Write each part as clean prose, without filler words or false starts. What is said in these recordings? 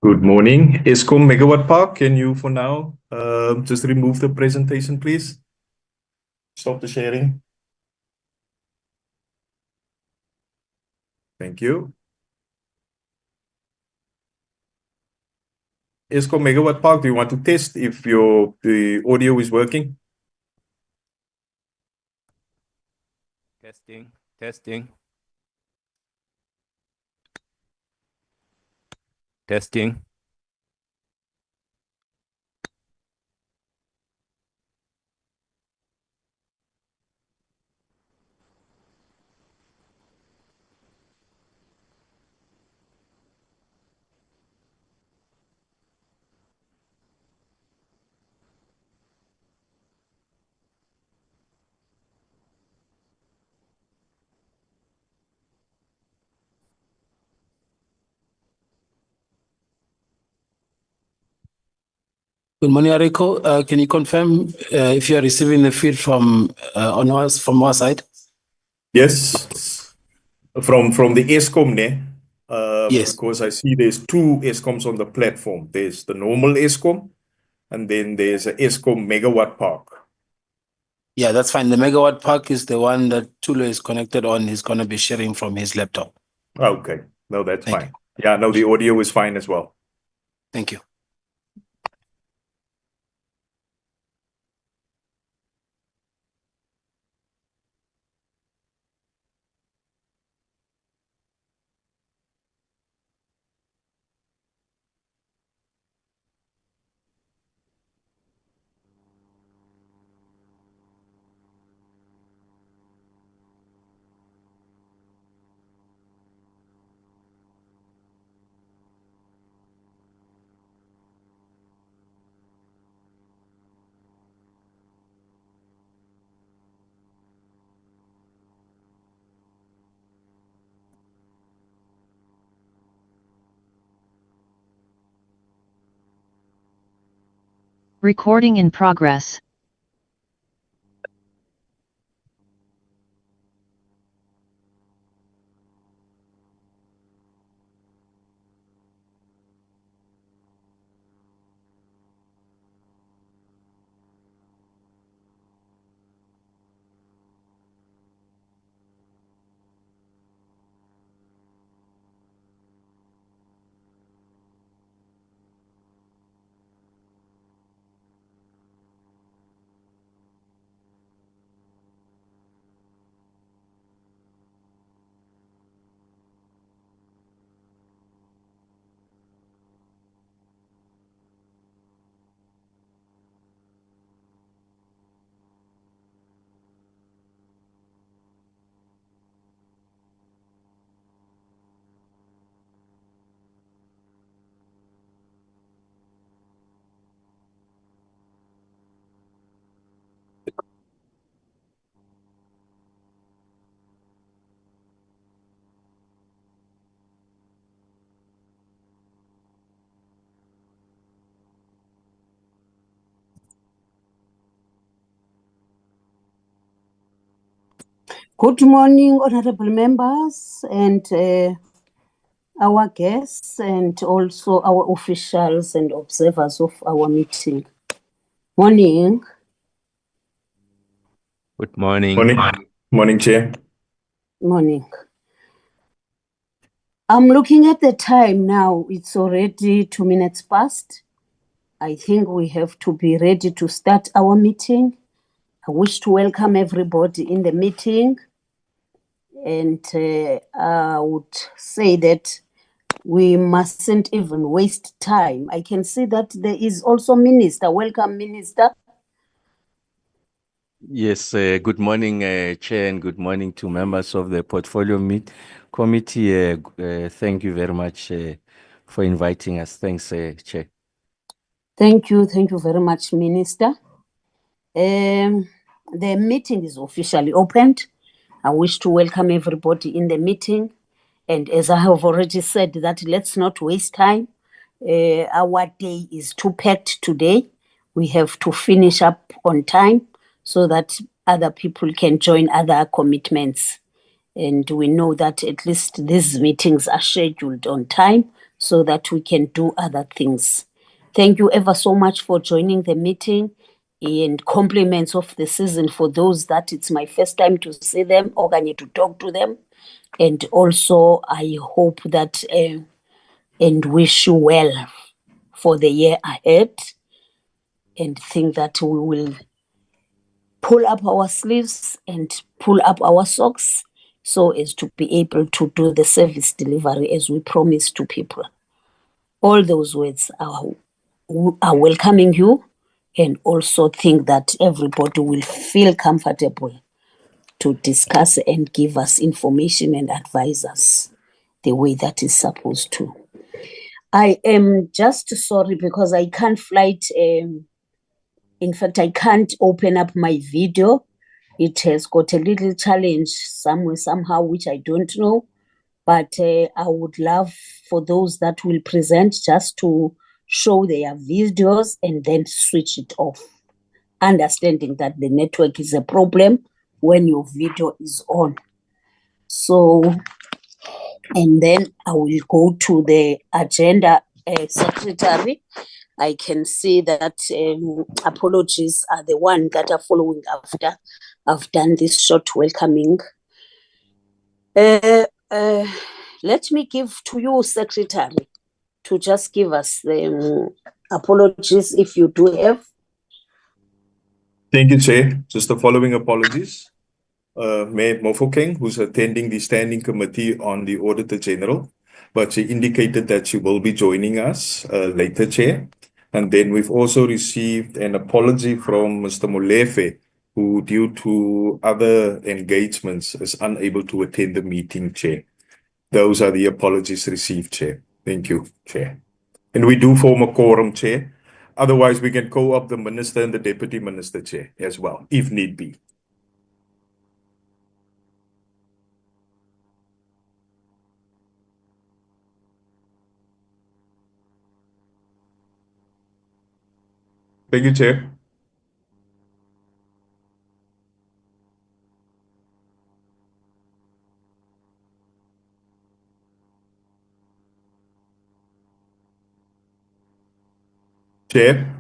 Good morning, Eskom Megawatt Park. Can you, for now, just remove the presentation, please? Stop the sharing. Thank you. Eskom Megawatt Park, do you want to test if the audio is working? Testing, testing. Testing. Good morning, Ariko. Can you confirm if you are receiving the feed from our side? Yes, from the Eskom, ne? Yes. Because I see there's two Escoms on the platform. There's the normal Eskom, and then there's a Eskom Megawatt Park. Yeah, that's fine. The Megawatt Park is the one that Tulo is connected on. He's going to be sharing from his laptop. Okay, no, that's Thank fine. Yeah, no, the audio is fine as well. Thank you. Recording in progress. Good morning, honorable members and our guests and also our officials and observers of our meeting. Morning. Good morning. Morning, morning, Chair. Morning. I'm looking at the time now. It's already 2 minutes past. I think we have to be ready to start our meeting. I wish to welcome everybody in the meeting. And I would say that we mustn't even waste time. I can see that there is also Minister. Welcome, Minister. Yes, good morning, Chair, and good morning to members of the Portfolio Committee. Thank you very much for inviting us. Thanks, Chair. Thank you very much, Minister. The meeting is officially opened. I wish to welcome everybody in the meeting. And as I have already said, that let's not waste time. Our day is too packed today. We have to finish up on time so that other people can join other commitments. And we know that at least these meetings are scheduled on time so that we can do other things. Thank you ever so much for joining the meeting, and compliments of the season for those that it's my first time to see them or to talk to them. And also, I hope that and wish you well for the year ahead, and think that we will pull up our sleeves and pull up our socks so as to be able to do the service delivery as we promise to people. All those words are welcoming you, and also think that everybody will feel comfortable to discuss and give us information and advise us the way that is supposed to. I am just sorry because I can't flight. In fact, I can't open up my video. It has got a little challenge somewhere, somehow, which I don't know. But I would love for those that will present just to show their videos and then switch it off, understanding that the network is a problem when your video is on. So, and then I will go to the agenda secretary. I can see that apologies are the one that are following after I've done this short welcoming. Let me give to you, Secretary, to just give us the apologies if you do have. Thank you, Chair. Just the following apologies. Mayor Mofokeng, who's attending the Standing Committee on the Auditor General, but she indicated that she will be joining us later, Chair. And then we've also received an apology from Mr. Molefe, who, due to other engagements, is unable to attend the meeting, Chair. Those are the apologies received, Chair. Thank you, Chair. And we do form a quorum, Chair. Otherwise, we can call up the Minister and the Deputy Minister, Chair, as well, if need be. Thank you, Chair. Chair.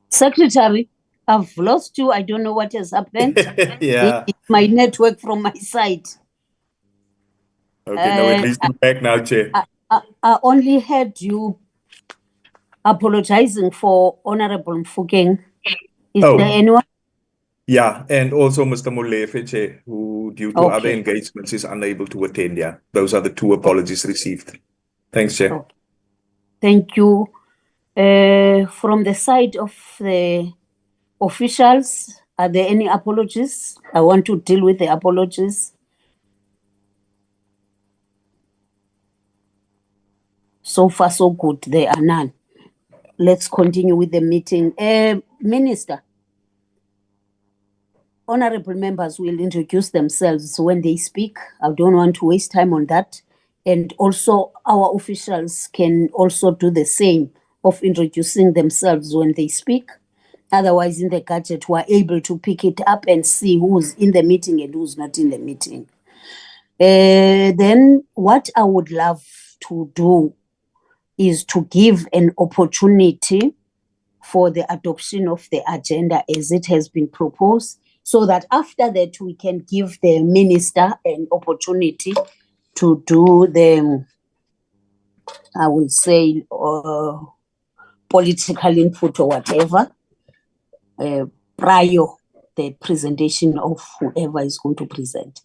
Secretary, I've lost you. I don't know what has happened. Yeah. It's my network from my side. Okay, no, at least you're back now, Chair. I only heard you apologizing for Honorable Mfokeng. Is Oh. there anyone? Yeah, and also Mr. Molefe, Chair, who, due to other Okay. engagements, is unable to attend. Yeah, those are the two apologies received. Thanks, Chair. Okay. Thank you. From the side of the officials, are there any apologies? I want to deal with the apologies. So far, so good. There are none. Let's continue with the meeting. Minister, honorable members will introduce themselves when they speak. I don't want to waste time on that. And also, our officials can also do the same of introducing themselves when they speak. Otherwise, in the gadget, we're able to pick it up and see who's in the meeting and who's not in the meeting. Then what I would love to do is to give an opportunity for the adoption of the agenda as it has been proposed, so that after that we can give the minister an opportunity to do the, I will say, political input or whatever, prior the presentation of whoever is going to present.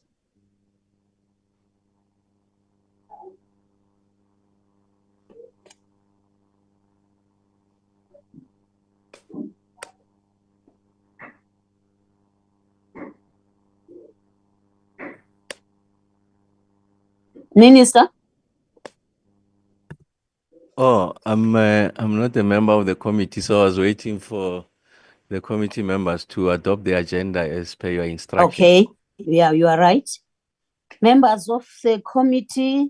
Minister? Oh, I'm not a member of the committee, so I was waiting for the committee members to adopt the agenda as per your instruction. Okay, yeah, you are right. Members of the committee,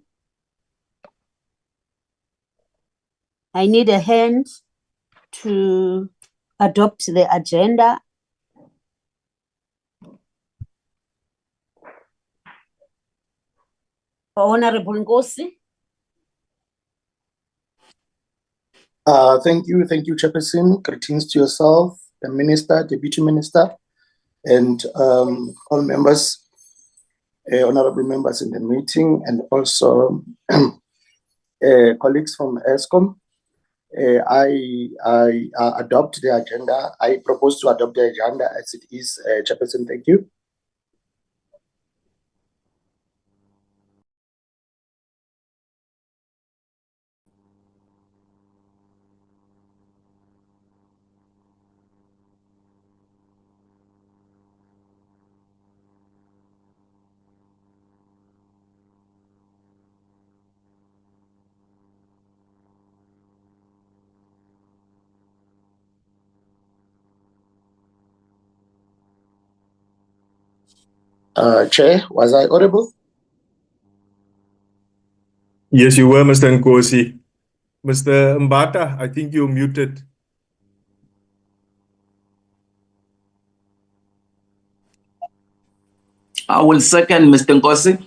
I need a hand to adopt the agenda. Honorable Ngosi. Thank you, Chairperson. Greetings to yourself, the Minister, Deputy Minister, and all members, honorable members in the meeting, and also colleagues from Eskom. I adopt the agenda. I propose to adopt the agenda as it is, Chairperson. Thank you. Chair, was I audible? Yes, you were, Mr. Nkosi. Mr. Mbata, I think you're muted. I will second Mr. Nkosi.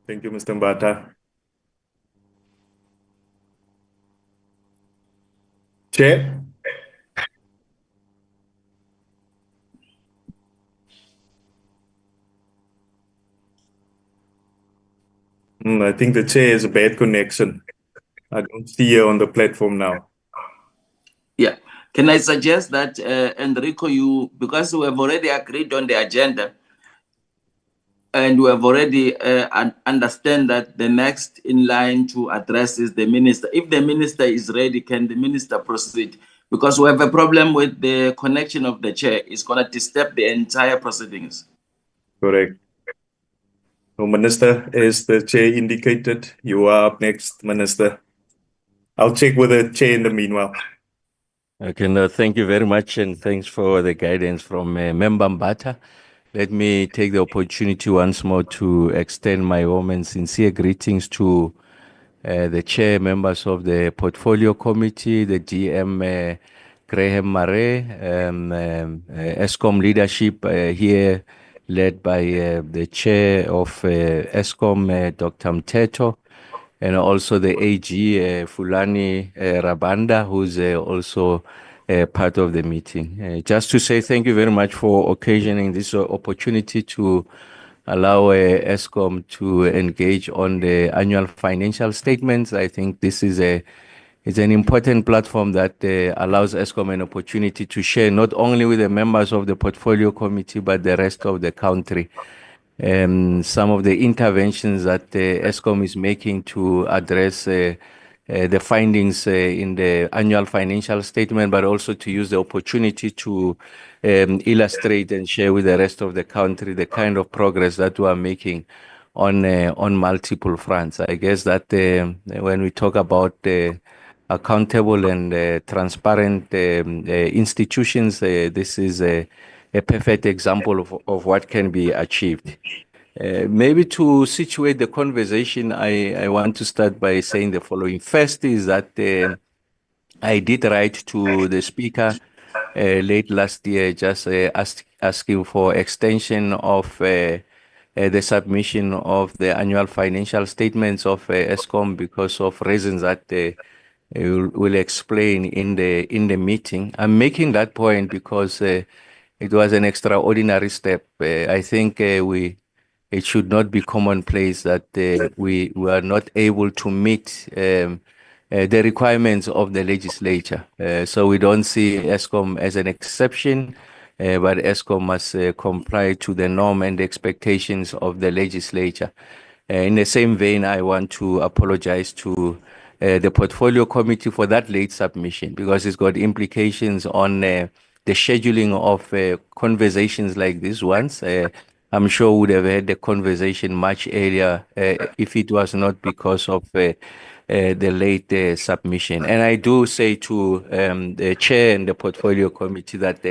Thank you, Mr. Mbata. Chair? I think the chair has a bad connection. I don't see her on the platform now. Yeah. Can I suggest that, Enrico, because we have already agreed on the agenda and we have already understand that the next in line to address is the minister. If the minister is ready, can the minister proceed? Because we have a problem with the connection of the chair. It's going to disturb the entire proceedings. Correct. So, Minister, as the chair indicated, you are up next, Minister. I'll check with the chair in the meanwhile. Okay, no, thank you very much, and thanks for the guidance from Member Mbata. Let me take the opportunity once more to extend my warm and sincere greetings to the chair, members of the Portfolio Committee, the GM Graham Murray, Eskom leadership here, led by the chair of Eskom, Dr. Mteto, and also the AG, Fulani Rabanda, who's also part of the meeting. Just to say thank you very much for occasioning this opportunity to allow Eskom to engage on the annual financial statements. I think this is an important platform that allows Eskom an opportunity to share not only with the members of the Portfolio Committee, but the rest of the country. Some of the interventions that Eskom is making to address the findings in the annual financial statement, but also to use the opportunity to illustrate and share with the rest of the country the kind of progress that we are making on multiple fronts. I guess that when we talk about accountable and transparent institutions, this is a perfect example of what can be achieved. Maybe to situate the conversation, I want to start by saying the following. First is that I did write to the speaker late last year, just asking for extension of the submission of the annual financial statements of Eskom because of reasons that will explain in the meeting. I'm making that point because it was an extraordinary step. I think it should not be commonplace that we are not able to meet the requirements of the legislature. So we don't see Eskom as an exception, but Eskom must comply to the norm and the expectations of the legislature. In the same vein, I want to apologize to the Portfolio Committee for that late submission because it's got implications on the scheduling of conversations like this ones. I'm sure we would have had the conversation much earlier if it was not because of the late submission. And I do say to the chair and the Portfolio Committee that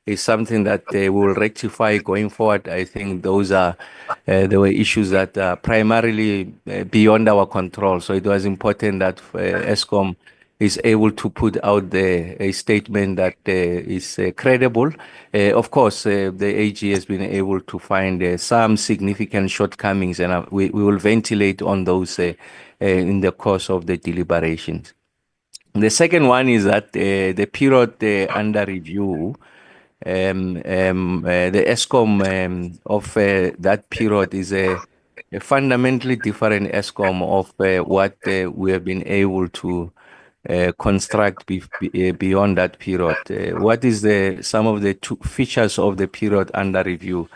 is something that we will rectify going forward. I think those are there were issues that are primarily beyond our control. So it was important that Eskom is able to put out a statement that is credible. Of course, the AG has been able to find some significant shortcomings, and we will ventilate on those in the course of the deliberations. The second one is that the period under review, the Eskom of that period is a fundamentally different Eskom of what we have been able to construct beyond that period. What is some of the two features of the period under review?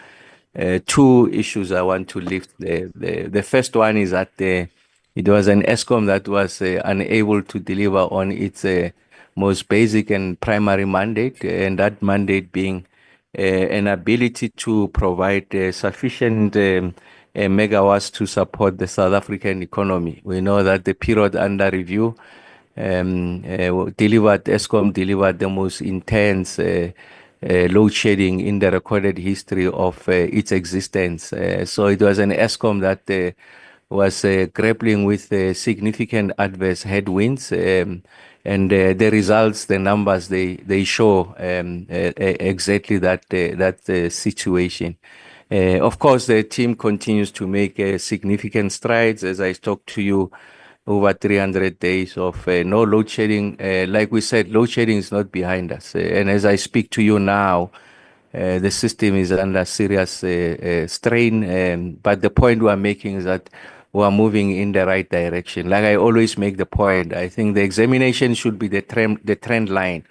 Two issues I want to lift. The first one is that it was an Eskom that was unable to deliver on its most basic and primary mandate, and that mandate being an ability to provide sufficient megawatts to support the South African economy. We know that the period under review Eskom delivered the most intense load shedding in the recorded history of its existence. So it was an Eskom that was grappling with significant adverse headwinds. And the results, the numbers, they show exactly that situation. Of course, the team continues to make significant strides. As I talked to you, over 300 days of no load shedding. Like we said, load shedding is not behind us. And as I speak to you now, the system is under serious strain. But the point we're making is that we're moving in the right direction. Like I always make the point, I think the examination should be the trend line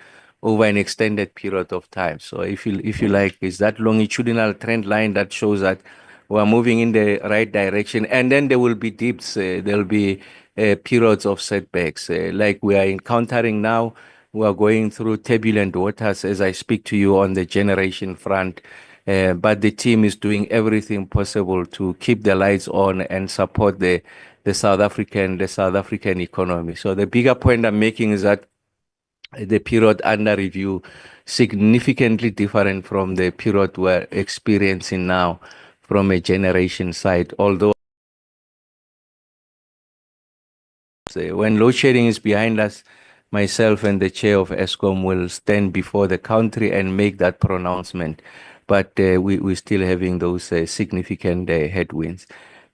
over an extended period of time. So if you like, is that longitudinal trend line that shows that we're moving in the right direction, and then there will be dips, there'll be periods of setbacks like we are encountering now. We are going through turbulent waters as I speak to you on the generation front, but the team is doing everything possible to keep the lights on and support the South African economy. So the bigger point I'm making is that the period under review significantly different from the period we're experiencing now from a generation side, although when load shedding is behind us, myself and the chair of Eskom will stand before the country and make that pronouncement. But we're still having those significant headwinds.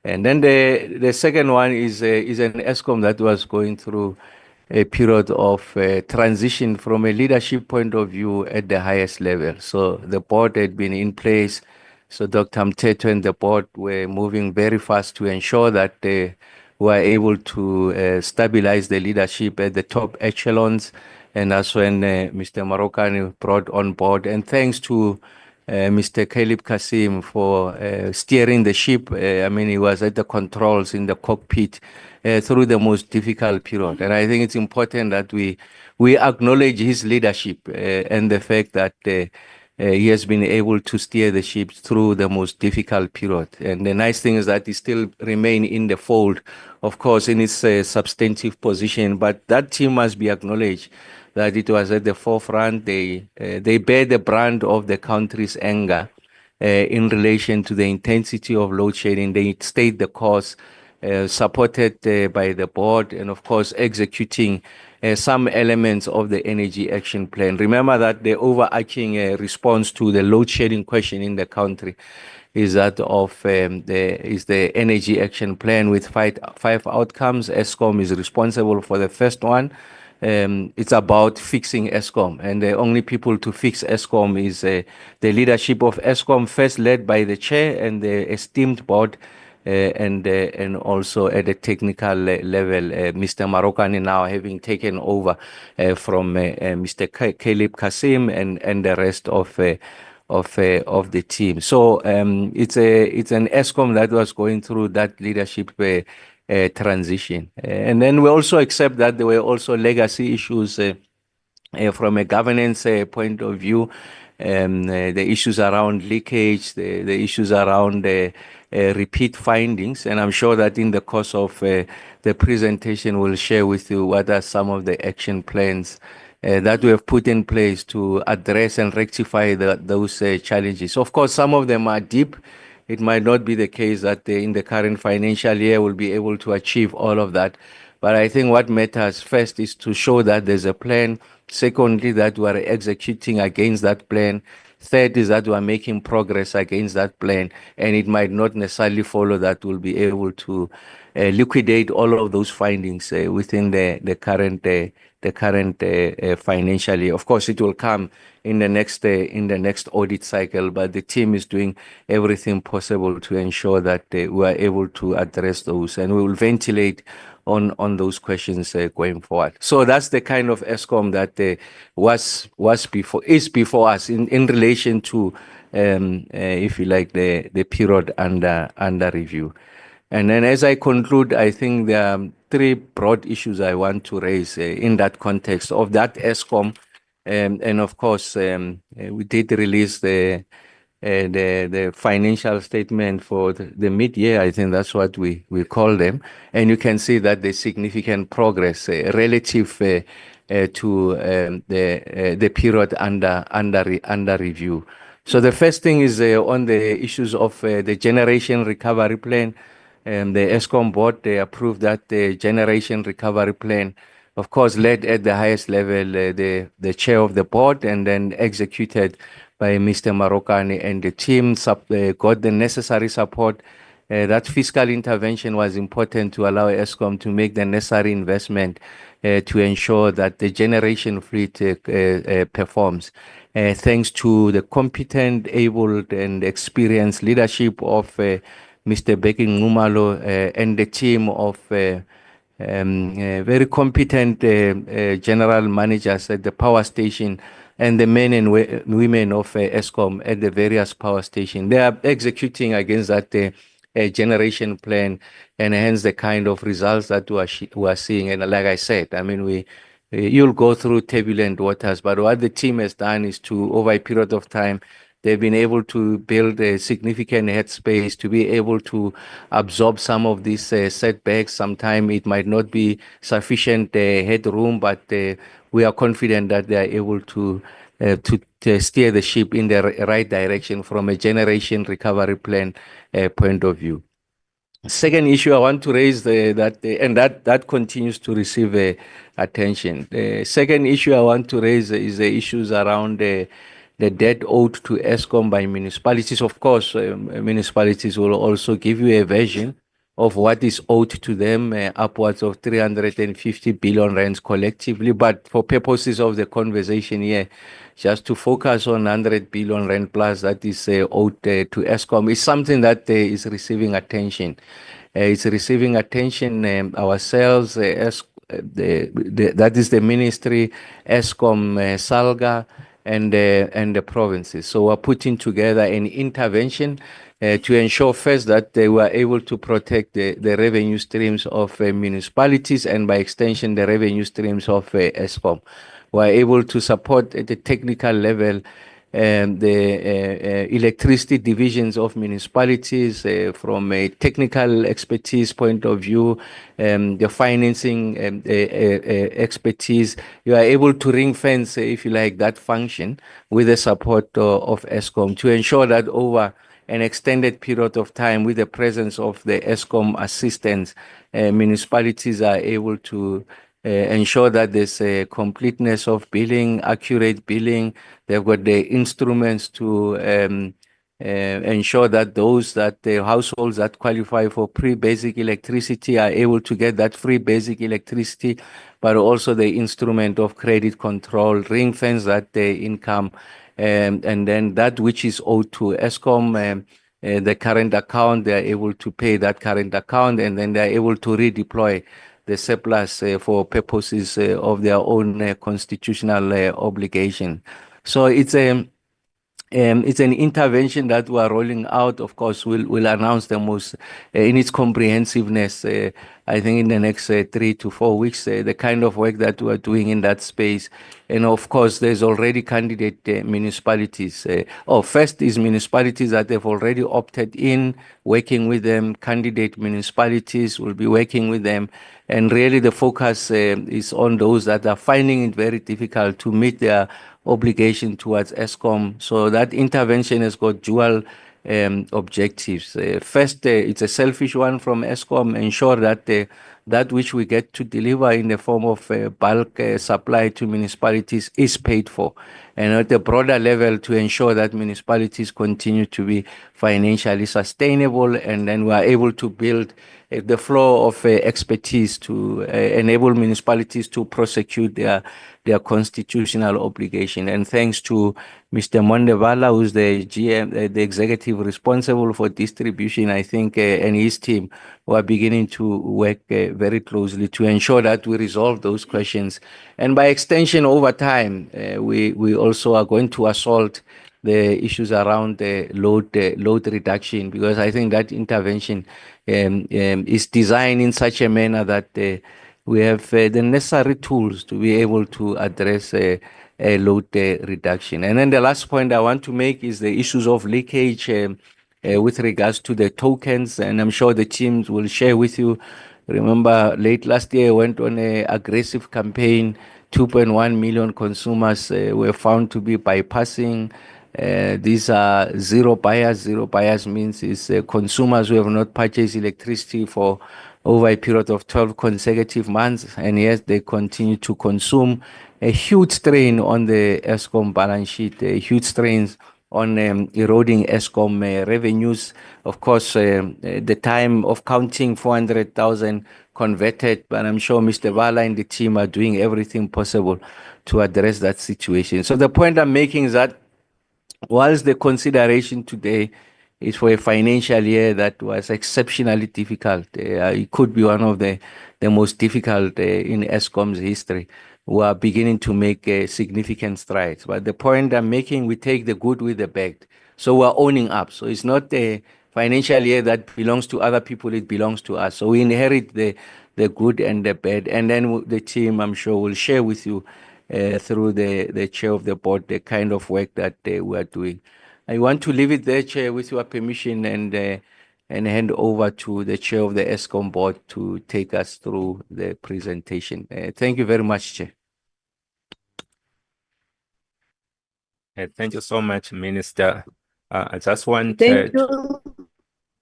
And then the second one is an Eskom that was going through a period of transition from a leadership point of view at the highest level. So the board had been in place. So Dr. Mteto and the board were moving very fast to ensure that they were able to stabilize the leadership at the top echelons. And that's when Mr. Marokani brought on board. And thanks to Mr. Caleb Kasim for steering the ship. I mean, he was at the controls in the cockpit through the most difficult period. And I think it's important that we acknowledge his leadership and the fact that he has been able to steer the ship through the most difficult period. And the nice thing is that he still remain in the fold, of course, in his substantive position. But that team must be acknowledged that it was at the forefront. They bear the brand of the country's anger in relation to the intensity of load shedding. They stayed the course, supported by the board, and of course executing some elements of the energy action plan. Remember that the overarching response to the load shedding question in the country is that of the energy action plan with five outcomes. Eskom is responsible for the first one. It's about fixing Eskom, and the only people to fix Eskom is the leadership of Eskom, first led by the chair and the esteemed board, and also at the technical level, Mr. Marokani now having taken over from Mr. Caleb Kasim and the rest of the team. So it's an Eskom that was going through that leadership transition. And then we also accept that there were also legacy issues from a governance point of view, the issues around leakage, the issues around repeat findings. And I'm sure that in the course of the presentation, we'll share with you what are some of the action plans that we have put in place to address and rectify those challenges. Of course, some of them are deep. It might not be the case that in the current financial year we'll be able to achieve all of that. But I think what matters first is to show that there's a plan. Secondly, that we are executing against that plan. Third is that we are making progress against that plan. And it might not necessarily follow that we'll be able to liquidate all of those findings within the current financial year. Of course, it will come in the next audit cycle, but the team is doing everything possible to ensure that we are able to address those, and we will ventilate on those questions going forward. So that's the kind of Eskom that is before us in relation to, if you like, the period under review. And then as I conclude, I think there are three broad issues I want to raise in that context of that Eskom. And of course, we did release the financial statement for the mid-year. I think that's what we call them. And you can see that there's significant progress relative to the period under review. So the first thing is on the issues of the generation recovery plan. The Eskom board, they approved that the generation recovery plan, of course, led at the highest level, the chair of the board, and then executed by Mr. Marokani and the team got the necessary support. That fiscal intervention was important to allow Eskom to make the necessary investment to ensure that the generation fleet performs. Thanks to the competent, able, and experienced leadership of Mr. Beki Ngumalo and the team of very competent general managers at the power station and the men and women of Eskom at the various power stations. They are executing against that generation plan, and hence the kind of results that we are seeing. And like I said, I mean, you'll go through turbulent waters, but what the team has done is to, over a period of time, they've been able to build a significant headspace to be able to absorb some of these setbacks. Sometimes it might not be sufficient headroom, but we are confident that they are able to steer the ship in the right direction from a generation recovery plan point of view. Second issue I want to raise that continues to receive attention. The second issue I want to raise is the issues around the debt owed to Eskom by municipalities. Of course, municipalities will also give you a version of what is owed to them, upwards of 350 billion rands collectively. But for purposes of the conversation here, just to focus on 100 billion rand plus that is owed to Eskom is something that is receiving attention. It's receiving attention ourselves, that is the ministry, Eskom, Salga, and the provinces. So we're putting together an intervention to ensure first that they were able to protect the revenue streams of municipalities and by extension the revenue streams of Eskom. We're able to support at the technical level the electricity divisions of municipalities from a technical expertise point of view, the financing expertise. You are able to ring fence, if you like, that function with the support of Eskom to ensure that over an extended period of time with the presence of the Eskom assistance, municipalities are able to ensure that there's a completeness of billing, accurate billing. They've got the instruments to ensure that the households that qualify for pre-basic electricity are able to get that free basic electricity, but also the instrument of credit control, ring fence that income, and then that which is owed to Eskom, the current account, they are able to pay that current account, and then they are able to redeploy the surplus for purposes of their own constitutional obligation. So it's It's an intervention that we are rolling out. Of course, we'll announce the most in its comprehensiveness. I think in the next 3 to 4 weeks, the kind of work that we are doing in that space. And of course, there's already candidate municipalities. First is municipalities that have already opted in, working with them. Candidate municipalities will be working with them. And really the focus is on those that are finding it very difficult to meet their obligation towards Eskom. So that intervention has got dual objectives. First, it's a selfish one from Eskom, ensure that that which we get to deliver in the form of bulk supply to municipalities is paid for. And at a broader level, to ensure that municipalities continue to be financially sustainable, and then we are able to build the flow of expertise to enable municipalities to prosecute their constitutional obligation. And thanks to Mr. Mondevala, who's the GM, the executive responsible for distribution, I think, and his team, who are beginning to work very closely to ensure that we resolve those questions. And by extension, over time, we also are going to assault the issues around the load reduction, because I think that intervention is designed in such a manner that we have the necessary tools to be able to address a load reduction. And then the last point I want to make is the issues of leakage with regards to the tokens, and I'm sure the teams will share with you. Remember, late last year, I went on an aggressive campaign. 2.1 million consumers were found to be bypassing. These are zero bias. Zero bias means is consumers who have not purchased electricity for over a period of 12 consecutive months, and yet they continue to consume. A huge strain on the Eskom balance sheet, a huge strains on eroding Eskom revenues. Of course, the time of counting 400,000 converted, but I'm sure Mr. Vala and the team are doing everything possible to address that situation. So the point I'm making is that whilst the consideration today is for a financial year that was exceptionally difficult, it could be one of the most difficult in Eskom's history. We are beginning to make significant strides. But the point I'm making, we take the good with the bad. So we're owning up. So it's not a financial year that belongs to other people, it belongs to us. So we inherit the good and the bad. And then the team, I'm sure, will share with you through the chair of the board, the kind of work that we are doing. I want to leave it there, Chair, with your permission, and hand over to the chair of the Eskom board to take us through the presentation. Thank you very much, Chair. Thank you so much, Minister. I just want Thank you.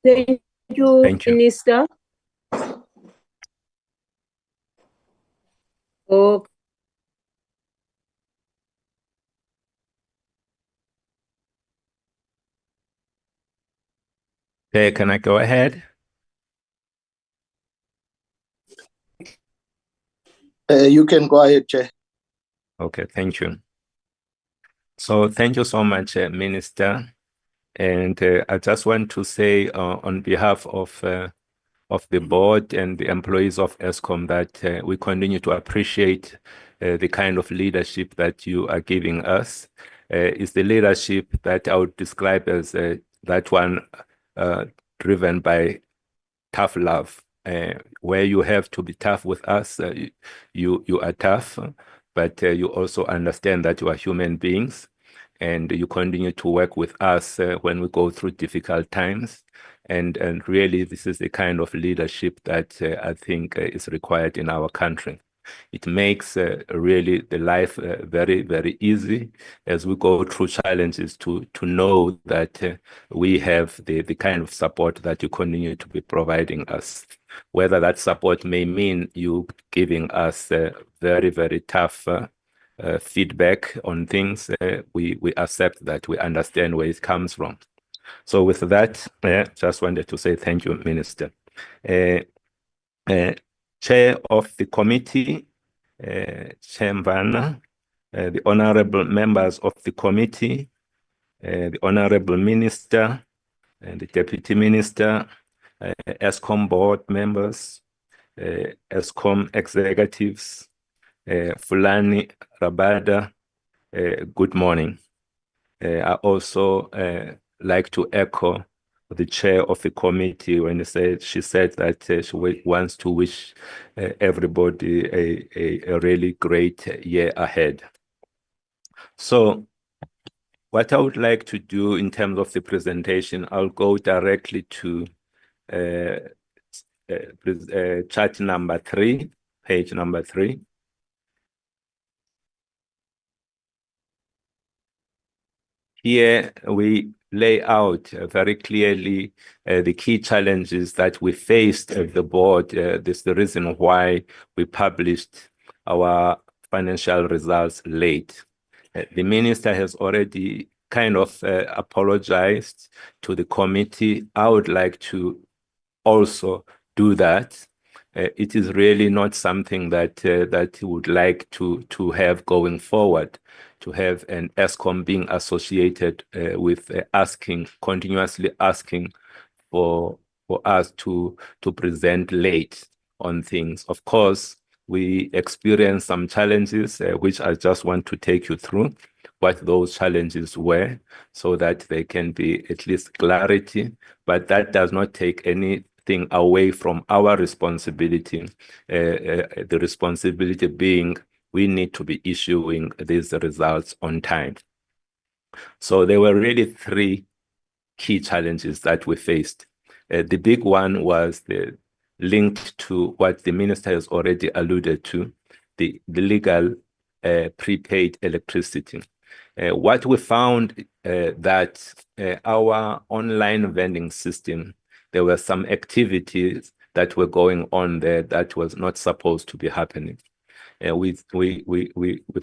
Thank you, Thank you. Minister. Okay. Can I go ahead? You can go ahead, Chair. Okay, thank you. So thank you so much, Minister. And I just want to say on behalf of the board and the employees of Eskom that we continue to appreciate the kind of leadership that you are giving us. It's the leadership that I would describe as that one driven by tough love. Where you have to be tough with us, you are tough, but you also understand that you are human beings, and you continue to work with us when we go through difficult times. And really, this is the kind of leadership that I think is required in our country. It makes really the life very, very easy as we go through challenges to know that we have the kind of support that you continue to be providing us. Whether that support may mean you giving us very, very tough feedback on things, we accept that, we understand where it comes from. So with that, just wanted to say thank you, Minister. Chair of the committee, Chair Mvana, the honorable members of the committee, the honorable minister, and the deputy minister, Eskom board members, Eskom executives, Fulani Rabada, good morning. I also like to echo the chair of the committee when she said that she wants to wish everybody a really great year ahead. So what I would like to do in terms of the presentation, I'll go directly to chart number 3, page number 3. Here we lay out very clearly the key challenges that we faced at the board. This is the reason why we published our financial results late. The minister has already kind of apologized to the committee. I would like to also do that. It is really not something that that he would like to have going forward, to have an Eskom being associated with continuously asking for us to present late on things. Of course, we experienced some challenges, which I just want to take you through what those challenges were, so that there can be at least clarity, but that does not take anything away from our responsibility, the responsibility being we need to be issuing these results on time. So there were really 3 key challenges that we faced. The big one was linked to what the minister has already alluded to, the legal prepaid electricity. What we found that our online vending system, there were some activities that were going on there that was not supposed to be happening. We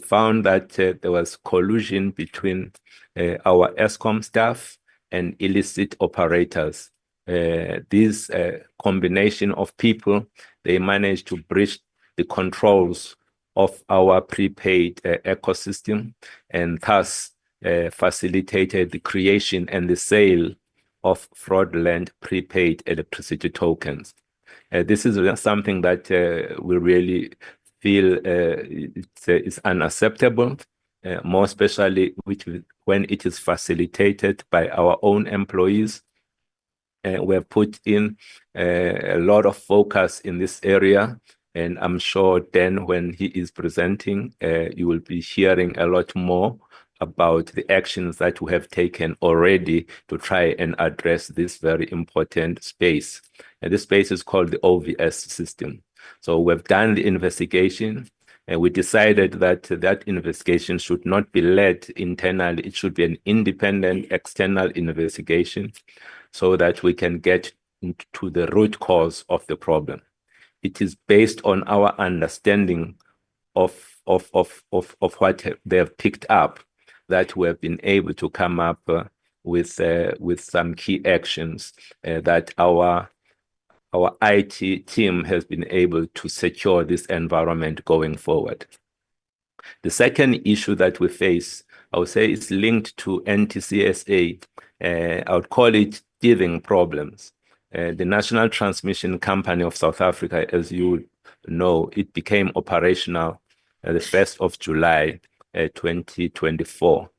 found that there was collusion between our Eskom staff and illicit operators. This combination of people, they managed to breach the controls of our prepaid ecosystem, and thus facilitated the creation and the sale of fraudulent prepaid electricity tokens. This is something that we really feel it's unacceptable, more especially when it is facilitated by our own employees. We have put in a lot of focus in this area, and I'm sure then when he is presenting, you will be hearing a lot more about the actions that we have taken already to try and address this very important space. And this space is called the OVS system. So we've done the investigation, and we decided that that investigation should not be led internally. It should be an independent external investigation so that we can get to the root cause of the problem. It is based on our understanding of what they have picked up that we have been able to come up with some key actions that our IT team has been able to secure this environment going forward. The second issue that we face, I would say, is linked to NTCSA. I would call it teething problems. The National Transmission Company of South Africa, as you know, it became operational the 1st of July 2024.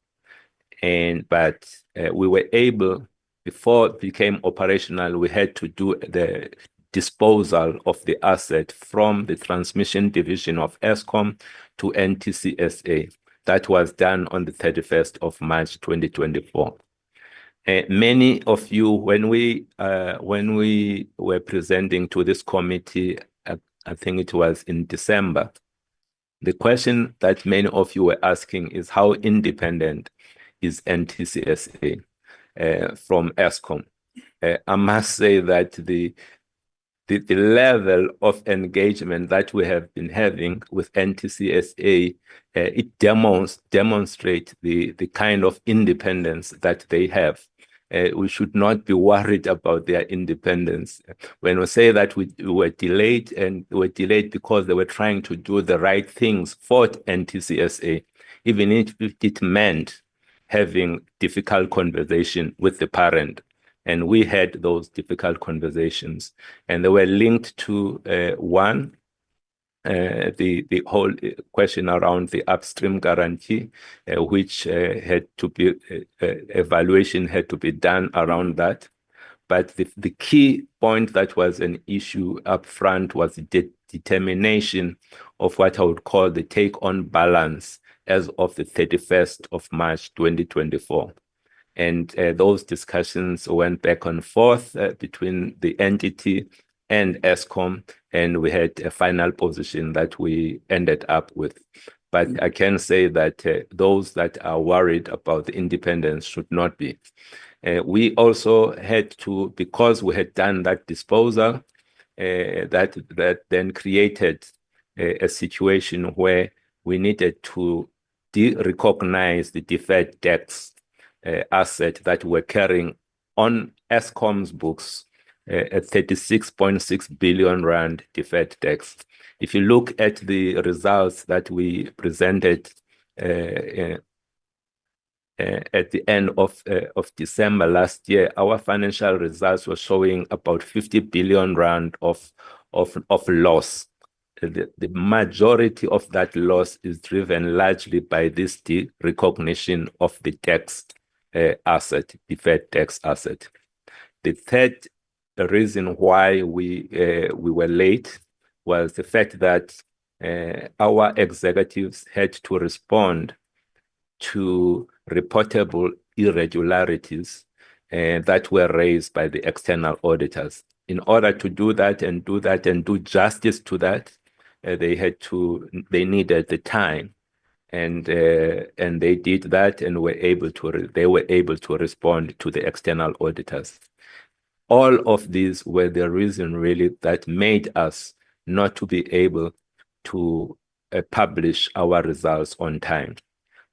But we were able, before it became operational, we had to do the disposal of the asset from the transmission division of Eskom to NTCSA. That was done on the 31st of March 2024. Many of you, when we were presenting to this committee, I think it was in December, the question that many of you were asking is how independent is NTCSA from Eskom? I must say that the level of engagement that we have been having with NTCSA, it demonstrates the kind of independence that they have. We should not be worried about their independence. When we say that we were delayed, and we were delayed because they were trying to do the right things for NTCSA, even if it meant having difficult conversation with the parent. And we had those difficult conversations, and they were linked to one, the whole question around the upstream guarantee, which had to be evaluation had to be done around that. But the key point that was an issue up front was the determination of what I would call the take-on balance as of the 31st of March 2024. And those discussions went back and forth between the entity and Eskom, and we had a final position that we ended up with. But I can say that those that are worried about the independence should not be. We also had to, because we had done that disposal, that then created a situation where we needed to recognize the deferred tax asset that we're carrying on Eskom's books, a 36.6 billion rand deferred tax. If you look at the results that we presented at the end of December last year, our financial results were showing about 50 billion rand of loss. The majority of that loss is driven largely by this recognition of the tax asset, deferred tax asset. The third reason why we were late was the fact that our executives had to respond to reportable irregularities that were raised by the external auditors. In order to do that and do justice to that, they needed the time, and they did that, and they were able to respond to the external auditors. All of these were the reason really that made us not to be able to publish our results on time.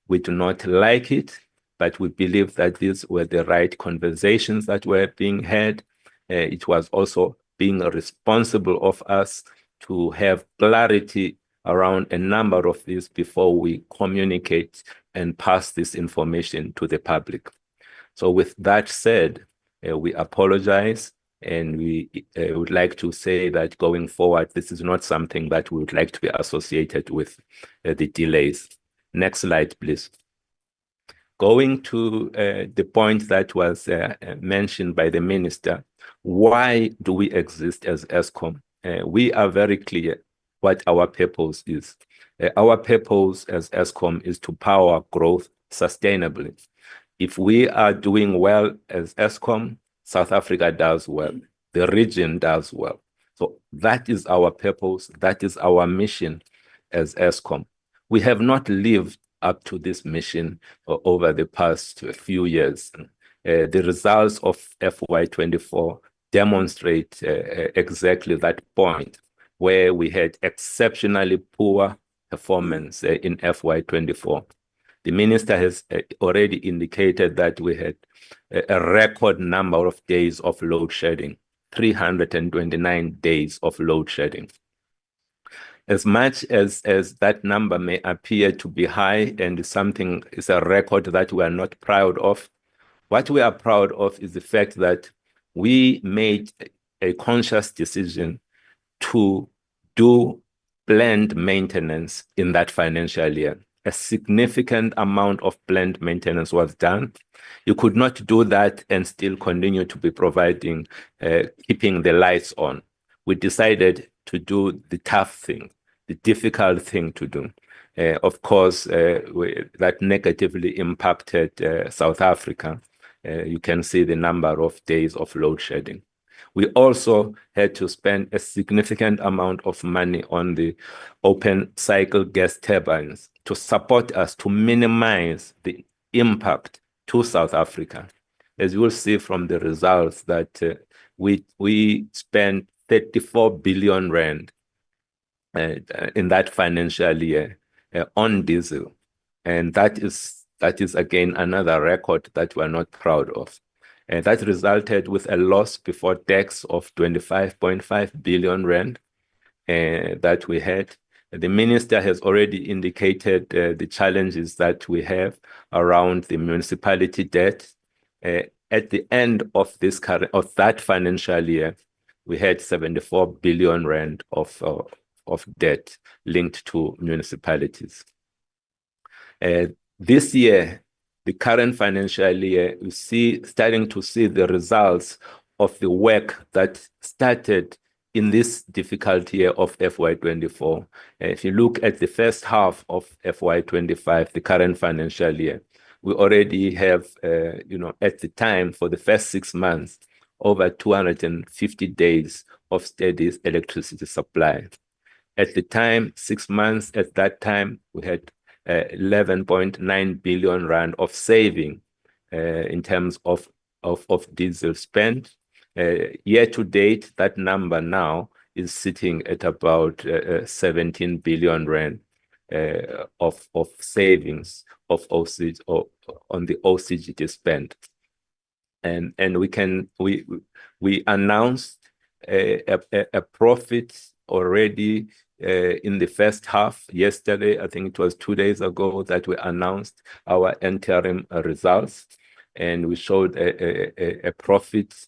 We do not like it, but we believe that these were the right conversations that were being had. It was also being responsible of us to have clarity around a number of these before we communicate and pass this information to the public. So with that said, we apologize, and we would like to say that going forward, this is not something that we would like to be associated with the delays. Next slide, please. Going to the point that was mentioned by the minister, why do we exist as Eskom? We are very clear what our purpose is. Our purpose as Eskom is to power growth sustainably. If we are doing well as Eskom, South Africa does well, the region does well. So that is our purpose, that is our mission as Eskom. We have not lived up to this mission over the past few years. The results of FY24 demonstrate exactly that point, where we had exceptionally poor performance in FY24. The minister has already indicated that we had a record number of days of load shedding, 329 days of load shedding. As much as that number may appear to be high and is a record that we are not proud of, what we are proud of is the fact that we made a conscious decision to do planned maintenance in that financial year. A significant amount of planned maintenance was done. You could not do that and still continue to be providing, keeping the lights on. We decided to do the tough thing, the difficult thing to do. Of course, that negatively impacted South Africa. You can see the number of days of load shedding. We also had to spend a significant amount of money on the open cycle gas turbines to support us to minimize the impact to South Africa. As you will see from the results that we spent 34 billion rand in that financial year on diesel. And that is again another record that we're not proud of. And that resulted with a loss before tax of 25.5 billion rand that we had. The minister has already indicated the challenges that we have around the municipality debt. At the end of that financial year, we had 74 billion rand of debt linked to municipalities. This year, the current financial year, starting to see the results of the work that started in this difficult year of FY24. If you look at the first half of FY25, the current financial year, we already have, at the time for the first 6 months, over 250 days of steady electricity supply. At the time, 6 months, at that time, we had 11.9 billion rand of saving in terms of diesel spent. Year to date, that number now is sitting at about 17 billion rand of savings of on the OCGT spend. And we announced a profit already in the first half. Yesterday, I think it was 2 days ago, that we announced our interim results, and we showed a profit.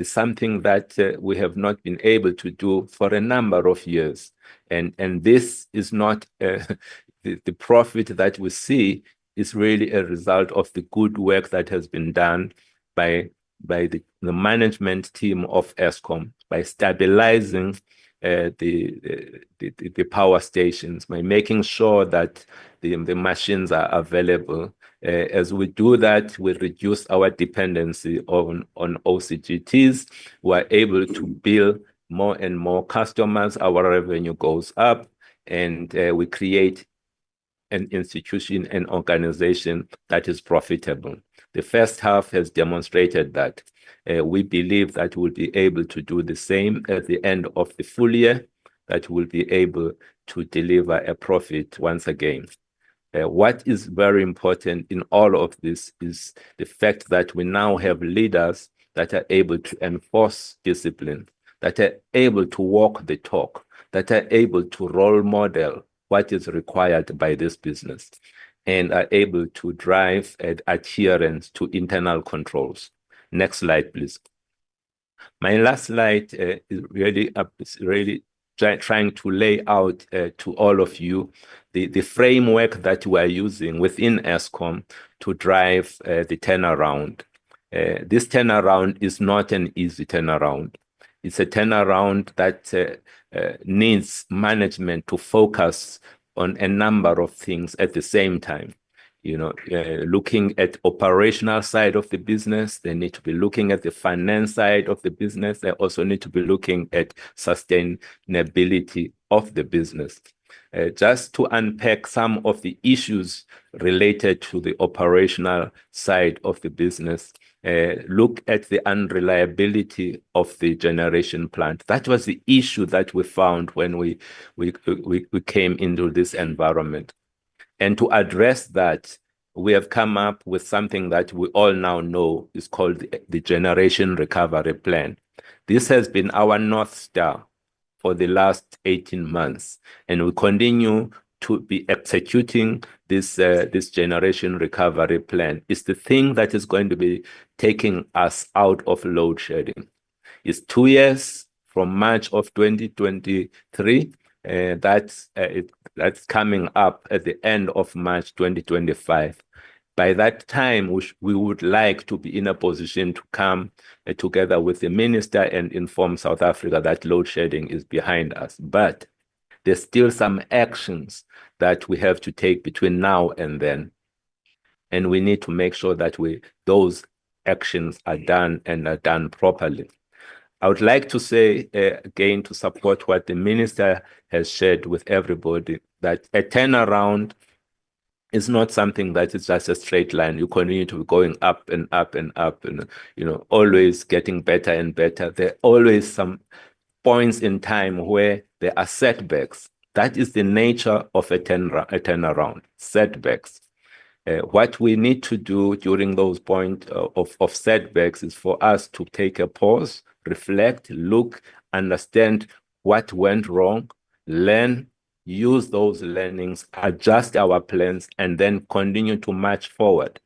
Something that we have not been able to do for a number of years. And this is not the profit that we see is really a result of the good work that has been done by the management team of Eskom, by stabilizing the power stations, by making sure that the machines are available. As we do that, we reduce our dependency on OCGTs. We're able to bill more and more customers. Our revenue goes up, and we create an institution, an organization that is profitable. The first half has demonstrated that. We believe that we'll be able to do the same at the end of the full year, that we'll be able to deliver a profit once again. What is very important in all of this is the fact that we now have leaders that are able to enforce discipline, that are able to walk the talk, that are able to role model what is required by this business, and are able to drive adherence to internal controls. Next slide, please. My last slide is really trying to lay out to all of you the framework that we are using within Eskom to drive the turnaround. This turnaround is not an easy turnaround. It's a turnaround that needs management to focus on a number of things at the same time. Looking at operational side of the business, they need to be looking at the finance side of the business. They also need to be looking at sustainability of the business. Just to unpack some of the issues related to the operational side of the business, look at the unreliability of the generation plant. That was the issue that we found when we came into this environment. And to address that, we have come up with something that we all now know is called the Generation Recovery Plan. This has been our North Star for the last 18 months, and we continue to be executing this Generation Recovery Plan. It's the thing that is going to be taking us out of load shedding. It's 2 years from March of 2023. That's coming up at the end of March 2025. By that time, we would like to be in a position to come together with the minister and inform South Africa that load shedding is behind us. But there's still some actions that we have to take between now and then. And we need to make sure that those actions are done and are done properly. I would like to say, again, to support what the minister has shared with everybody, that a turnaround is not something that is just a straight line. You continue to be going up and up and up, and always getting better and better. There are always some points in time where there are setbacks. That is the nature of a turnaround, setbacks. What we need to do during those points of setbacks is for us to take a pause, reflect, look, understand what went wrong, learn, use those learnings, adjust our plans, and then continue to march forward.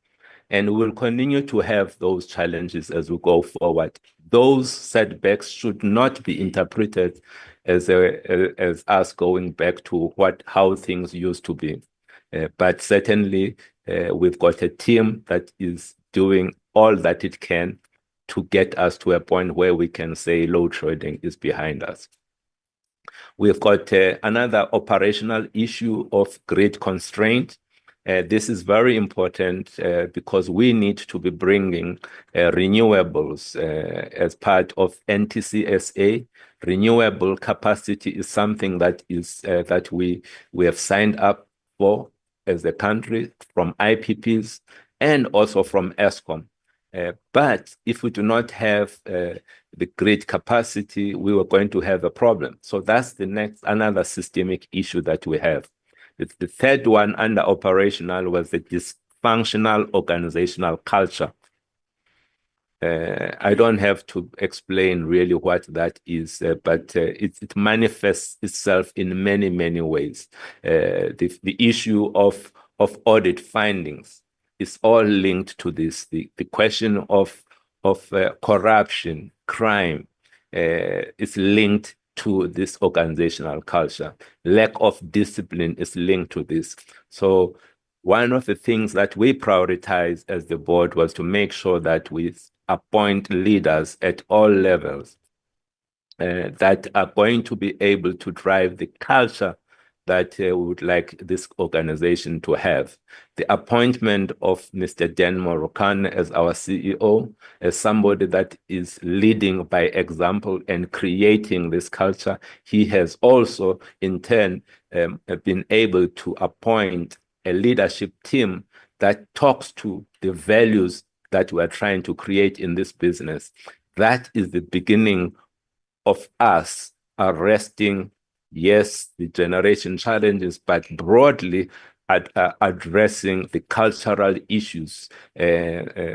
And we'll continue to have those challenges as we go forward. Those setbacks should not be interpreted as us going back to how things used to be. But certainly, we've got a team that is doing all that it can to get us to a point where we can say load shedding is behind us. We've got another operational issue of grid constraint. This is very important because we need to be bringing renewables as part of NTCSA. Renewable capacity is something that we have signed up for as a country from IPPs and also from Eskom. But if we do not have the grid capacity, we were going to have a problem. So that's another systemic issue that we have. The third one under operational was the dysfunctional organizational culture. I don't have to explain really what that is, but it manifests itself in many, many ways. The issue of audit findings is all linked to this. The question of corruption, crime, is linked to this organizational culture. Lack of discipline is linked to this. So one of the things that we prioritize as the board was to make sure that we appoint leaders at all levels that are going to be able to drive the culture that we would like this organization to have. The appointment of Mr. Dan Morokane as our CEO, as somebody that is leading by example and creating this culture, he has also in turn been able to appoint a leadership team that talks to the values that we're trying to create in this business. That is the beginning of us arresting, yes, the generation challenges, but broadly addressing the cultural issues,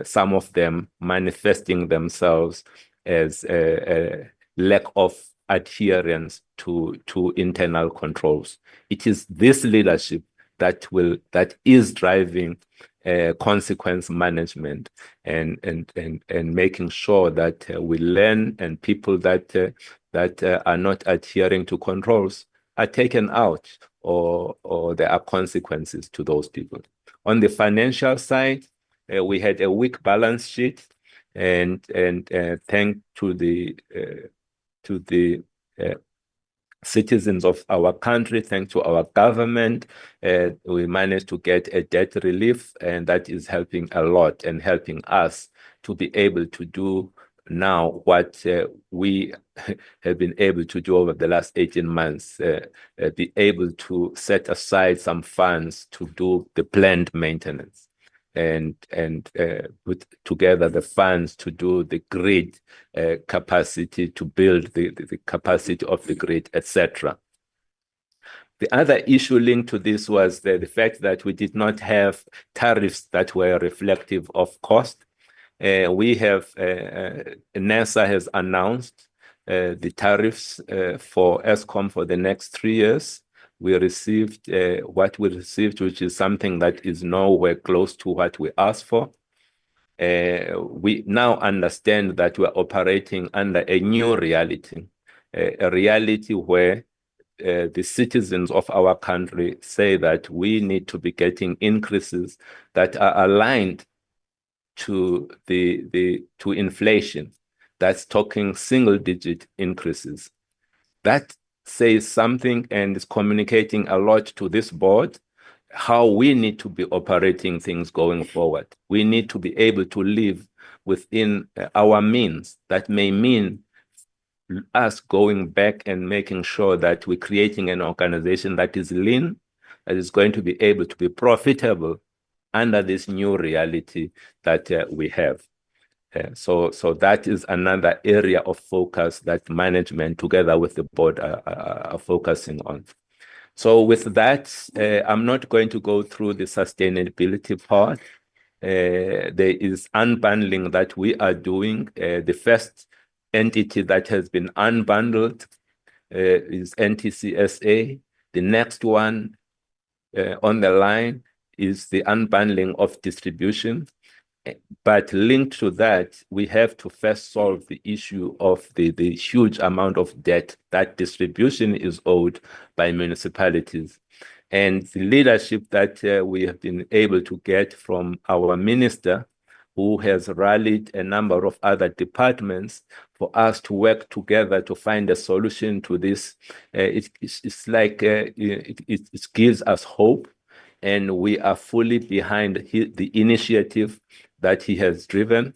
some of them manifesting themselves as a lack of adherence to internal controls. It is this leadership that is driving consequence management and making sure that we learn and people that are not adhering to controls are taken out or there are consequences to those people. On the financial side, we had a weak balance sheet, and thanks to the citizens of our country, thanks to our government, we managed to get a debt relief, and that is helping a lot and helping us to be able to do now what we have been able to do over the last 18 months, be able to set aside some funds to do the planned maintenance and put together the funds to do the grid capacity, to build the capacity of the grid, etc. The other issue linked to this was the fact that we did not have tariffs that were reflective of cost. We have, NERSA has announced the tariffs for Eskom for the next 3 years. We received what we received, which is something that is nowhere close to what we asked for. We now understand that we're operating under a new reality, a reality where the citizens of our country say that we need to be getting increases that are aligned to to inflation. That's talking single-digit increases. That says something and is communicating a lot to this board how we need to be operating things going forward. We need to be able to live within our means. That may mean us going back and making sure that we're creating an organization that is lean, that is going to be able to be profitable under this new reality that we have. So that is another area of focus that management together with the board are focusing on. So with that, I'm not going to go through the sustainability part. There is unbundling that we are doing. The first entity that has been unbundled is NTCSA. The next one on the line is the unbundling of distribution. But linked to that, we have to first solve the issue of the huge amount of debt that distribution is owed by municipalities. And the leadership that we have been able to get from our minister, who has rallied a number of other departments for us to work together to find a solution to this. It's like it gives us hope, and we are fully behind the initiative that he has driven.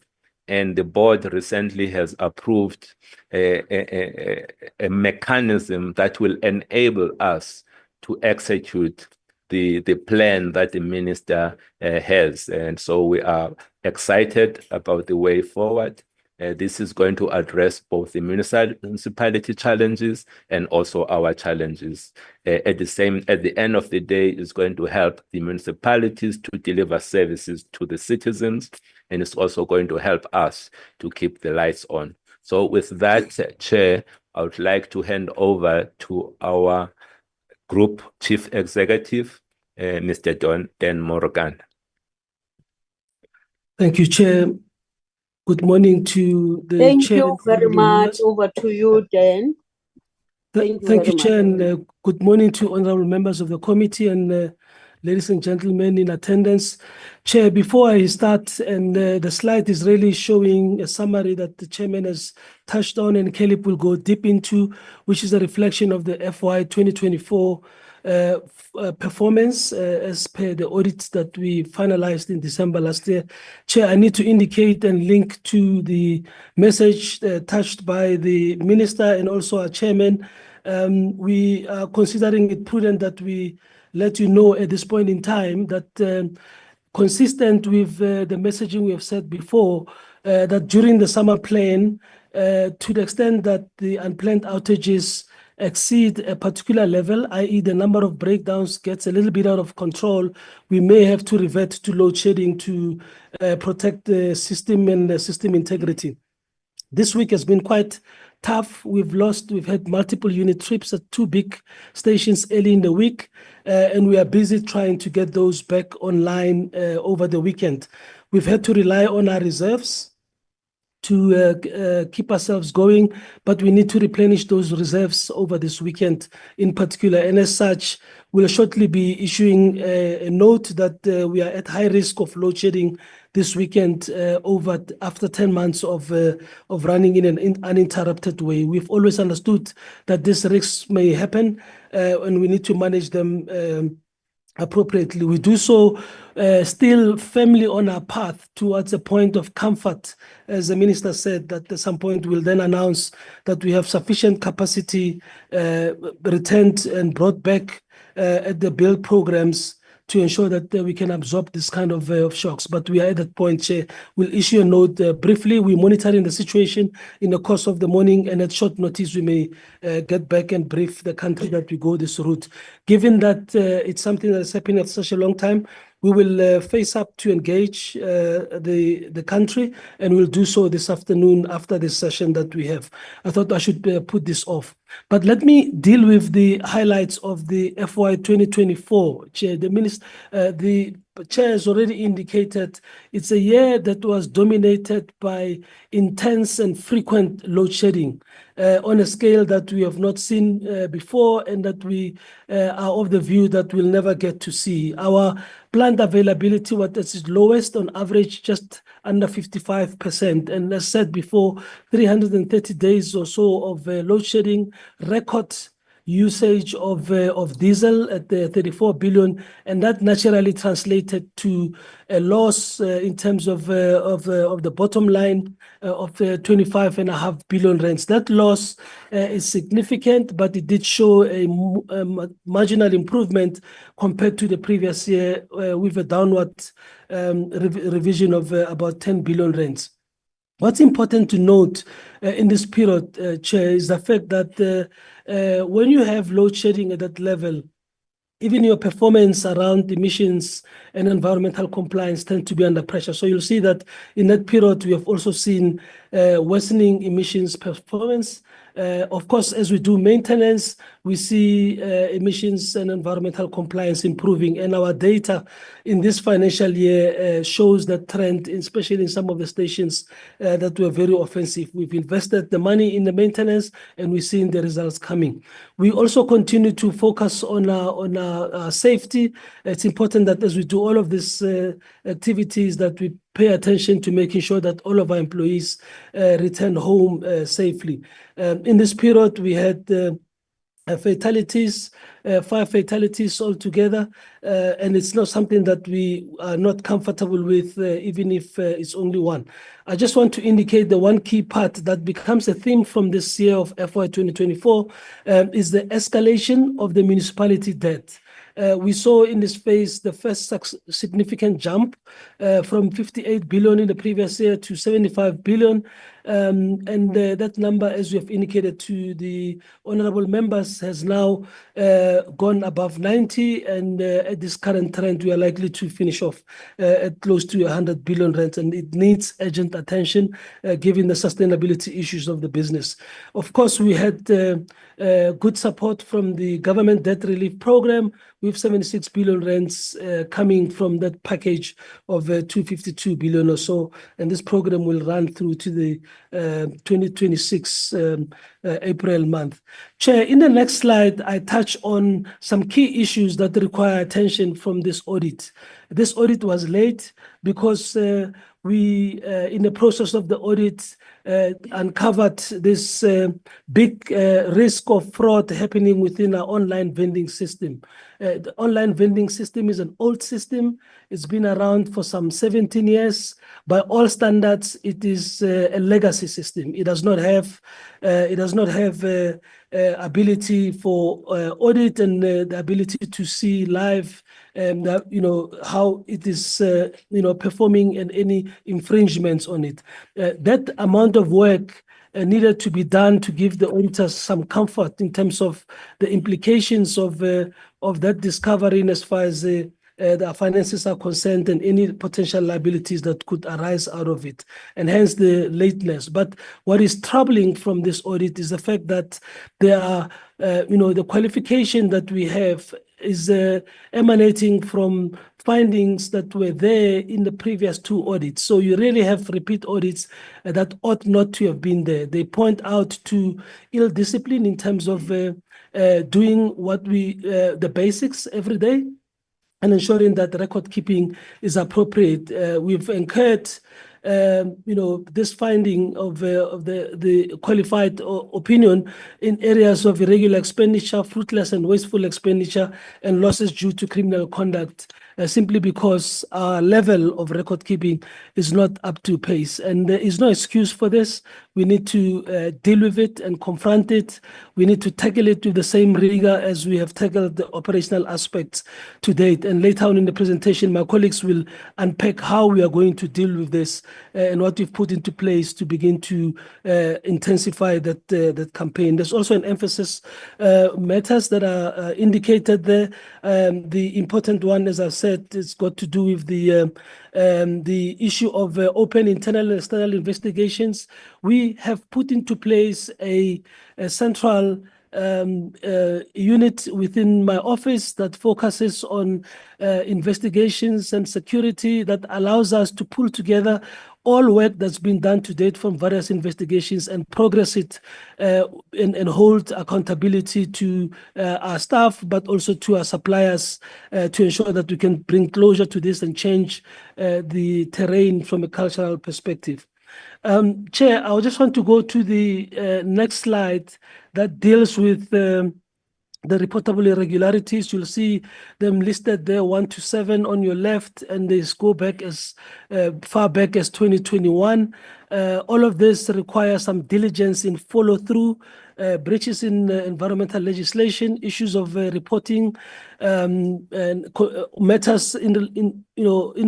And the board recently has approved a mechanism that will enable us to execute the plan that the minister has. And so we are excited about the way forward. This is going to address both the municipality challenges and also our challenges. At the end of the day, it's going to help the municipalities to deliver services to the citizens, and it's also going to help us to keep the lights on. So with that, Chair, I would like to hand over to our Group Chief Executive, Mr. Dan Morgan. Thank you, Chair. Good morning to the Thank Chair. you very much. Over to you, Dan. Thank you, Chair, and good morning to honorable members of the committee and ladies and gentlemen in attendance. Chair, before I start, and the slide is really showing a summary that the chairman has touched on and Caleb will go deep into, which is a reflection of the FY 2024 performance as per the audits that we finalized in December last year. Chair, I need to indicate and link to the message touched by the minister and also our chairman. We are considering it prudent that we let you know at this point in time that consistent with the messaging we have said before, that during the summer plan, to the extent that the unplanned outages exceed a particular level, i.e. the number of breakdowns gets a little bit out of control, we may have to revert to load shedding to protect the system and the system integrity. This week has been quite tough. We've had multiple unit trips at 2 big stations early in the week, and we are busy trying to get those back online over the weekend. We've had to rely on our reserves to keep ourselves going, but we need to replenish those reserves over this weekend in particular. And as such, we'll shortly be issuing a note that we are at high risk of load shedding this weekend after 10 months of running in an uninterrupted way. We've always understood that these risks may happen and we need to manage them appropriately. We do so still firmly on our path towards a point of comfort, as the minister said, that at some point we'll then announce that we have sufficient capacity returned and brought back at the build programs to ensure that we can absorb this kind of shocks. But we are at that point, Chair. We'll issue a note briefly. We're monitoring the situation in the course of the morning, and at short notice, we may get back and brief the country that we go this route. Given that it's something that is happening at such a long time, we will face up to engage the country, and we'll do so this afternoon after this session that we have. I thought I should put this off. But let me deal with the highlights of the FY 2024. Chair, the Chair has already indicated it's a year that was dominated by intense and frequent load shedding on a scale that we have not seen before, and that we are of the view that we'll never get to see. Our plant availability was at its lowest on average, just under 55%. And as said before, 330 days or so of load shedding, record usage of diesel at 34 billion, and that naturally translated to a loss in terms of the bottom line of 25.5 billion rands. That loss is significant, but it did show a marginal improvement compared to the previous year with a downward revision of about 10 billion rands. What's important to note in this period, Chair, is the fact that when you have load shedding at that level, even your performance around emissions and environmental compliance tend to be under pressure. So you'll see that in that period, we have also seen worsening emissions performance Of course, as we do maintenance, we see emissions and environmental compliance improving, and our data in this financial year shows that trend, especially in some of the stations that were very offensive. We've invested the money in the maintenance, and we're seeing the results coming. We also continue to focus on our safety. It's important that as we do all of these activities, that we pay attention to making sure that all of our employees return home safely. In this period, we had fatalities, 5 fatalities altogether, and it's not something that we are not comfortable with, even if it's only one. I just want to indicate the one key part that becomes a theme from this year of FY 2024 is the escalation of the municipality debt. We saw in this phase the first significant jump from 58 billion in the previous year to 75 billion. And that number, as we have indicated to the honorable members, has now gone above 90. And at this current trend, we are likely to finish off at close to 100 billion rand. And it needs urgent attention given the sustainability issues of the business. Of course, we had good support from the government debt relief program with 76 billion rands coming from that package of 252 billion or so. And this program will run through to the 2026 April month. Chair, in the next slide, I touch on some key issues that require attention from this audit. This audit was late because we, in the process of the audit, uncovered this big risk of fraud happening within our online vending system. The online vending system is an old system. It's been around for some 17 years. By all standards, it is a legacy system. It does not have ability for audit and the ability to see live how it is performing and any infringements on it. That amount of work needed to be done to give the auditors some comfort in terms of the implications of that discovery as far as the finances are concerned and any potential liabilities that could arise out of it, and hence the lateness. But what is troubling from this audit is the fact that there are, the qualification that we have is emanating from findings that were there in the previous 2 audits. So you really have repeat audits that ought not to have been there. They point out to ill discipline in terms of doing the basics every day and ensuring that record keeping is appropriate. We've incurred this finding of the qualified opinion in areas of irregular expenditure, fruitless and wasteful expenditure, and losses due to criminal conduct, simply because our level of record keeping is not up to pace. And there is no excuse for this. We need to deal with it and confront it. We need to tackle it with the same rigor as we have tackled the operational aspects to date. And later on in the presentation, my colleagues will unpack how we are going to deal with this and what we've put into place to begin to intensify that campaign. There's also an emphasis matters that are indicated there. The important one, as I said, it's got to do with the issue of open internal and external investigations. We have put into place a central unit within my office that focuses on investigations and security, that allows us to pull together all work that's been done to date from various investigations and progress it and hold accountability to our staff, but also to our suppliers to ensure that we can bring closure to this and change the terrain from a cultural perspective. Chair, I just want to go to the next slide that deals with the reportable irregularities. You'll see them listed there 1 to 7 on your left, and they go back as far back as 2021. All of this requires some diligence in follow through, breaches in environmental legislation, issues of reporting, and matters in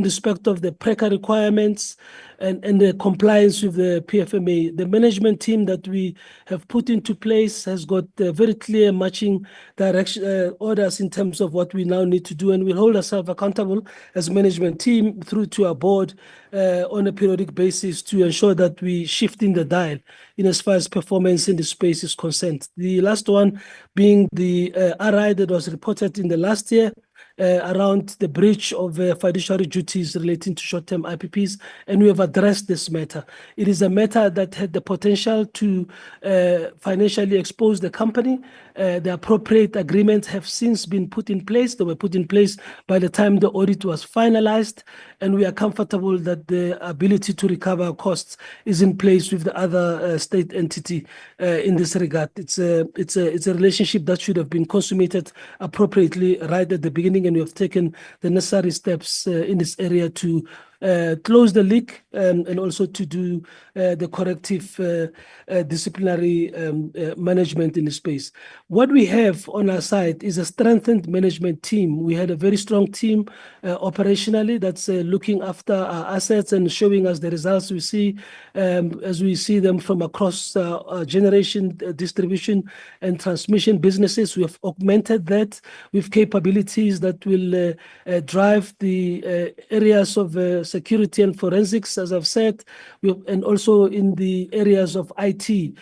respect of the PRECA requirements and the compliance with the PFMA. The management team that we have put into place has got very clear matching direction orders in terms of what we now need to do, and we'll hold ourselves accountable as management team through to our board on a periodic basis to ensure that we shift in the dial in as far as performance in the space is concerned. The last one being the RI that was reported in the last year around the breach of fiduciary duties relating to short-term IPPs, and we have addressed this matter. It is a matter that had the potential to financially expose the company. The appropriate agreements have since been put in place. They were put in place by the time the audit was finalized, and we are comfortable that the ability to recover costs is in place with the other state entity in this regard. It's a relationship that should have been consummated appropriately right at the beginning, and we have taken the necessary steps in this area to close the leak and also to do the corrective disciplinary management in the space. What we have on our side is a strengthened management team. We had a very strong team operationally that's looking after our assets and showing us the results we see as we see them from across generation, distribution, and transmission businesses. We have augmented that with capabilities that will drive the areas of security and forensics, as I've said, and also in the areas of IT,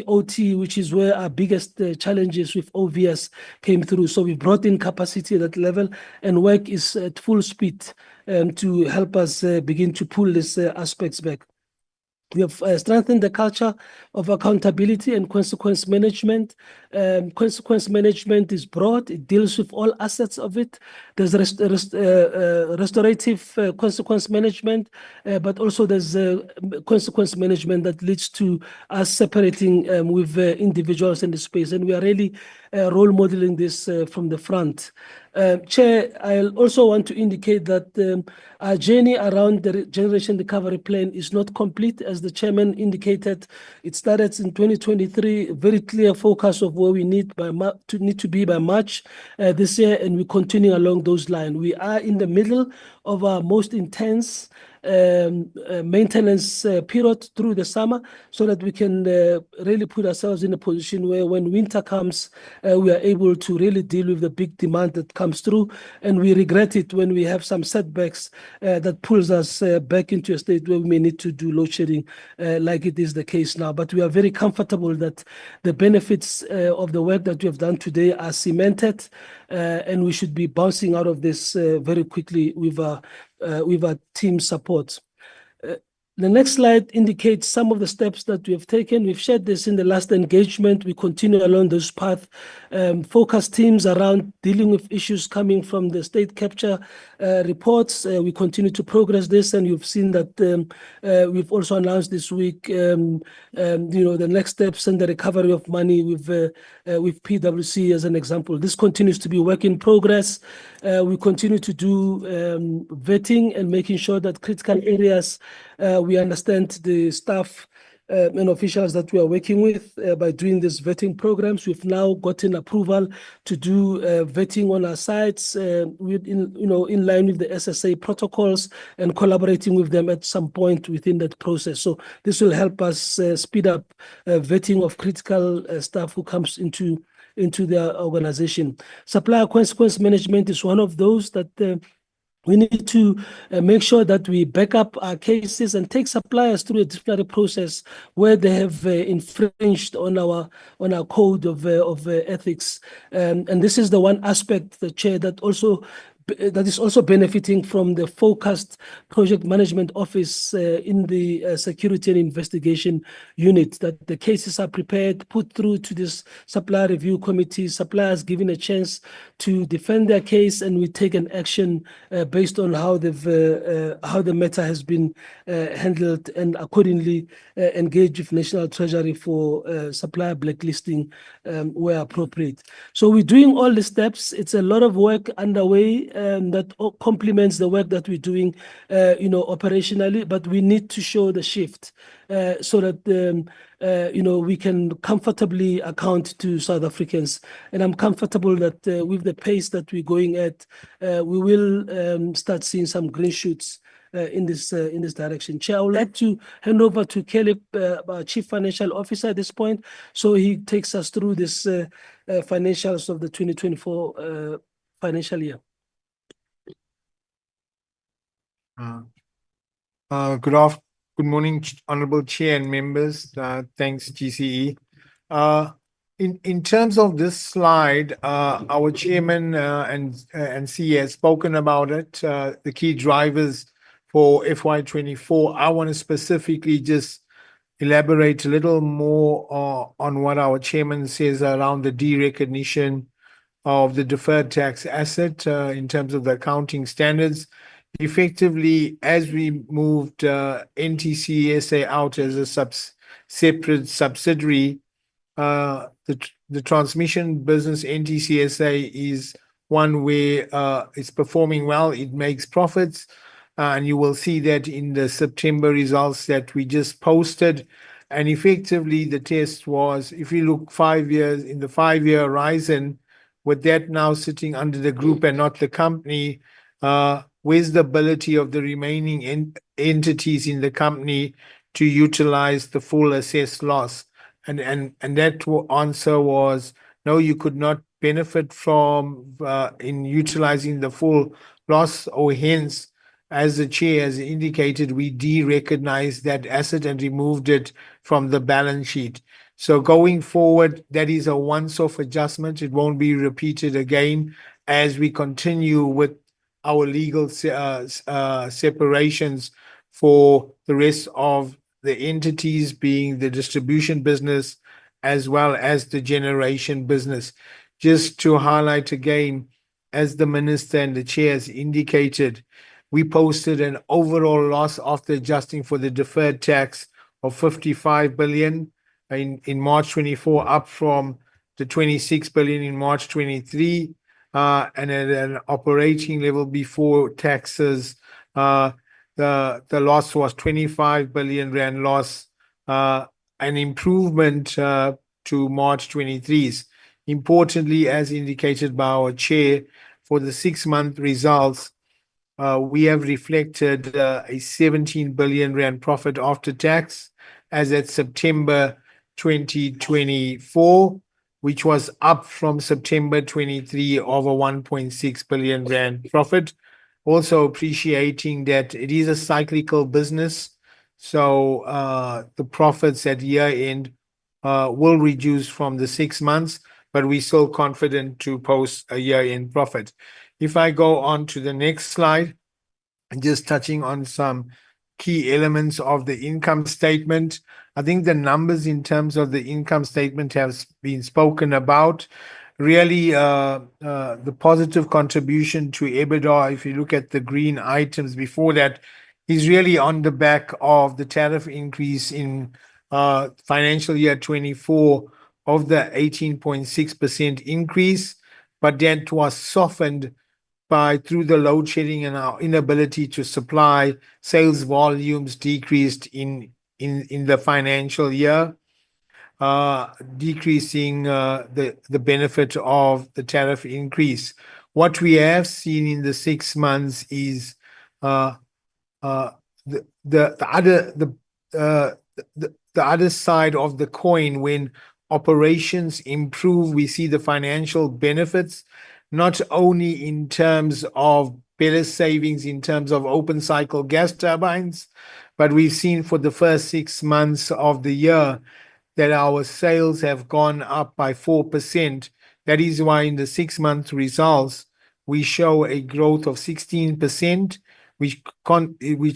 OT, which is where our biggest challenges with OVS came through. So we brought in capacity at that level, and work is at full speed to help us begin to pull these aspects back. We have strengthened the culture of accountability and consequence management. Consequence management is broad. It deals with all assets of it. There's restorative consequence management, but also there's consequence management that leads to us separating with individuals in the space. And we are really role modeling this from the front. Chair, I also want to indicate that our journey around the generation recovery plan is not complete. As the chairman indicated, it started in 2023, very clear focus of where we need to be by March this year, and we continue along those lines. We are in the middle of our most intense maintenance period through the summer, so that we can really put ourselves in a position where when winter comes, we are able to really deal with the big demand that comes through. And we regret it when we have some setbacks that pulls us back into a state where we may need to do load shedding like it is the case now. But we are very comfortable that the benefits of the work that we have done today are cemented, and we should be bouncing out of this very quickly with our team support. The next slide indicates some of the steps that we have taken. We've shared this in the last engagement. We continue along this path. Focus teams around dealing with issues coming from the state capture reports. We continue to progress this, and you've seen that we've also announced this week, the next steps and the recovery of money with PwC as an example. This continues to be work in progress. We continue to do vetting and making sure that critical areas, we understand the staff and officials that we are working with by doing these vetting programs. We've now gotten approval to do vetting on our sites in line with the SSA protocols and collaborating with them at some point within that process. So this will help us speed up vetting of critical staff who comes into their organization. Supplier consequence management is one of those that we need to make sure that we back up our cases and take suppliers through a disciplinary process where they have infringed on our code of ethics. And this is the one aspect, the chair, that is also benefiting from the focused project management office in the security and investigation unit, that the cases are prepared, put through to this supplier review committee, suppliers given a chance to defend their case, and we take an action based on how the matter has been handled, and accordingly engage with National Treasury for supplier blacklisting where appropriate. So we're doing all the steps. It's a lot of work underway that complements the work that we're doing, operationally, but we need to show the shift so that we can comfortably account to South Africans. And I'm comfortable that with the pace that we're going at, we will start seeing some green shoots in this direction. Chair, I would like to hand over to Caleb, our Chief Financial Officer at this point, so he takes us through this financials of the 2024 financial year. Good morning, Honorable Chair and members. Thanks, GCE. In terms of this slide, our chairman and C has spoken about it. The key drivers for FY24. I want to specifically just elaborate a little more on what our chairman says around the derecognition of the deferred tax asset in terms of the accounting standards. Effectively, as we moved NTCSA out as a separate subsidiary, the transmission business NTCSA is one where it's performing well. It makes profits, and you will see that in the September results that we just posted. And effectively, the test was, if you look 5 years in the 5-year horizon, with that now sitting under the group and not the company, where's the ability of the remaining entities in the company to utilize the full assessed loss? And that answer was no, you could not benefit from in utilizing the full loss, or hence, as the chair has indicated, we de-recognized that asset and removed it from the balance sheet. So going forward, that is a once-off adjustment. It won't be repeated again as we continue with our legal separations for the rest of the entities, being the distribution business as well as the generation business. Just to highlight again, as the minister and the chair has indicated, we posted an overall loss after adjusting for the deferred tax of 55 billion in March 24, up from the 26 billion in March 23, and at an operating level before taxes, the loss was 25 billion rand loss, an improvement to March 23's. Importantly, as indicated by our chair, for the 6-month results, we have reflected a 17 billion rand profit after tax as at September 2024, which was up from September 23 of a 1.6 billion rand profit. Also appreciating that it is a cyclical business, so the profits at year end will reduce from the 6 months, but we're still confident to post a year end profit. If I go on to the next slide, and just touching on some key elements of the income statement. I think the numbers in terms of the income statement have been spoken about. Really, the positive contribution to EBITDA, if you look at the green items before that, is really on the back of the tariff increase in financial year 24 of the 18.6% increase, but that was softened through the load shedding and our inability to supply. Sales volumes decreased in the financial year, decreasing the benefit of the tariff increase. What we have seen in the 6 months is the other side of the coin. When operations improve, we see the financial benefits, not only in terms of better savings in terms of open cycle gas turbines, but we've seen for the first 6 months of the year that our sales have gone up by 4%. That is why in the 6-month results, we show a growth of 16%, which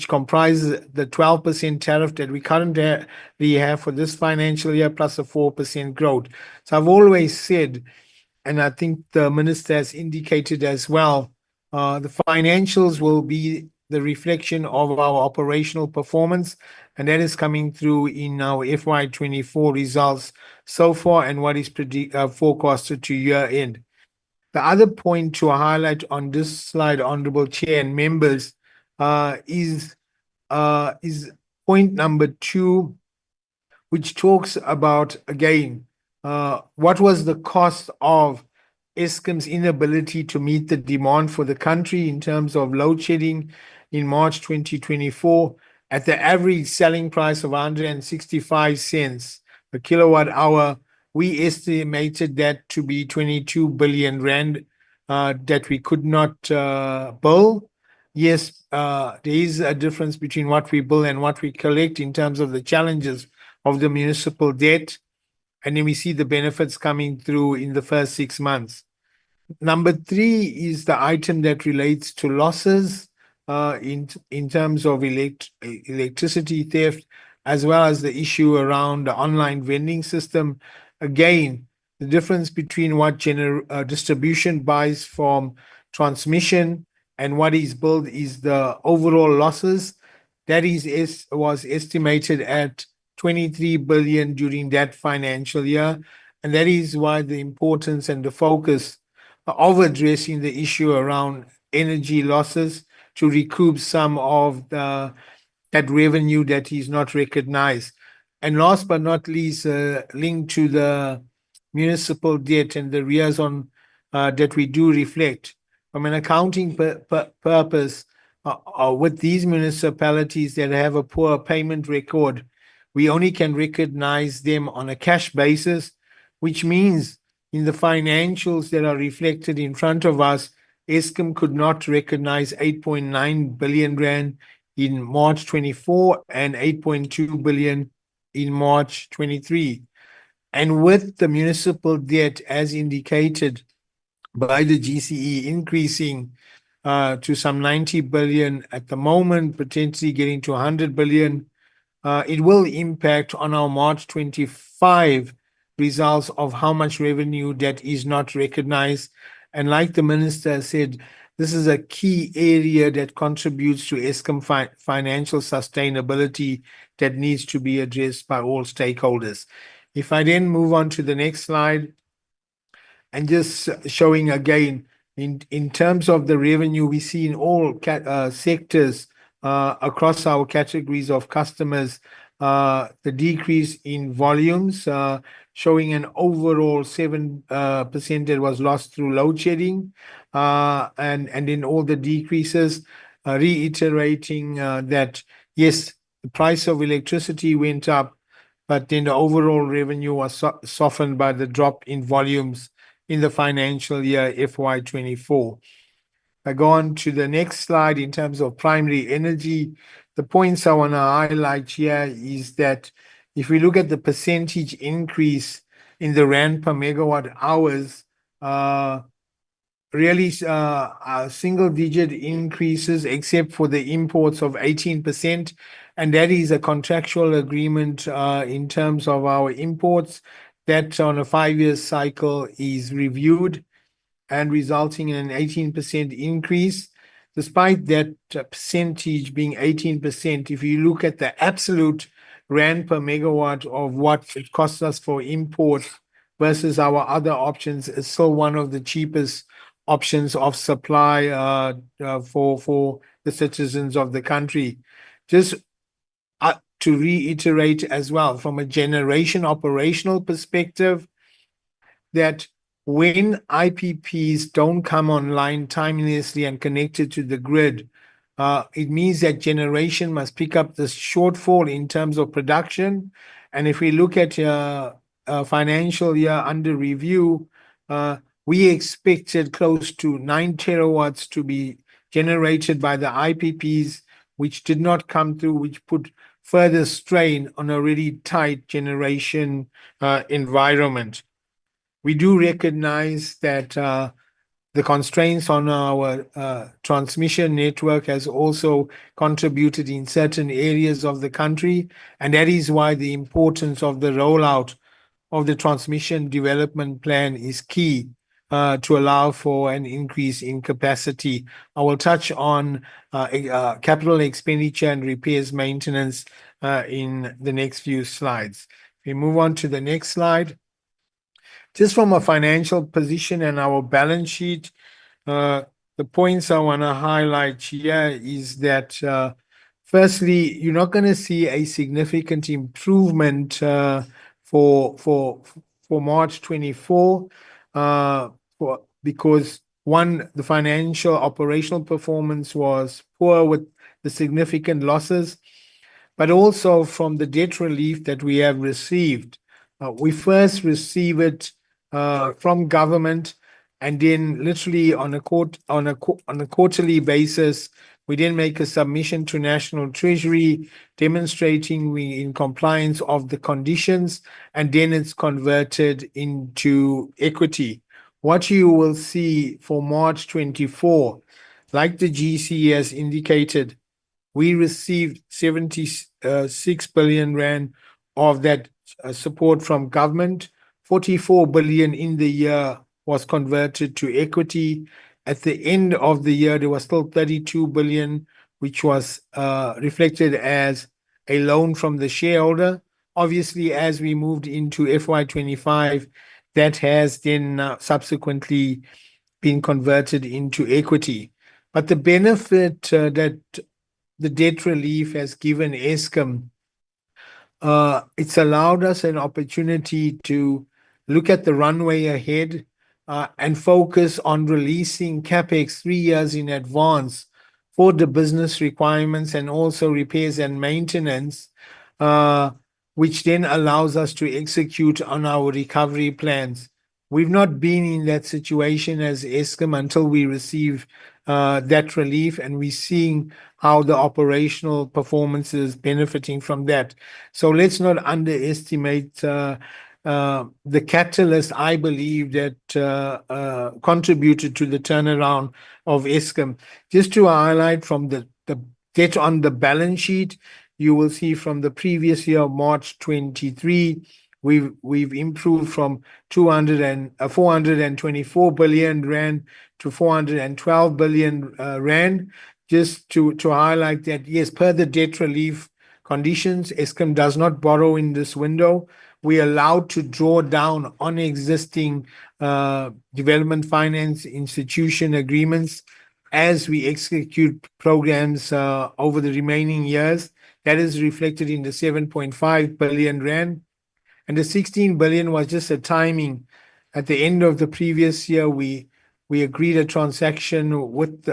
comprises the 12% tariff that we currently have for this financial year, plus a 4% growth. So I've always said, and I think the minister has indicated as well, the financials will be the reflection of our operational performance, and that is coming through in our FY24 results so far and what is forecasted to year end. The other point to highlight on this slide, Honorable Chair and members, is point number 2, which talks about, again, what was the cost of Eskom's inability to meet the demand for the country in terms of load shedding in March 2024 at the average selling price of 165 cents per kilowatt hour. We estimated that to be 22 billion rand that we could not bill. Yes, there is a difference between what we bill and what we collect in terms of the challenges of the municipal debt. and then we see the benefits coming through in the first 6 months. Number 3 is the item that relates to losses in terms of electricity theft, as well as the issue around the online vending system. Again, the difference between what distribution buys from transmission and what is billed is the overall losses. That was estimated at 23 billion during that financial year. And that is why the importance and the focus of addressing the issue around energy losses to recoup some of that revenue that is not recognized. And last but not least, linked to the municipal debt and the arrears on that we do reflect from an accounting purpose with these municipalities that have a poor payment record. We only can recognize them on a cash basis, which means in the financials that are reflected in front of us, Eskom could not recognize 8.9 billion rand in March 24 and 8.2 billion in March 23. And with the municipal debt, as indicated by the GCE, increasing to some 90 billion at the moment, potentially getting to 100 billion, it will impact on our March 25 results of how much revenue that is not recognized. And like the minister said, this is a key area that contributes to Eskom financial sustainability that needs to be addressed by all stakeholders. If I then move on to the next slide, and just showing again, in terms of the revenue, we see in all sectors across our categories of customers, the decrease in volumes, showing an overall 7% that was lost through load shedding, and in all the decreases, reiterating that, yes, the price of electricity went up, but then the overall revenue was softened by the drop in volumes in the financial year FY24. I go on to the next slide in terms of primary energy. The points I want to highlight here is that if we look at the percentage increase in the rand per megawatt hours, really single-digit increases except for the imports of 18%. And that is a contractual agreement in terms of our imports that on a 5-year cycle is reviewed and resulting in an 18% increase. Despite that percentage being 18%, if you look at the absolute rand per megawatt of what it costs us for import versus our other options, it's still one of the cheapest options of supply for the citizens of the country. Just to reiterate as well, from a generation operational perspective, that when IPPs don't come online timelessly and connected to the grid, it means that generation must pick up the shortfall in terms of production. And if we look at financial year under review, we expected close to 9 terawatts to be generated by the IPPs, which did not come through, which put further strain on a really tight generation environment. We do recognize that the constraints on our transmission network has also contributed in certain areas of the country, and that is why the importance of the rollout of the transmission development plan is key to allow for an increase in capacity. I will touch on capital expenditure and repairs maintenance in the next few slides. We move on to the next slide. Just from a financial position and our balance sheet, the points I want to highlight here is that firstly, you're not going to see a significant improvement for March 24 because one, the financial operational performance was poor with the significant losses, but also from the debt relief that we have received. We first receive it from government, and then literally on a quarterly basis, We then make a submission to National Treasury demonstrating we in compliance of the conditions, and then it's converted into equity. What you will see for March 24, like the GC has indicated, we received 76 billion rand of that support from government. 44 billion in the year was converted to equity. At the end of the year, there was still 32 billion, which was reflected as a loan from the shareholder. Obviously, as we moved into FY25, that has then subsequently been converted into equity. But the benefit that the debt relief has given Eskom, it's allowed us an opportunity to look at the runway ahead and focus on releasing capex 3 years in advance for the business requirements and also repairs and maintenance, which then allows us to execute on our recovery plans. We've not been in that situation as Eskom until we receive that relief, and we're seeing how the operational performance is benefiting from that. So let's not underestimate the catalyst, I believe, that contributed to the turnaround of Eskom. Just to highlight from the debt on the balance sheet, you will see from the previous year, March 23, we've improved from 424 billion rand to 412 billion rand. Just to highlight that, yes, per the debt relief conditions, Eskom does not borrow in this window. We are allowed to draw down on existing development finance institution agreements as we execute programs over the remaining years. That is reflected in the 7.5 billion rand. And the 16 billion was just a timing. At the end of the previous year, we agreed a transaction with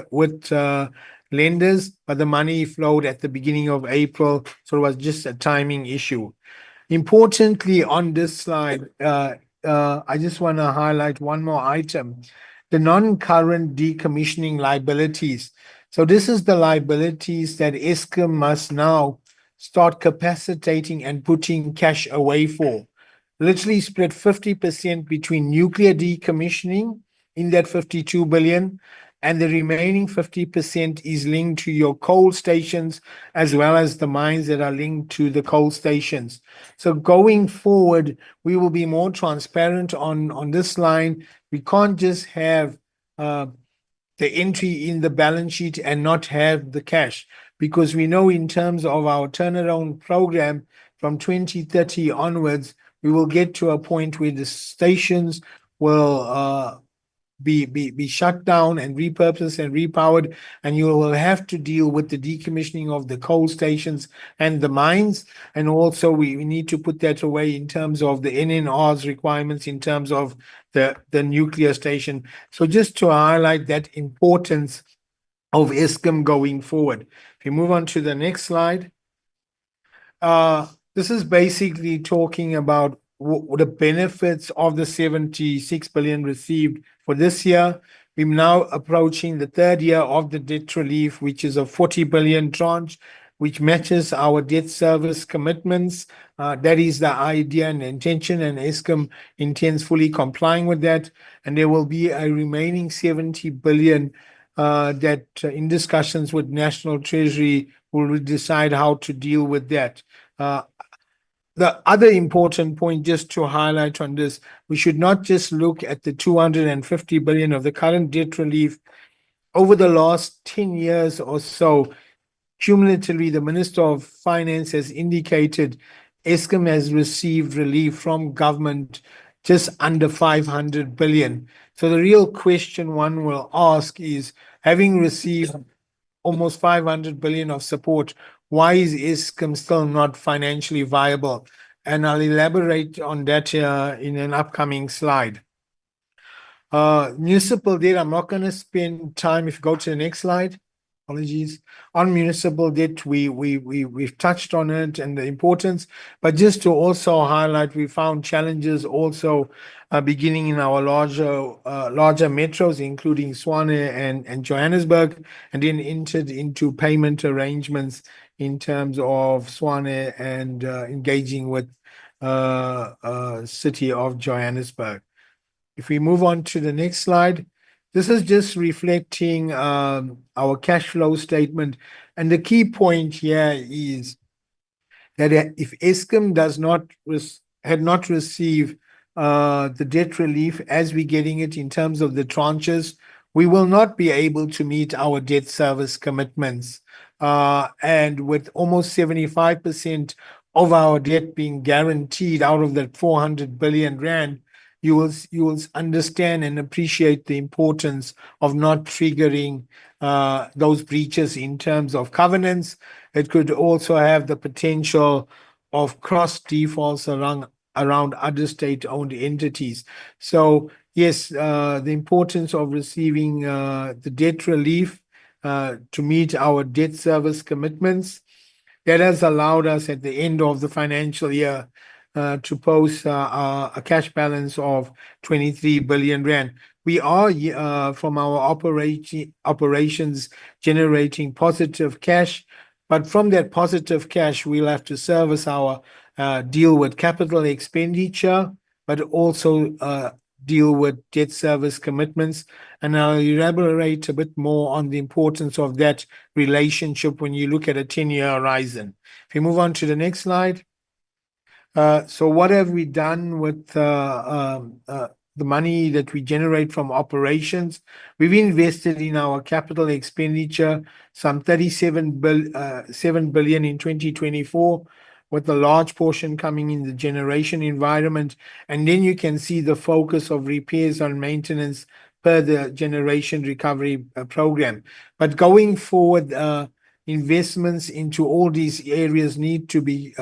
lenders, but the money flowed at the beginning of April, so it was just a timing issue. Importantly, on this slide, I just want to highlight one more item, the non-current decommissioning liabilities. So this is the liabilities that Eskom must now start capacitating and putting cash away for. Literally split 50% between nuclear decommissioning in that 52 billion, and the remaining 50% is linked to your coal stations as well as the mines that are linked to the coal stations. So going forward, we will be more transparent on this line. We can't just have the entry in the balance sheet and not have the cash, because we know in terms of our turnaround program from 2030 onwards, we will get to a point where the stations will be shut down and repurposed and repowered, and you will have to deal with the decommissioning of the coal stations and the mines. And also we need to put that away in terms of the NNR's requirements in terms of the nuclear station. So just to highlight that importance of Eskom going forward. If you move on to the next slide. This is basically talking about the benefits of the 76 billion received for this year. We're now approaching the third year of the debt relief, which is a 40 billion tranche, which matches our debt service commitments. That is the idea and intention, and Eskom intends fully complying with that. And there will be a remaining 70 billion that in discussions with National Treasury will decide how to deal with that. The other important point just to highlight on this, we should not just look at the 250 billion of the current debt relief. Over the last 10 years or so, cumulatively, the Minister of Finance has indicated Eskom has received relief from government just under 500 billion. So the real question one will ask is, having received almost 500 billion of support, why is Eskom still not financially viable? And I'll elaborate on that in an upcoming slide. Municipal debt, I'm not going to spend time. If you go to the next slide. Apologies. On municipal debt, we've touched on it and the importance, but just to also highlight, we found challenges also beginning in our larger metros, including Tshwane and Johannesburg, and then entered into payment arrangements in terms of Tshwane and engaging with city of Johannesburg. If we move on to the next slide, this is just reflecting our cash flow statement. And the key point here is that if Eskom had not received the debt relief as we're getting it in terms of the tranches, we will not be able to meet our debt service commitments. And with almost 75% of our debt being guaranteed out of that 400 billion rand, you will understand and appreciate the importance of not triggering those breaches in terms of covenants. It could also have the potential of cross defaults around other state-owned entities. So yes, the importance of receiving the debt relief to meet our debt service commitments, that has allowed us at the end of the financial year to post a cash balance of 23 billion rand. We are from our operations generating positive cash, but from that positive cash, we'll have to service our deal with capital expenditure, but also deal with debt service commitments. And I'll elaborate a bit more on the importance of that relationship when you look at a 10-year horizon. If you move on to the next slide. So what have we done with the money that we generate from operations? We've invested in our capital expenditure, some 7 billion in 2024, with a large portion coming in the generation environment. And then you can see the focus of repairs and maintenance per the generation recovery program. But going forward, investments into all these areas need to be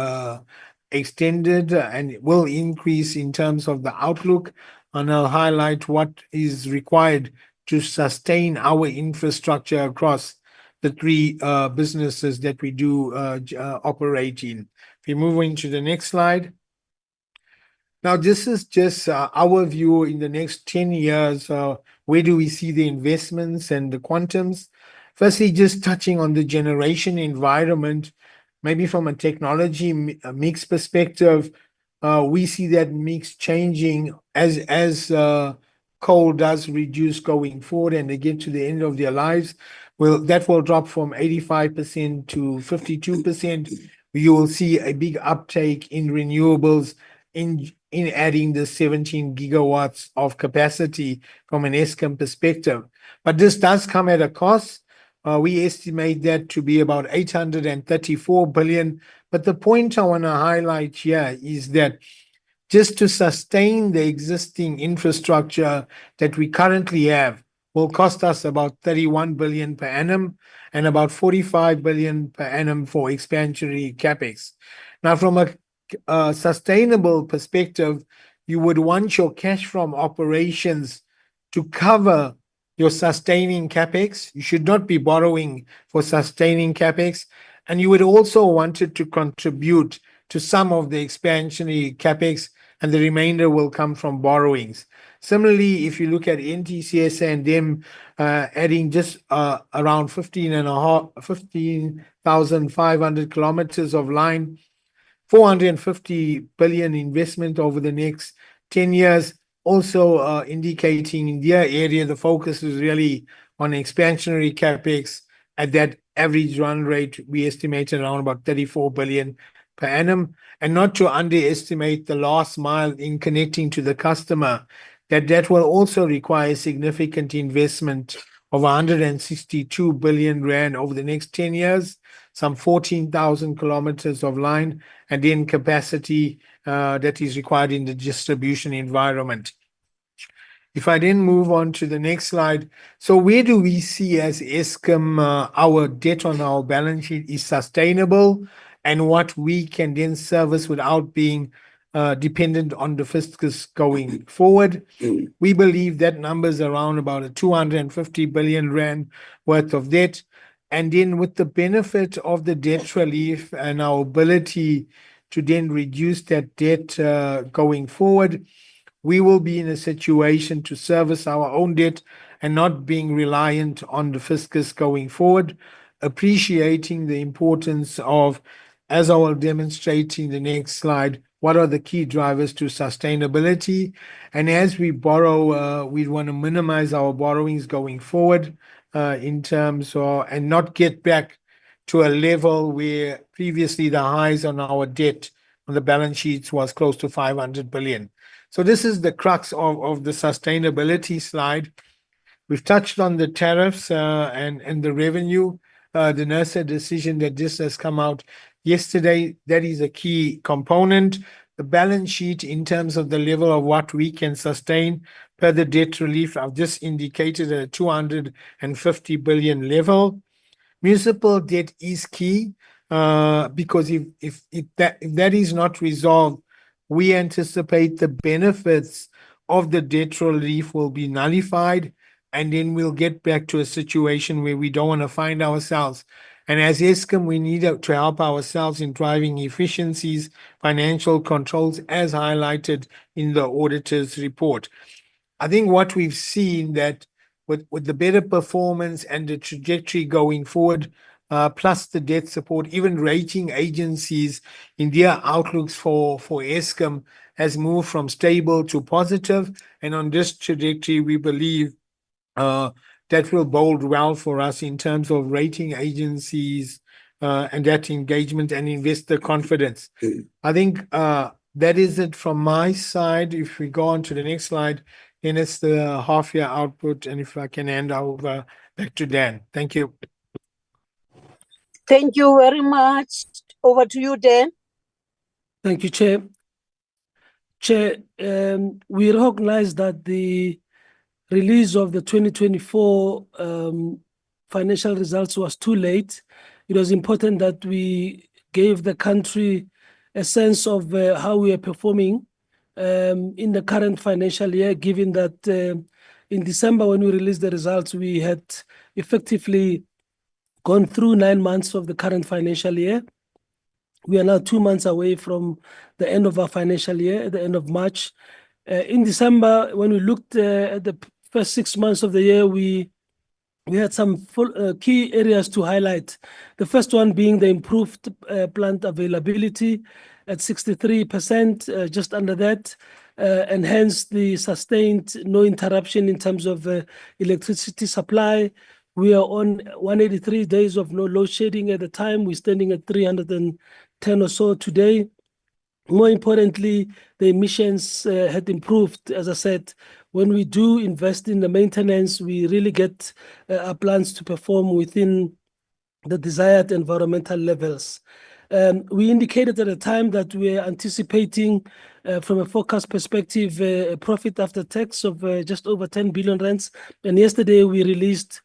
extended and will increase in terms of the outlook. And I'll highlight what is required to sustain our infrastructure across the three businesses that we do operate in. If we move into the next slide. Now, this is just our view in the next 10 years. Where do we see the investments and the quantums? Firstly, just touching on the generation environment, maybe from a technology mix perspective, we see that mix changing as coal does reduce going forward and they get to the end of their lives. Well, that will drop from 85% to 52%. You will see a big uptake in renewables in adding the 17 gigawatts of capacity from an Eskom perspective. But this does come at a cost. We estimate that to be about 834 billion. But the point I want to highlight here is that just to sustain the existing infrastructure that we currently have will cost us about 31 billion per annum and about 45 billion per annum for expansionary capex. Now, from a sustainable perspective, you would want your cash from operations to cover your sustaining capex. You should not be borrowing for sustaining capex. And you would also want it to contribute to some of the expansionary capex, and the remainder will come from borrowings. Similarly, if you look at NTCS and them adding just around 15,500 kilometers of line, 450 billion investment over the next 10 years, also indicating in their area the focus is really on expansionary capex. At that average run rate, we estimate around about 34 billion per annum. And not to underestimate the last mile in connecting to the customer, that will also require significant investment of 162 billion rand over the next 10 years, some 14,000 kilometers of line, and then capacity that is required in the distribution environment. If I then move on to the next slide. So where do we see as Eskom our debt on our balance sheet is sustainable and what we can then service without being dependent on the fiscus going forward? We believe that number is around about a 250 billion rand worth of debt. And then with the benefit of the debt relief and our ability to then reduce that debt going forward, we will be in a situation to service our own debt and not being reliant on the fiscus going forward, appreciating the importance of, as I will demonstrate in the next slide, what are the key drivers to sustainability. And as we borrow, we want to minimize our borrowings going forward in terms of, and not get back to a level where previously the highs on our debt on the balance sheets was close to 500 billion. So this is the crux of the sustainability slide. We've touched on the tariffs and the revenue. The NERSA decision that this has come out yesterday, that is a key component. The balance sheet in terms of the level of what we can sustain per the debt relief, I've just indicated a 250 billion level. Municipal debt is key because if that is not resolved, we anticipate the benefits of the debt relief will be nullified, and then we'll get back to a situation where we don't want to find ourselves. And as Eskom, we need to help ourselves in driving efficiencies, financial controls, as highlighted in the auditor's report. I think what we've seen that with the better performance and the trajectory going forward, plus the debt support, even rating agencies in their outlooks for Eskom has moved from stable to positive. And on this trajectory, we believe that will bode well for us in terms of rating agencies and that engagement and investor confidence. I think that is it from my side. If we go on to the next slide, then it's the half-year output, and if I can hand over back to Dan. Thank you. Thank you very much. Over to you, Dan. Thank you, Chair. Chair, we recognize that the release of the 2024 financial results was too late. It was important that we gave the country a sense of how we are performing in the current financial year, given that in December when we released the results, we had effectively gone through 9 months of the current financial year. We are now 2 months away from the end of our financial year, at the end of March. In December, when we looked at the first 6 months of the year, we had some key areas to highlight. The first one being the improved plant availability at 63%, just under that, and hence the sustained no interruption in terms of electricity supply. We are on 183 days of no load shedding at the time. We're standing at 310 or so today. More importantly, the emissions had improved. As I said, when we do invest in the maintenance, we really get our plants to perform within the desired environmental levels. We indicated at the time that we are anticipating, from a forecast perspective, a profit after tax of just over 10 billion rands. And yesterday we released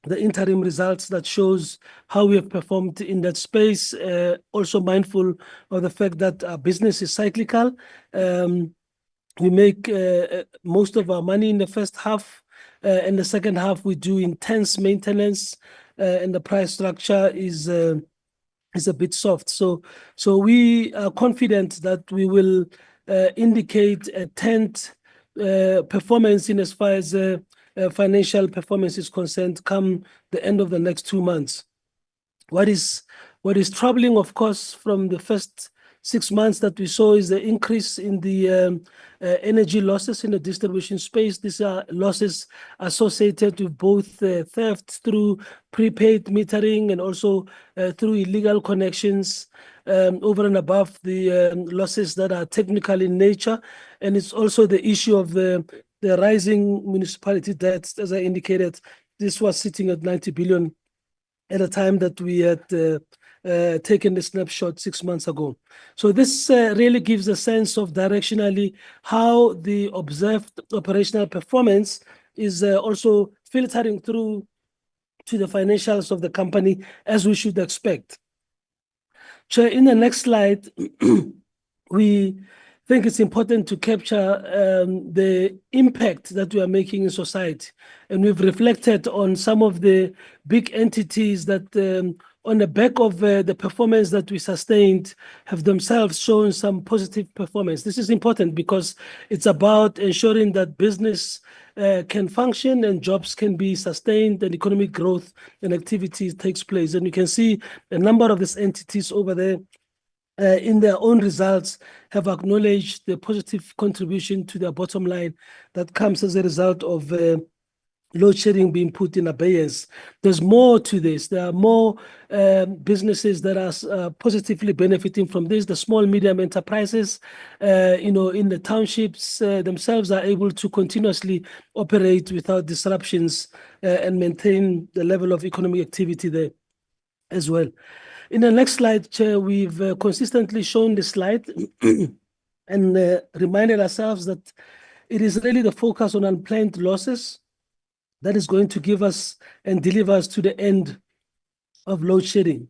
the interim results that shows how we have performed in that space. Also mindful of the fact that our business is cyclical. We make most of our money in the first half. In the second half, we do intense maintenance, and the price structure is a bit soft. So we are confident that we will indicate a 10th performance in as far as financial performance is concerned come the end of the next 2 months. What is troubling, of course, from the first 6 months that we saw is the increase in the energy losses in the distribution space. These are losses associated with both theft through prepaid metering and also through illegal connections, over and above the losses that are technical in nature. And it's also the issue of the rising municipality debts. As I indicated, this was sitting at 90 billion at a time that we had taken the snapshot 6 months ago. So this really gives a sense of directionally how the observed operational performance is also filtering through to the financials of the company, as we should expect. So in the next slide, we think it's important to capture the impact that we are making in society. And we've reflected on some of the big entities that on the back of the performance that we sustained have themselves shown some positive performance. This is important because it's about ensuring that business can function and jobs can be sustained and economic growth and activity takes place. And you can see a number of these entities over there in their own results have acknowledged the positive contribution to their bottom line that comes as a result of load shedding being put in abeyance. There's more to this. There are more businesses that are positively benefiting from this. The small, medium enterprises, in the townships themselves are able to continuously operate without disruptions and maintain the level of economic activity there as well. In the next slide, Chair, we've consistently shown this slide and reminded ourselves that it is really the focus on unplanned losses that is going to give us and deliver us to the end of load shedding.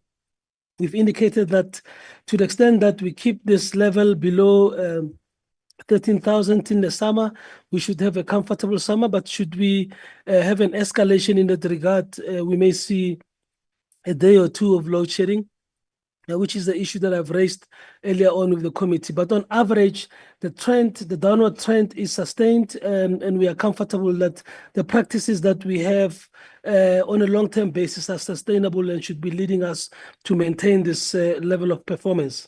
We've indicated that to the extent that we keep this level below 13,000 in the summer, we should have a comfortable summer, but should we have an escalation in that regard, we may see a day or two of load shedding, which is the issue that I've raised earlier on with the committee. But on average, the downward trend is sustained, and we are comfortable that the practices that we have on a long-term basis are sustainable and should be leading us to maintain this level of performance.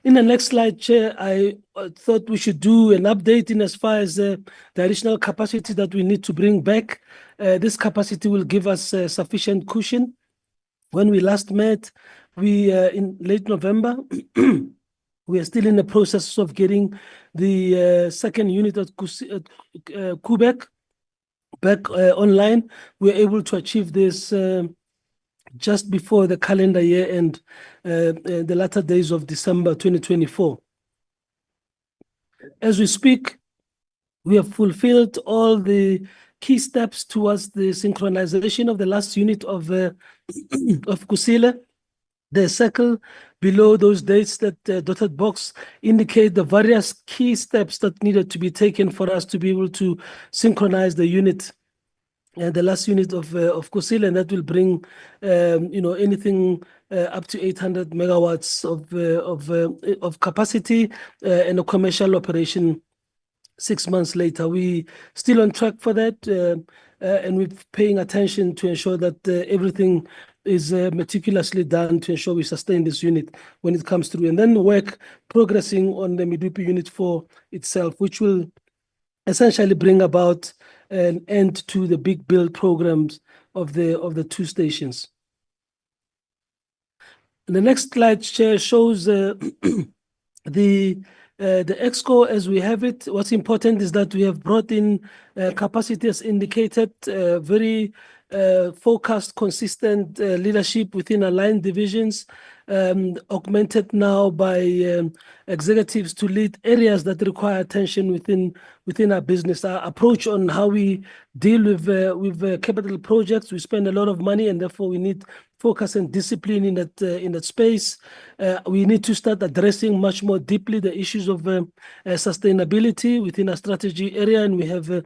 In the next slide, Chair, I thought we should do an update in as far as the additional capacity that we need to bring back. This capacity will give us sufficient cushion. When we last met, we in late November, we are still in the process of getting the second unit at Quebec back online. We're able to achieve this just before the calendar year end, the latter days of December 2024. As we speak, we have fulfilled all the key steps towards the synchronization of the last unit of Kusile. The circle below those dates that dotted box indicate the various key steps that needed to be taken for us to be able to synchronize the unit, the last unit of Kusile, and that will bring anything up to 800 megawatts of capacity and a commercial operation 6 months later. We still on track for that, and we're paying attention to ensure that everything is meticulously done to ensure we sustain this unit when it comes through, and then work progressing on the Medupi Unit 4 itself, which will essentially bring about an end to the big build programs of the two stations. And the next slide, Chair, shows the EXCO as we have it. What's important is that we have brought in capacity as indicated, very focused, consistent leadership within aligned divisions, augmented now by executives to lead areas that require attention within our business. Our approach on how we deal with capital projects, we spend a lot of money, and therefore we need focus and discipline in that space. We need to start addressing much more deeply the issues of sustainability within our strategy area, and we have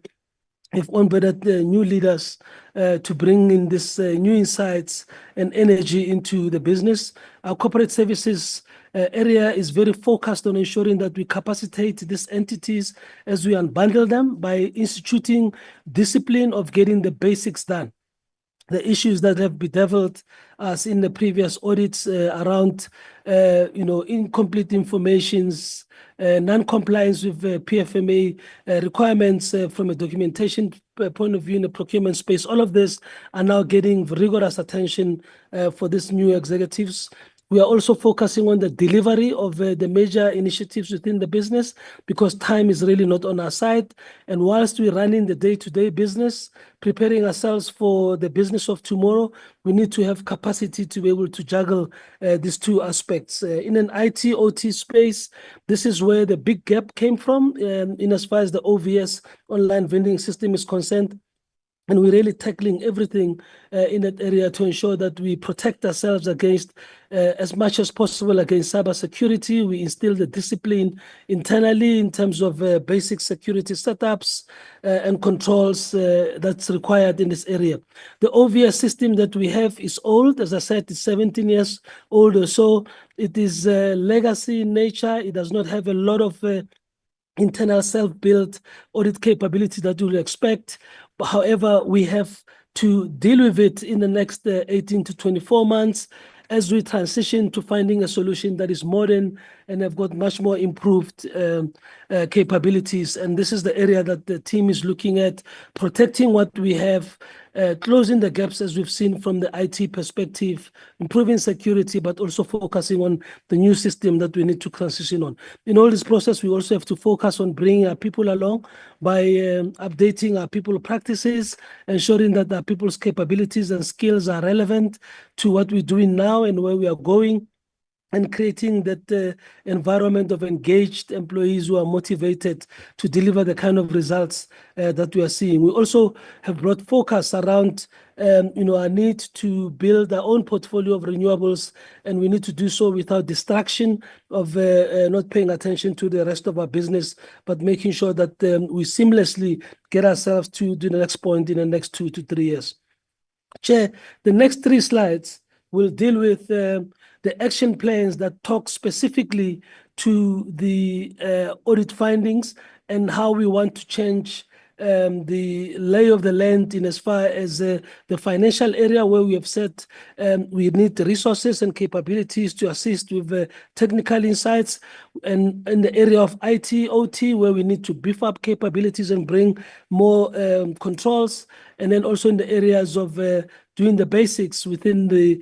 onboarded new leaders to bring in this new insights and energy into the business. Our corporate services area is very focused on ensuring that we capacitate these entities as we unbundle them by instituting discipline of getting the basics done. The issues that have bedeviled us in the previous audits around, incomplete informations, non-compliance with PFMA requirements from a documentation point of view in the procurement space. All of this are now getting rigorous attention for these new executives. We are also focusing on the delivery of the major initiatives within the business because time is really not on our side. And whilst we're running the day-to-day business, preparing ourselves for the business of tomorrow, we need to have capacity to be able to juggle these two aspects. In an IT/OT space, this is where the big gap came from in as far as the OVS online vending system is concerned. And we're really tackling everything in that area to ensure that we protect ourselves against, as much as possible, against cybersecurity. We instill the discipline internally in terms of basic security setups and controls that's required in this area. The OVS system that we have is old. As I said, it's 17 years old or so. It is legacy in nature. It does not have a lot of internal self-built audit capability that you'll expect. But however, we have to deal with it in the next 18 to 24 months as we transition to finding a solution that is modern and have got much more improved capabilities. And this is the area that the team is looking at, protecting what we have, closing the gaps as we've seen from the IT perspective, improving security, but also focusing on the new system that we need to transition on. In all this process, we also have to focus on bringing our people along by updating our people practices, ensuring that our people's capabilities and skills are relevant to what we're doing now and where we are going, and creating that environment of engaged employees who are motivated to deliver the kind of results that we are seeing. We also have brought focus around our need to build our own portfolio of renewables, and we need to do so without distraction of not paying attention to the rest of our business, but making sure that we seamlessly get ourselves to the next point in the next 2 to 3 years. Chair, the next 3 slides will deal with the action plans that talk specifically to the audit findings and how we want to change the lay of the land in as far as the financial area, where we have said we need the resources and capabilities to assist with technical insights, and in the area of IT, OT, where we need to beef up capabilities and bring more controls, and then also in the areas of doing the basics within the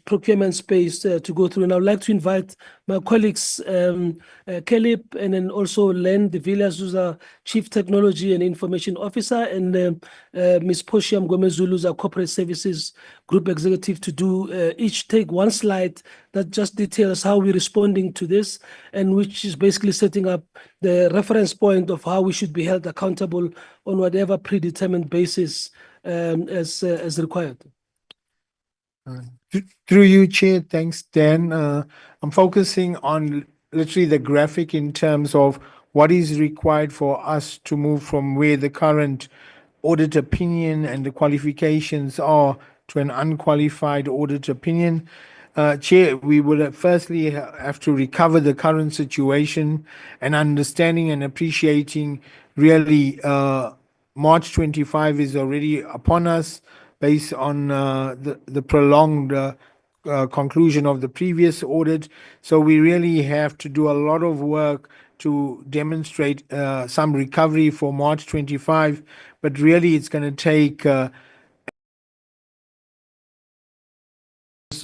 procurement space to go through. And I would like to invite my colleagues, Caleb, and then also Len de Villas, who's our Chief Technology and Information Officer, and Ms. Poshiam Gomezulu, who's our Corporate Services Group Executive, to do each take one slide that just details how we're responding to this, and which is basically setting up the reference point of how we should be held accountable on whatever predetermined basis as required. Through you, Chair. Thanks, Dan. I'm focusing on literally the graphic in terms of what is required for us to move from where the current audit opinion and the qualifications are to an unqualified audit opinion. Chair, we would firstly have to recover the current situation and understanding and appreciating really March 25 is already upon us based on the prolonged conclusion of the previous audit. So we really have to do a lot of work to demonstrate some recovery for March 25, but really it's going to take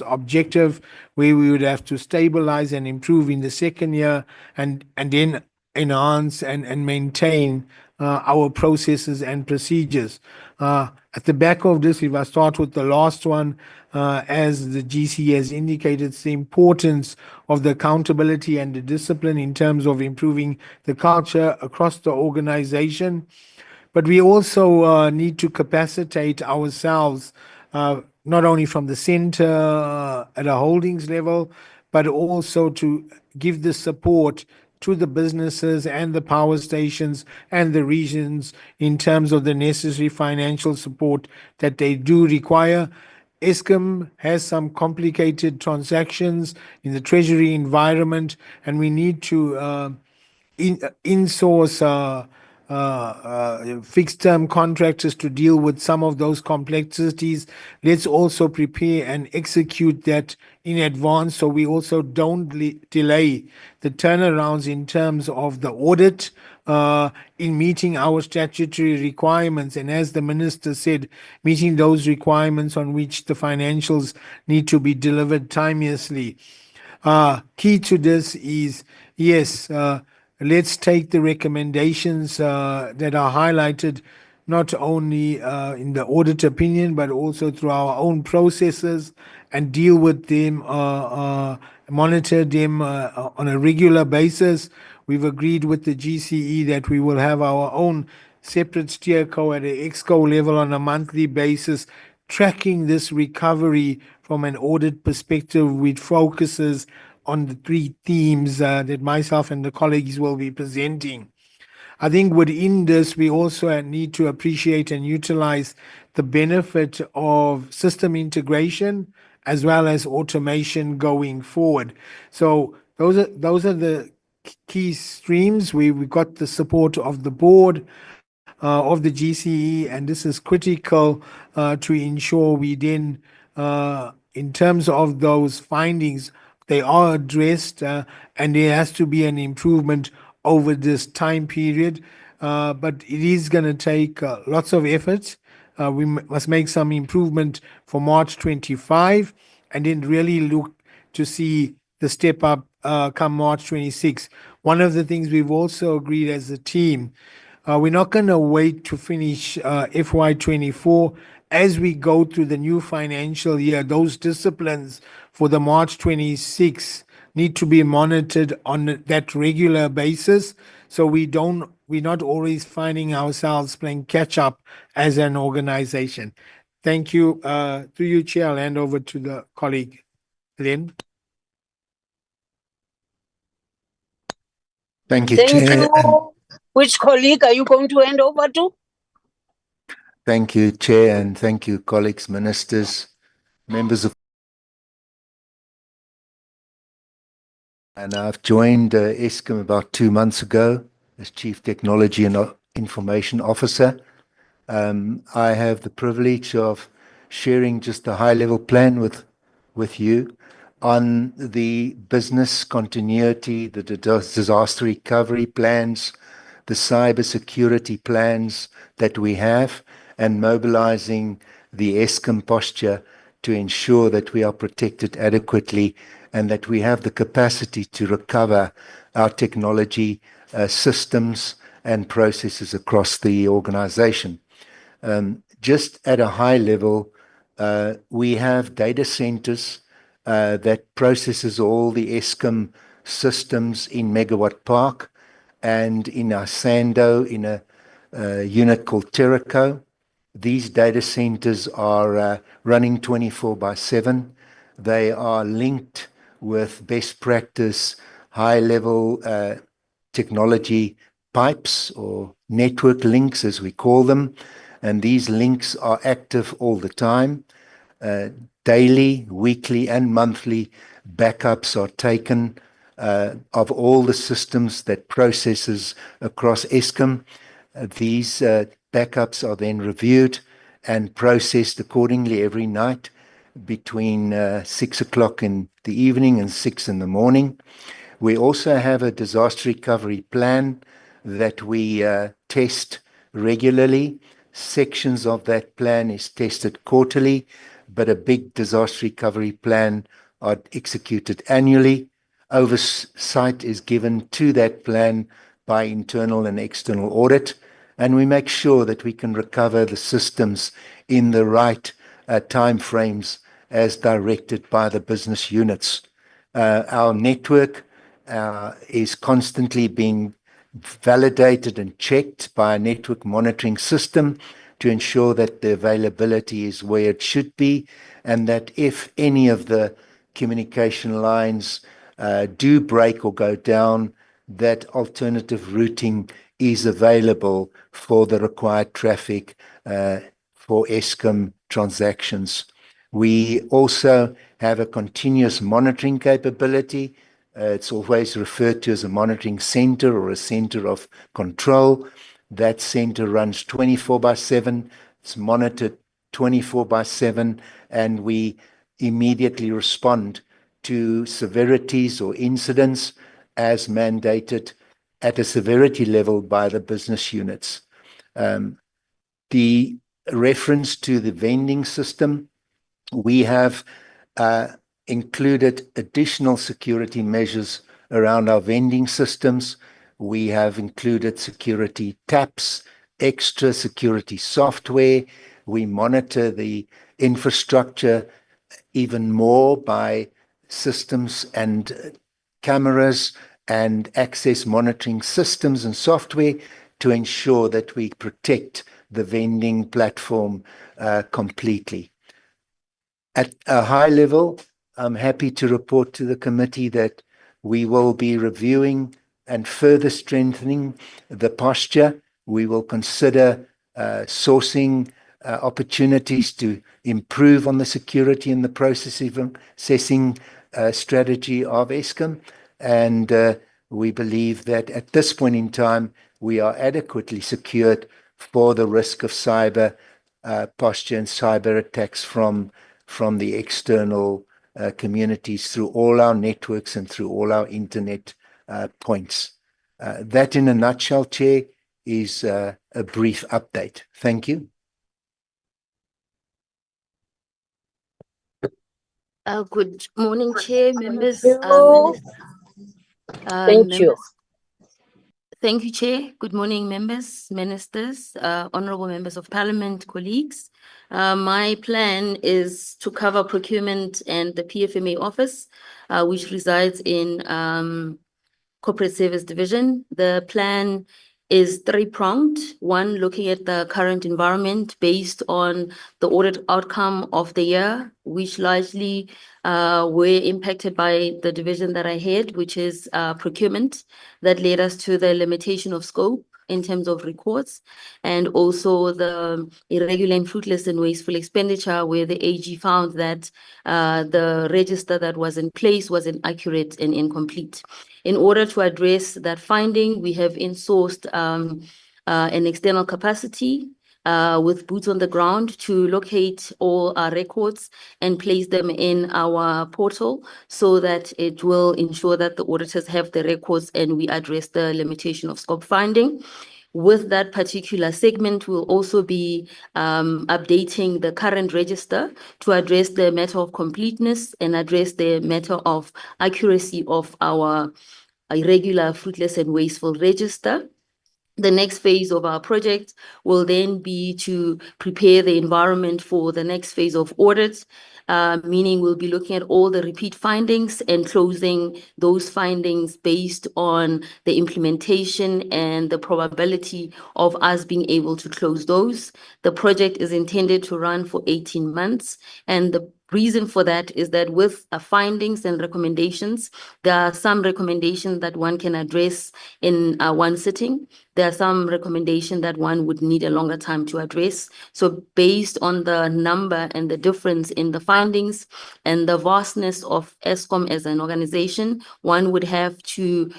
objective where we would have to stabilize and improve in the second year, and then enhance and maintain our processes and procedures. At the back of this, if I start with the last one, as the GC has indicated, it's the importance of the accountability and the discipline in terms of improving the culture across the organization. But we also need to capacitate ourselves, not only from the center at a holdings level, but also to give the support to the businesses and the power stations and the regions in terms of the necessary financial support that they do require. Eskom has some complicated transactions in the treasury environment, and we need to insource fixed-term contractors to deal with some of those complexities. Let's also prepare and execute that in advance so we also don't delay the turnarounds in terms of the audit in meeting our statutory requirements. And as the Minister said, meeting those requirements on which the financials need to be delivered timeously. Key to this is, yes, let's take the recommendations that are highlighted not only in the audit opinion, but also through our own processes, and deal with them, monitor them on a regular basis. We've agreed with the GCE that we will have our own separate steerco at an exco level on a monthly basis, tracking this recovery from an audit perspective, which focuses on the three themes that myself and the colleagues will be presenting. I think within this, we also need to appreciate and utilize the benefit of system integration as well as automation going forward. So those are the key streams. We got the support of the board, of the GCE, and this is critical to ensure we then, in terms of those findings, they are addressed, and there has to be an improvement over this time period. But it is going to take lots of effort. We must make some improvement for March 25, and then really look to see the step up come March 26. One of the things we've also agreed as a team, we're not going to wait to finish FY24. As we go through the new financial year, those disciplines for the March 26 need to be monitored on that regular basis, so we're not always finding ourselves playing catch up as an organization. Thank you. Through you, Chair, I'll hand over to the colleague, Len. Thank you, Thank Chair. you. Which colleague are you going to hand over to? Thank you, Chair, and thank you, colleagues, ministers, members of. And I've joined Eskom about 2 months ago as Chief Technology and Information Officer. I have the privilege of sharing just a high-level plan with you on the business continuity, the disaster recovery plans, the cyber security plans that we have, and mobilizing the Eskom posture to ensure that we are protected adequately and that we have the capacity to recover our technology systems and processes across the organization. Just at a high level, we have data centers that processes all the Eskom systems in Megawatt Park and in our Sando in a unit called Terraco. These data centers are running 24/7. They are linked with best practice, high-level technology pipes or network links, as we call them. And these links are active all the time. Daily, weekly, and monthly backups are taken of all the systems that processes across Eskom. These backups are then reviewed and processed accordingly every night between 6 o'clock in the evening and 6 in the morning. We also have a disaster recovery plan that we test regularly. Sections of that plan is tested quarterly, but a big disaster recovery plan are executed annually. Oversight is given to that plan by internal and external audit, and we make sure that we can recover the systems in the right time frames as directed by the business units. Our network is constantly being validated and checked by a network monitoring system to ensure that the availability is where it should be, and that if any of the communication lines do break or go down, that alternative routing is available for the required traffic for Eskom transactions. We also have a continuous monitoring capability. It's always referred to as a monitoring center or a center of control. That center runs 24/7. It's monitored 24/7, and we immediately respond to severities or incidents as mandated at a severity level by the business units. The reference to the vending system, we have included additional security measures around our vending systems. We have included security taps, extra security software. We monitor the infrastructure even more by systems and cameras and access monitoring systems and software to ensure that we protect the vending platform completely. At a high level, I'm happy to report to the committee that we will be reviewing and further strengthening the posture. We will consider sourcing opportunities to improve on the security and the processing strategy of Eskom. And we believe that at this point in time, we are adequately secured for the risk of cyber posture and cyber attacks from the external communities through all our networks and through all our internet points. That in a nutshell, Chair, is a brief update. Thank you. Good morning, Chair, members. Thank you. Thank you, Chair. Good morning, members, ministers, honorable members of parliament, colleagues. My plan is to cover procurement and the PFMA office, which resides in Corporate Service Division. The plan is three-pronged. One, looking at the current environment based on the audit outcome of the year, which largely were impacted by the division that I head, which is procurement, that led us to the limitation of scope in terms of records, and also the irregular and fruitless and wasteful expenditure, where the AG found that the register that was in place was inaccurate and incomplete. In order to address that finding, we have insourced an external capacity with boots on the ground to locate all our records and place them in our portal so that it will ensure that the auditors have the records and we address the limitation of scope finding. With that particular segment, we'll also be updating the current register to address the matter of completeness and address the matter of accuracy of our irregular, fruitless, and wasteful register. The next phase of our project will then be to prepare the environment for the next phase of audits, meaning we'll be looking at all the repeat findings and closing those findings based on the implementation and the probability of us being able to close those. The project is intended to run for 18 months, and the reason for that is that with findings and recommendations, there are some recommendations that one can address in one sitting. There are some recommendations that one would need a longer time to address. So based on the number and the difference in the findings and the vastness of Eskom as an organization, one would have to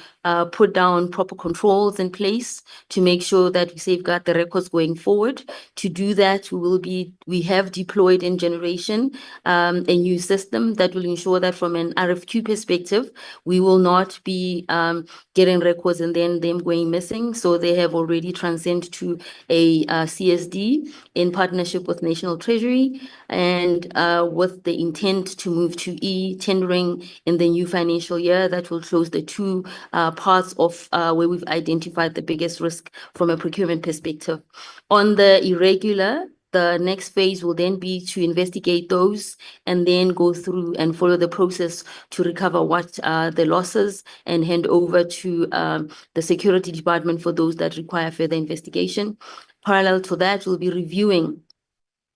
put down proper controls in place to make sure that we safeguard the records going forward. To do that, we have deployed in generation a new system that will ensure that from an RFQ perspective, we will not be getting records and then them going missing. So they have already transitioned to a CSD in partnership with National Treasury and with the intent to move to e-tendering in the new financial year. That will close the two parts of where we've identified the biggest risk from a procurement perspective. On the irregular, the next phase will then be to investigate those and then go through and follow the process to recover what are the losses and hand over to the security department for those that require further investigation. Parallel to that, we'll be reviewing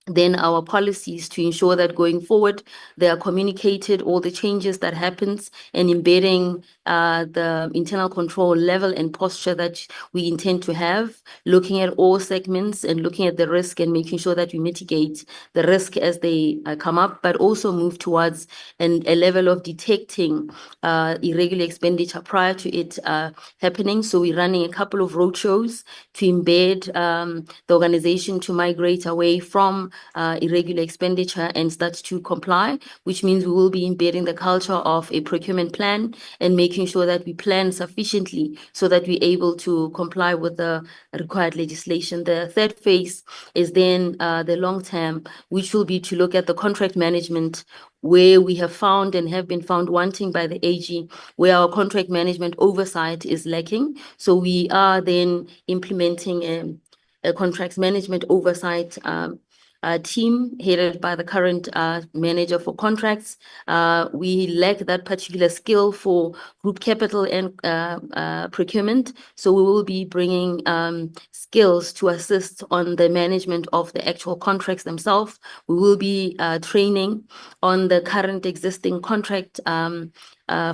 then our policies to ensure that going forward, they are communicated, all the changes that happens and embedding the internal control level and posture that we intend to have, looking at all segments and looking at the risk and making sure that we mitigate the risk as they come up, but also move towards a level of detecting irregular expenditure prior to it happening. So we're running a couple of roadshows to embed the organization to migrate away from irregular expenditure and start to comply, which means we will be embedding the culture of a procurement plan and making sure that we plan sufficiently so that we're able to comply with the required legislation. The third phase is then the long term, which will be to look at the contract management, where we have found and have been found wanting by the AG, where our contract management oversight is lacking. So we are then implementing a contracts management oversight team headed by the current manager for contracts. We lack that particular skill for group capital and procurement. So we will be bringing skills to assist on the management of the actual contracts themselves. We will be training on the current existing contract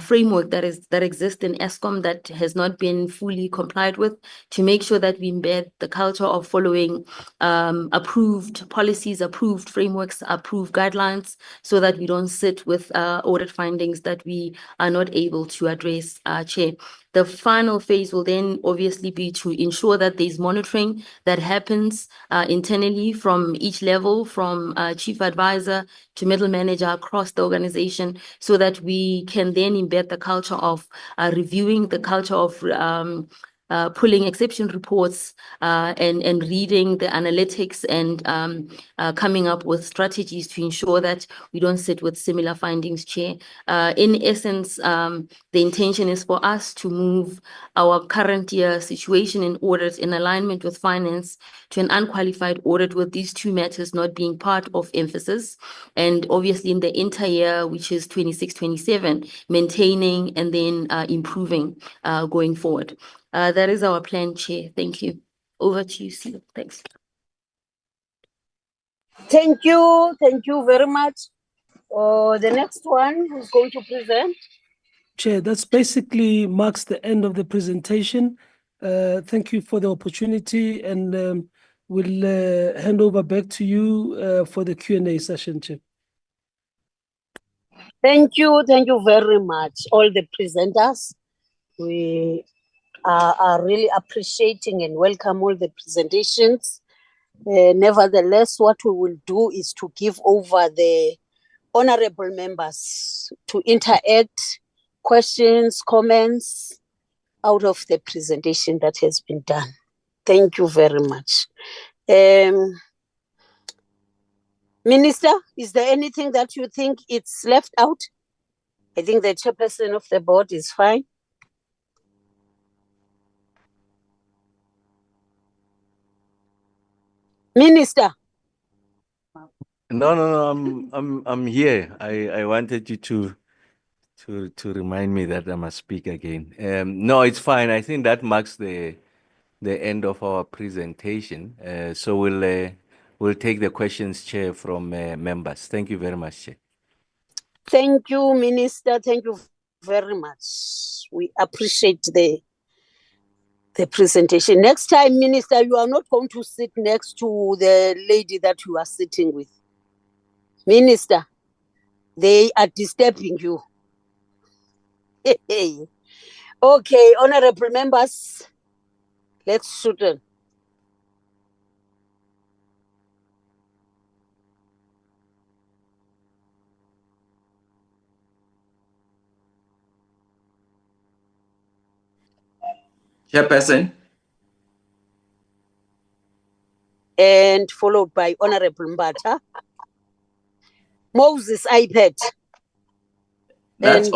framework that exists in Eskom that has not been fully complied with, to make sure that we embed the culture of following approved policies, approved frameworks, approved guidelines, so that we don't sit with audit findings that we are not able to address, Chair. The final phase will then obviously be to ensure that there's monitoring that happens internally from each level, from chief advisor to middle manager across the organization, so that we can then embed the culture of reviewing, the culture of pulling exception reports and reading the analytics and coming up with strategies to ensure that we don't sit with similar findings, Chair. In essence, the intention is for us to move our current year situation in audit in alignment with finance to an unqualified audit, with these two matters not being part of emphasis. And obviously in the entire, which is 26-27, maintaining and then improving going forward. That is our plan, Chair. Thank you. Over to you, Sue. Thanks. Thank you very much. The next one who's going to present? Chair, that's basically marks the end of the presentation. Thank you for the opportunity, and we'll hand over back to you for the Q&A session, Chair. Thank you very much, all the presenters. We are really appreciating and welcome all the presentations. Nevertheless, what we will do is to give over the honorable members to interact, questions, comments out of the presentation that has been done. Thank you very much. Minister, is there anything that you think it's left out? I think the chairperson of the board is fine. Minister. No, I'm here. I wanted you to remind me that I must speak again. No, it's fine. I think that marks the end of our presentation. So we'll take the questions, Chair, from members. Thank you very much, Chair. Thank you, Minister. Thank you very much. We appreciate the presentation. Next time, Minister, you are not going to sit next to the lady that you are sitting with. Minister, they are disturbing you. Okay, honorable members, let's shoot in. Chairperson. And followed by Honorable Mbata. Moses iPad. That's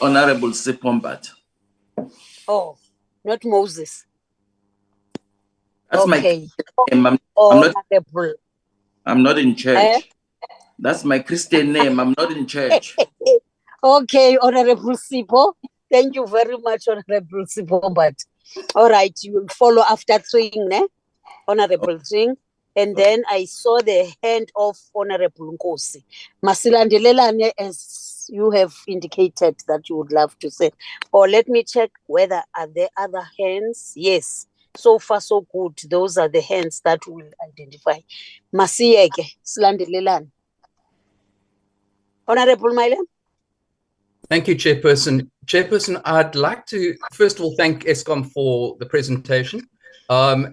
Honorable Sipombat. Oh, not Moses. That's okay. My I'm not in church. That's my Christian name. I'm not in church. Okay, Honorable Sipo. Thank you very much, Honorable Sipo. But all right, you will follow after Tring, ne? Honorable Tring. And then I saw the hand of Honorable Nkosi. Masilandelelane, as you have indicated that you would love to say. Or let me check whether are there other hands. Yes. So far, so good. Those are the hands that we'll identify. Masiyeke, Silandelelane. Honorable Maile. Thank you, Chairperson. Chairperson, I'd like to, first of all, thank Eskom for the presentation. I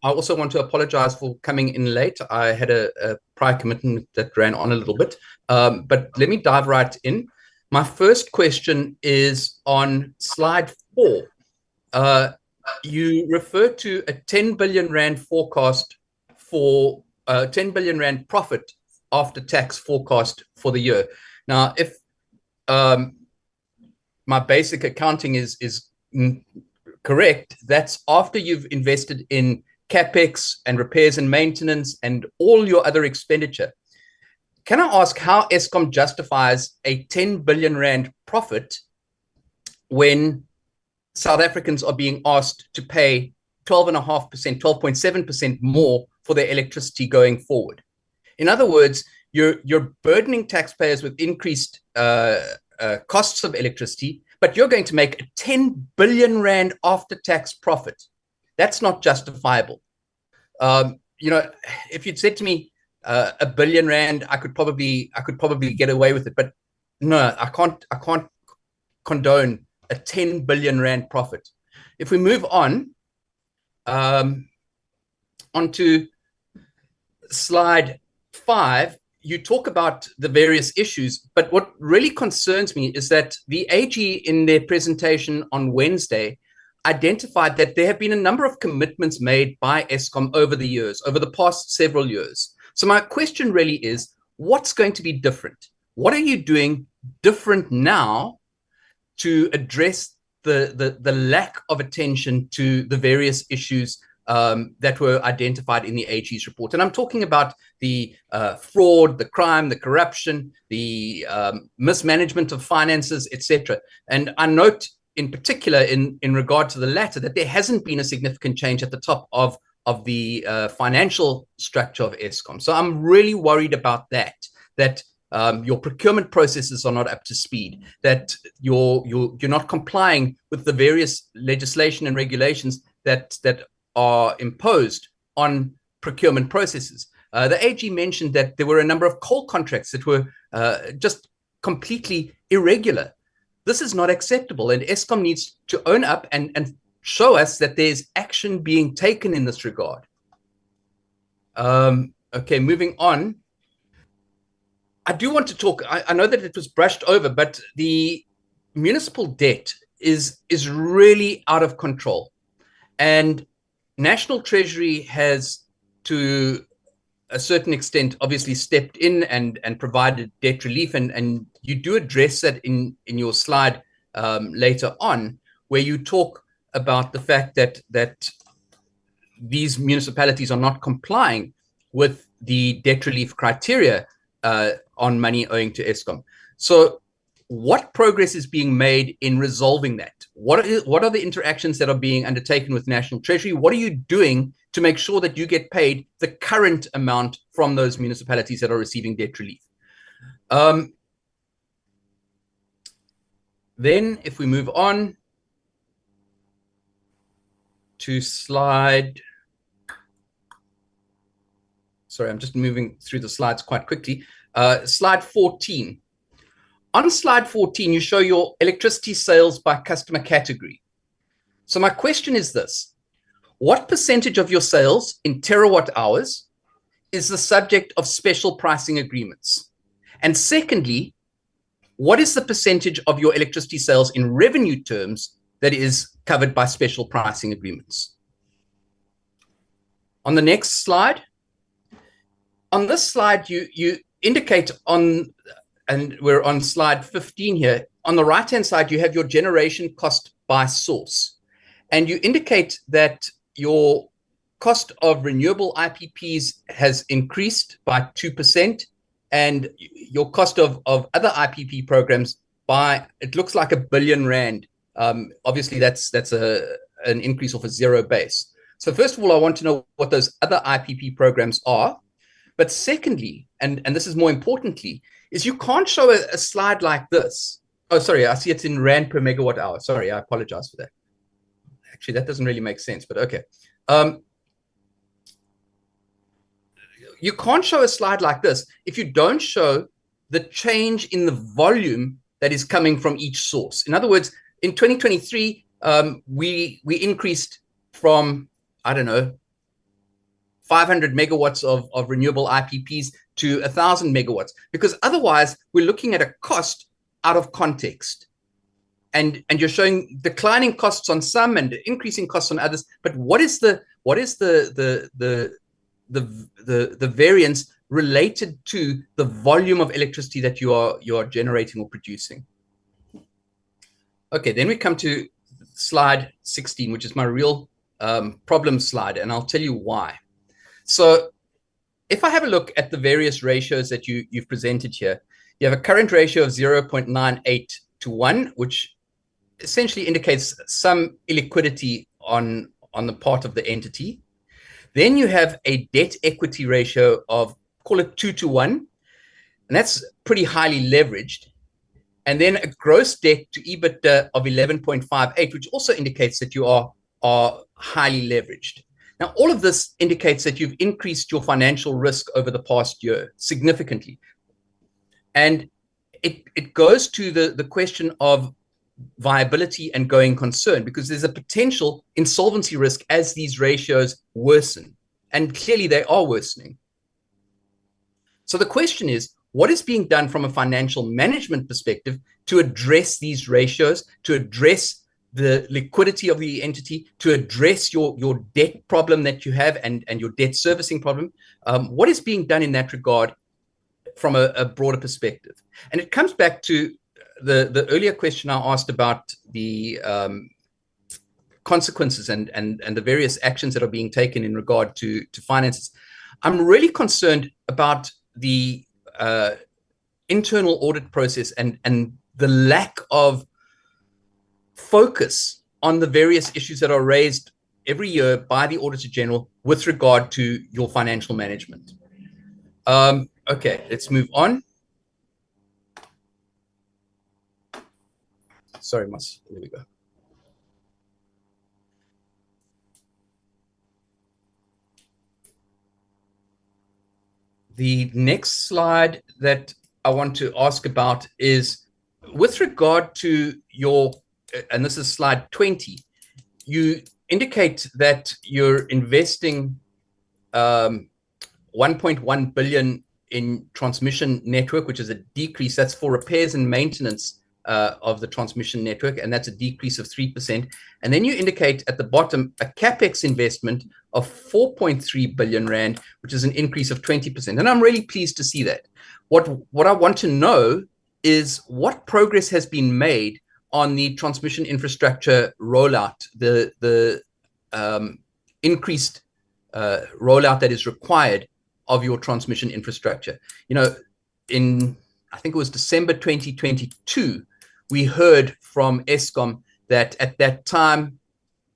also want to apologize for coming in late. I had a prior commitment that ran on a little bit, but let me dive right in. My first question is on slide 4. You refer to a 10 billion Rand forecast for 10 billion Rand profit after tax forecast for the year. Now, if my basic accounting is correct, that's after you've invested in capex and repairs and maintenance and all your other expenditure. Can I ask how Eskom justifies a 10 billion rand profit when South Africans are being asked to pay 12.5%, 12.7% more for their electricity going forward? In other words, you're burdening taxpayers with increased costs of electricity, but you're going to make a 10 billion rand after-tax profit. That's not justifiable. You know, if you'd said to me R1 billion, I could probably get away with it, but no, I can't condone a 10 billion rand profit. If we move on, onto slide 5, you talk about the various issues, but what really concerns me is that the AG in their presentation on Wednesday identified that there have been a number of commitments made by Eskom over the years, over the past several years. So my question really is, what's going to be different? What are you doing different now to address the lack of attention to the various issues that were identified in the AG's report? And I'm talking about the fraud, the crime, the corruption, the mismanagement of finances, etc. And I note in particular in regard to the latter that there hasn't been a significant change at the top of the financial structure of Eskom. So I'm really worried about that your procurement processes are not up to speed, that you're not complying with the various legislation and regulations that are imposed on procurement processes. The AG mentioned that there were a number of coal contracts that were just completely irregular. This is not acceptable, and Eskom needs to own up and show us that there's action being taken in this regard. Okay, moving on. I do want to talk, I know that it was brushed over, but the municipal debt is really out of control. And National Treasury has, to a certain extent, obviously stepped in and provided debt relief. And you do address that in your slide later on, where you talk about the fact that these municipalities are not complying with the debt relief criteria on money owing to Eskom. So what progress is being made in resolving that? What are the interactions that are being undertaken with National Treasury? What are you doing to make sure that you get paid the current amount from those municipalities that are receiving debt relief? Then if we move on to slide, sorry, I'm just moving through the slides quite quickly. Slide 14. On slide 14, you show your electricity sales by customer category. So my question is this: what percentage of your sales in terawatt hours is the subject of special pricing agreements? And secondly, what is the percentage of your electricity sales in revenue terms that is covered by special pricing agreements? On the next slide, on this slide, you indicate on, and we're on slide 15 here, on the right-hand side, you have your generation cost by source. And you indicate that your cost of renewable IPPs has increased by 2%, and your cost of other IPP programs by, it looks like R1 billion. Obviously, that's an increase off a zero base. So first of all, I want to know what those other IPP programs are. But secondly, and this is more importantly, is you can't show a slide like this. Oh, sorry, I see it's in rand per megawatt hour. Sorry, I apologize for that. Actually, that doesn't really make sense, but okay. You can't show a slide like this if you don't show the change in the volume that is coming from each source. In other words, in 2023, we increased from, I don't know, 500 megawatts of renewable IPPs to 1,000 megawatts, because otherwise we're looking at a cost out of context. And you're showing declining costs on some and increasing costs on others. But what is the variance related to the volume of electricity that you are generating or producing? Okay, then we come to slide 16, which is my real problem slide, and I'll tell you why. So if I have a look at the various ratios that you've presented here, you have a current ratio of 0.98 to 1, which essentially indicates some illiquidity on the part of the entity. Then you have a debt equity ratio of, call it 2 to 1, and that's pretty highly leveraged. And then a gross debt to EBITDA of 11.58, which also indicates that you are highly leveraged. Now, all of this indicates that you've increased your financial risk over the past year significantly. And it goes to the question of viability and going concern, because there's a potential insolvency risk as these ratios worsen. And clearly they are worsening. So the question is, what is being done from a financial management perspective to address these ratios, to address the liquidity of the entity, to address your debt problem that you have and your debt servicing problem? What is being done in that regard from a broader perspective? And it comes back to the earlier question I asked about the consequences and the various actions that are being taken in regard to finances. I'm really concerned about the internal audit process and the lack of focus on the various issues that are raised every year by the Auditor General with regard to your financial management. Okay, let's move on. Sorry, there we go. The next slide that I want to ask about is with regard to your, and this is slide 20, you indicate that you're investing 1.1 billion in transmission network, which is a decrease. That's for repairs and maintenance of the transmission network, and that's a decrease of 3%. And then you indicate at the bottom a capex investment of 4.3 billion rand, which is an increase of 20%. And I'm really pleased to see that. What I want to know is what progress has been made on the transmission infrastructure rollout, the increased rollout that is required of your transmission infrastructure. You know, in, I think it was December 2022, we heard from Eskom that at that time,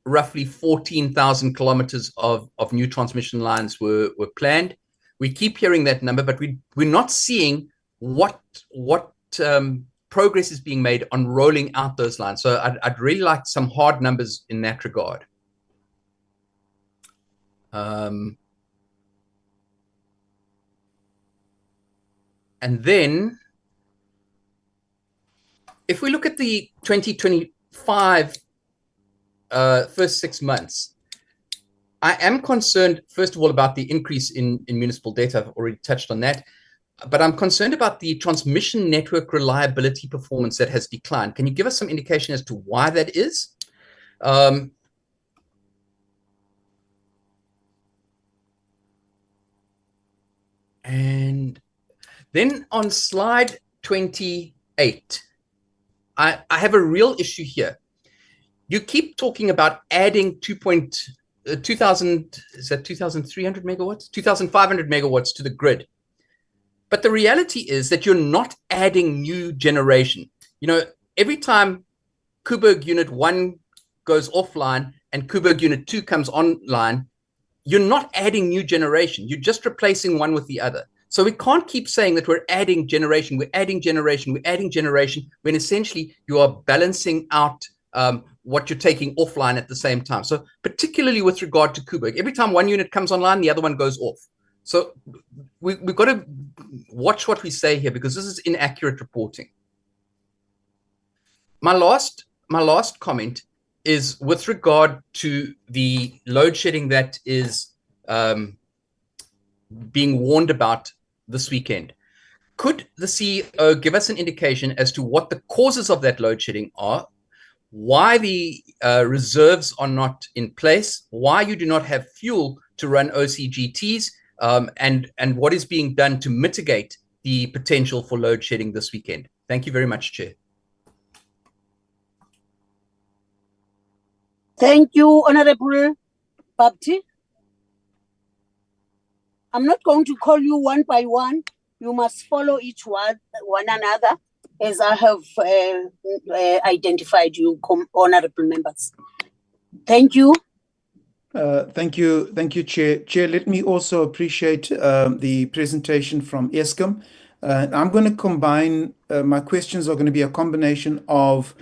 roughly 14,000 kilometers of new transmission lines were planned. We keep hearing that number, but we're not seeing what progress is being made on rolling out those lines. So I'd really like some hard numbers in that regard. And then if we look at the 2025 first 6 months, I am concerned, first of all, about the increase in municipal debt. I've already touched on that. But I'm concerned about the transmission network reliability performance that has declined. Can you give us some indication as to why that is? And then on slide 28, I have a real issue here. You keep talking about adding 2,300 megawatts, 2,500 megawatts to the grid. But the reality is that you're not adding new generation. You know, every time Kuberg Unit 1 goes offline and Kuberg Unit 2 comes online, you're not adding new generation. You're just replacing one with the other. So we can't keep saying that we're adding generation, we're adding generation, we're adding generation, when essentially you are balancing out what you're taking offline at the same time. So particularly with regard to Kuberg, every time one unit comes online, the other one goes off. So we've got to watch what we say here, because this is inaccurate reporting. My last comment is with regard to the load shedding that is being warned about this weekend. Could the CEO give us an indication as to what the causes of that load shedding are, why the reserves are not in place, why you do not have fuel to run OCGTs, and what is being done to mitigate the potential for load shedding this weekend? Thank you very much, Chair. Thank you, Honorable Bapti, I'm not going to call you one by one. You must follow each one another as I have identified you, honorable members. Thank you. Thank you, Chair. Chair, let me also appreciate the presentation from Eskom. I'm going to combine, my questions are going to be a combination of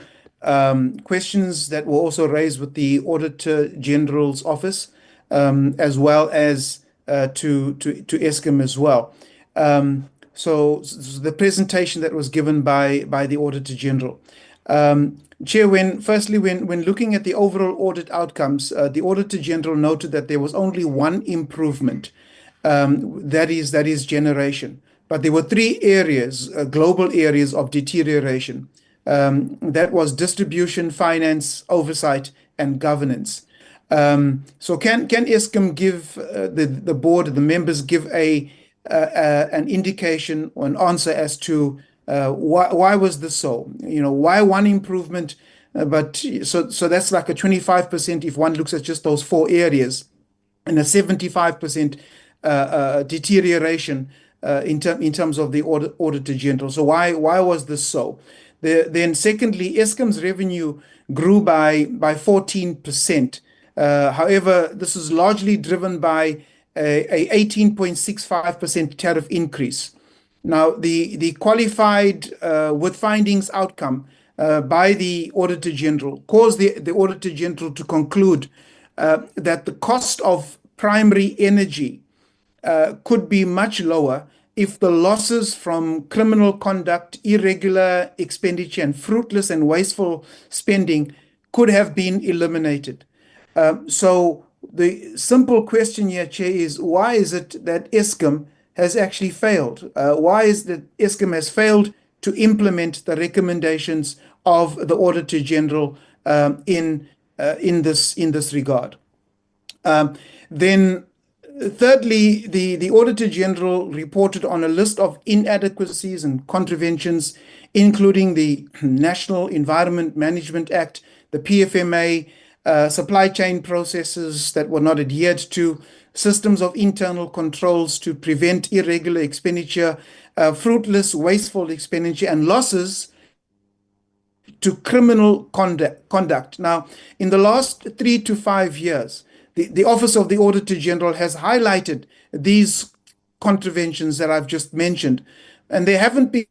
questions that were also raised with the Auditor General's office, as well as to Eskom as well. So the presentation that was given by the Auditor General. Chair, when looking at the overall audit outcomes, the Auditor General noted that there was only one improvement, that is generation. But there were three areas, global areas of deterioration. That was distribution, finance, oversight, and governance. So can Eskom give the board, the members give an indication or an answer as to why was this so? Why one improvement, but so that's like a 25% if one looks at just those four areas, and a 75% deterioration in terms of the Auditor General. So why was this so? Then secondly, Eskom's revenue grew by 14%. However, this is largely driven by a 18.65% tariff increase. Now, the qualified with findings outcome by the Auditor General caused the Auditor General to conclude that the cost of primary energy could be much lower if the losses from criminal conduct, irregular expenditure, and fruitless and wasteful spending could have been eliminated. So the simple question here, Chair, is why is it that Eskom has actually failed? Why is that Eskom has failed to implement the recommendations of the Auditor General in this regard? Then thirdly, the Auditor General reported on a list of inadequacies and contraventions, including the National Environment Management Act, the PFMA, supply chain processes that were not adhered to, systems of internal controls to prevent irregular expenditure, fruitless, wasteful expenditure, and losses to criminal conduct. Now, in the last 3 to 5 years, the Office of the Auditor General has highlighted these contraventions that I've just mentioned, and there haven't been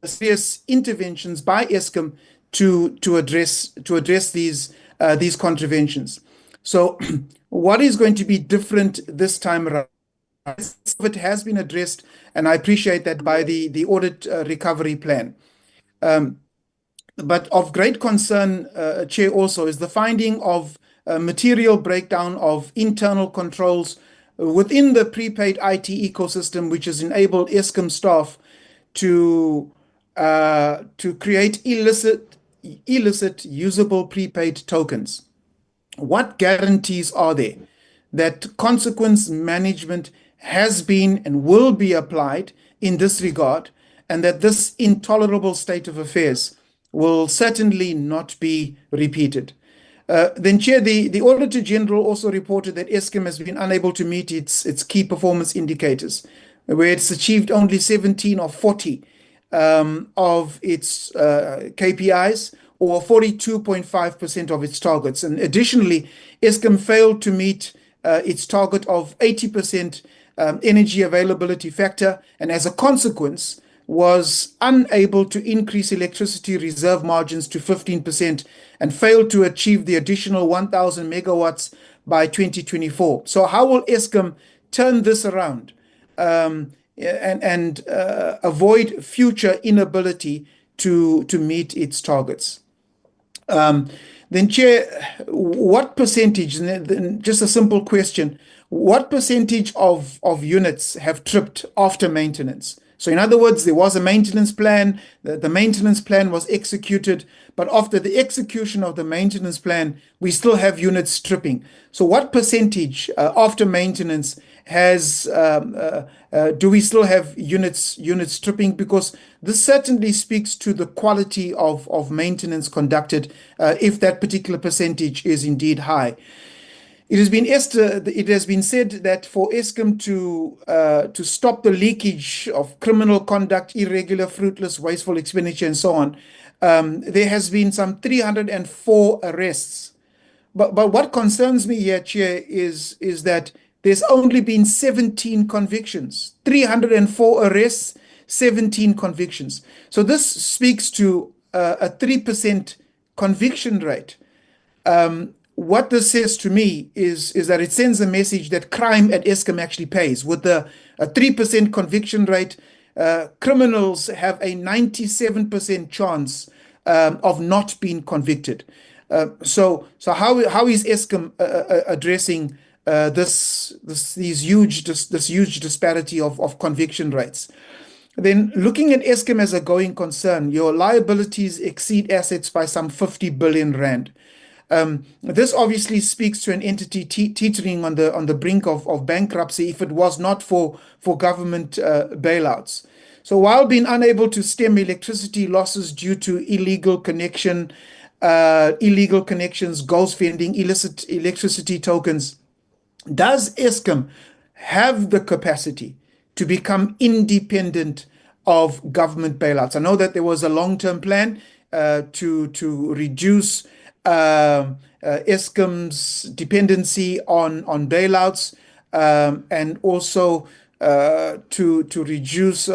serious interventions by Eskom to address these contraventions. So, what is going to be different this time around? It has been addressed, and I appreciate that, by the audit recovery plan. But of great concern, Chair, also is the finding of material breakdown of internal controls within the prepaid IT ecosystem, which has enabled Eskom staff to create illicit usable prepaid tokens. What guarantees are there that consequence management has been and will be applied in this regard, and that this intolerable state of affairs will certainly not be repeated? Then, Chair, the Auditor General also reported that Eskom has been unable to meet its key performance indicators, where it's achieved only 17 or 40 of its KPIs, or 42.5% of its targets. And additionally, Eskom failed to meet its target of 80% energy availability factor, and as a consequence, was unable to increase electricity reserve margins to 15% and failed to achieve the additional 1,000 megawatts by 2024. So how will Eskom turn this around and avoid future inability to meet its targets? Then, Chair, what percentage, just a simple question, what percentage of units have tripped after maintenance? So in other words, there was a maintenance plan, the maintenance plan was executed, but after the execution of the maintenance plan, we still have units tripping. So what percentage after maintenance do we still have units tripping? Because this certainly speaks to the quality of maintenance conducted, if that particular percentage is indeed high. It has been said that for Eskom to stop the leakage of criminal conduct, irregular, fruitless, wasteful expenditure, and so on, there has been some 304 arrests. But what concerns me here, Chair, is that there's only been 17 convictions, 304 arrests, 17 convictions. So this speaks to a 3% conviction rate. What this says to me is that it sends a message that crime at Eskom actually pays. With a 3% conviction rate, criminals have a 97% chance of not being convicted. So how is Eskom addressing this huge disparity of conviction rates? Then looking at Eskom as a going concern, your liabilities exceed assets by some 50 billion rand. This obviously speaks to an entity teetering on the brink of bankruptcy if it was not for government bailouts. So while being unable to stem electricity losses due to illegal connections, ghost vending, illicit electricity tokens, does Eskom have the capacity to become independent of government bailouts? I know that there was a long-term plan to reduce Eskom's dependency on bailouts, and also to reduce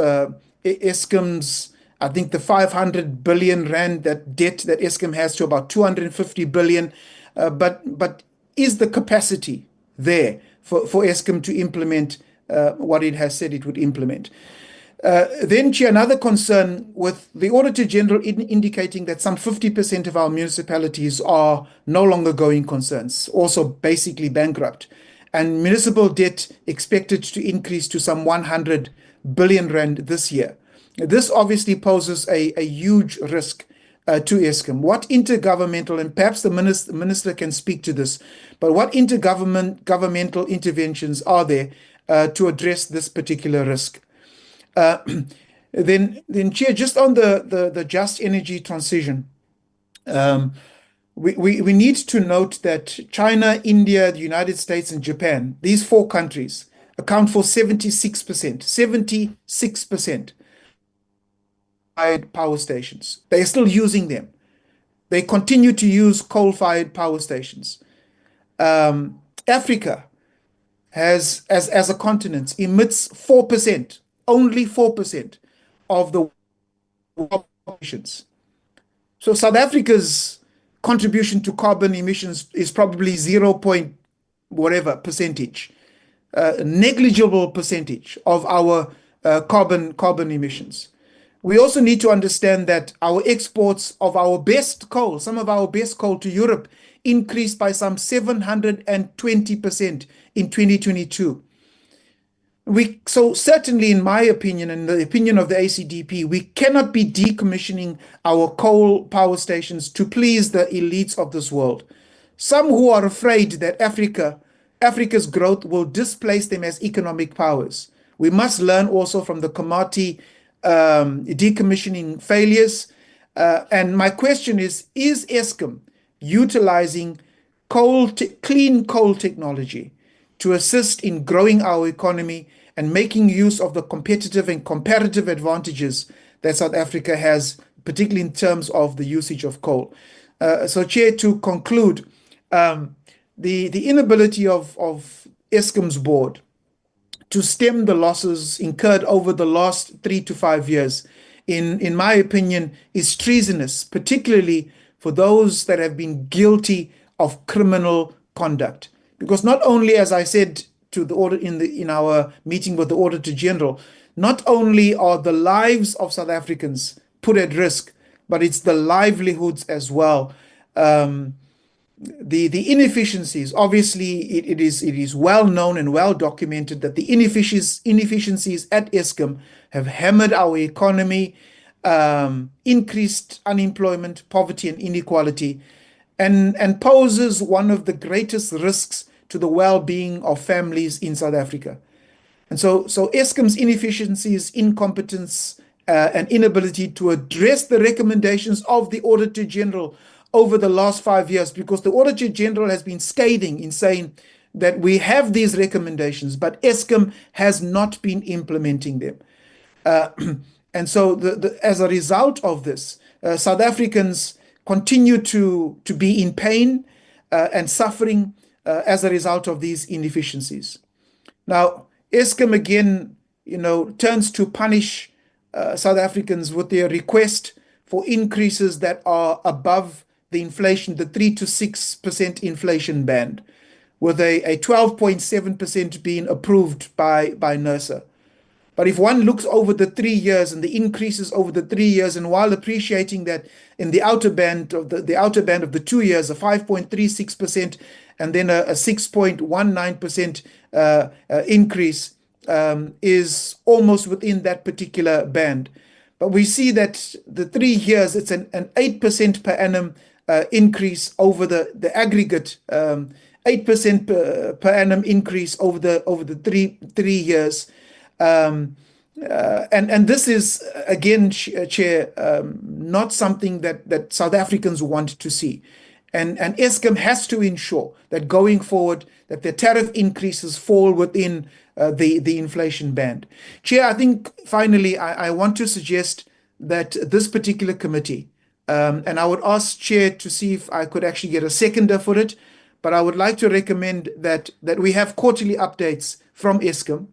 Eskom's, I think, the 500 billion rand that debt that Eskom has to about 250 billion. But is the capacity there for Eskom to implement what it has said it would implement? Then, Chair, another concern with the Auditor General indicating that some 50% of our municipalities are no longer going concerns, also basically bankrupt, and municipal debt expected to increase to some 100 billion rand this year. This obviously poses a huge risk to Eskom. What intergovernmental, and perhaps the minister can speak to this, but what intergovernmental interventions are there to address this particular risk? Then, Chair, just on the just energy transition, we need to note that China, India, the United States, and Japan, these four countries, account for 76% power stations. They are still using them. They continue to use coal-fired power stations. Africa has, as a continent, emits 4%, only 4% of the emissions. So South Africa's contribution to carbon emissions is probably 0 point whatever percentage, negligible percentage of our carbon emissions. We also need to understand that our exports of our best coal, some of our best coal to Europe, increased by some 720% in 2022. So certainly, in my opinion, and the opinion of the ACDP, we cannot be decommissioning our coal power stations to please the elites of this world. Some who are afraid that Africa's growth will displace them as economic powers. We must learn also from the Komati decommissioning failures. And my question is Eskom utilizing clean coal technology to assist in growing our economy and making use of the competitive and comparative advantages that South Africa has, particularly in terms of the usage of coal? So, Chair, to conclude, the inability of Eskom's board to stem the losses incurred over the last 3 to 5 years, in my opinion, is treasonous, particularly for those that have been guilty of criminal conduct. Because not only, as I said to the audit in our meeting with the Auditor General, not only are the lives of South Africans put at risk, but it's the livelihoods as well. The inefficiencies, obviously, it is well known and well documented that the inefficiencies at Eskom have hammered our economy, increased unemployment, poverty, and inequality, and poses one of the greatest risks to the well-being of families in South Africa. And so Eskom's inefficiencies, incompetence, and inability to address the recommendations of the Auditor General over the last 5 years, because the Auditor General has been scathing in saying that we have these recommendations, but Eskom has not been implementing them. And so as a result of this, South Africans continue to be in pain and suffering as a result of these inefficiencies. Now, Eskom again, turns to punish South Africans with their request for increases that are above the inflation, the 3 to 6% inflation band, with a 12.7% being approved by NERSA. But if one looks over the 3 years and the increases over the 3 years, and while appreciating that in the outer band of the 2 years, a 5.36% and then a 6.19% increase is almost within that particular band. But we see that the 3 years, it's an 8% per annum increase over the aggregate, 8% per annum increase over the three years. And this is, again, Chair, not something that South Africans want to see. And Eskom has to ensure that going forward, that the tariff increases fall within the inflation band. Chair, I think finally, I want to suggest that this particular committee, and I would ask Chair to see if I could actually get a seconder for it, but I would like to recommend that we have quarterly updates from Eskom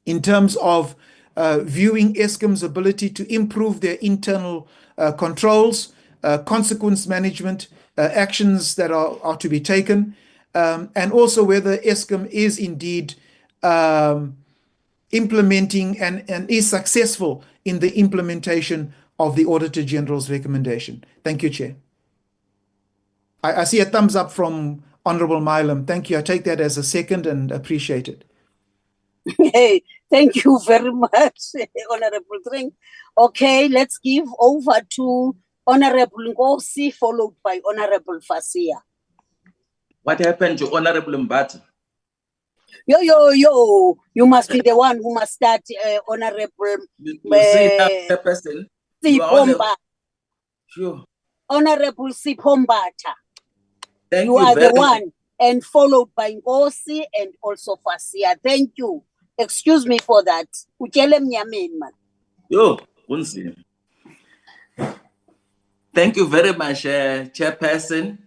in terms of viewing Eskom's ability to improve their internal controls, consequence management, actions that are to be taken, and also whether Eskom is indeed implementing and is successful in the implementation of the Auditor General's recommendation. Thank you, Chair. I see a thumbs up from Honorable Milam. Thank you. I take that as a second and appreciate it. Hey, thank you very much, Honorable Drink. Okay, let's give over to Honorable Ngosi, followed by Honorable Fasia. What happened to Honorable Mbata? Yo, you must be the one who must start, Honorable You see that person? Sipomba. Sure. Honorable Sipombata. Thank You you are very the one, and followed by Ngosi and also Fasia. Thank you. Excuse me for that. Utshele mnyameni man. Yo, Unsi. Thank you very much, Chairperson.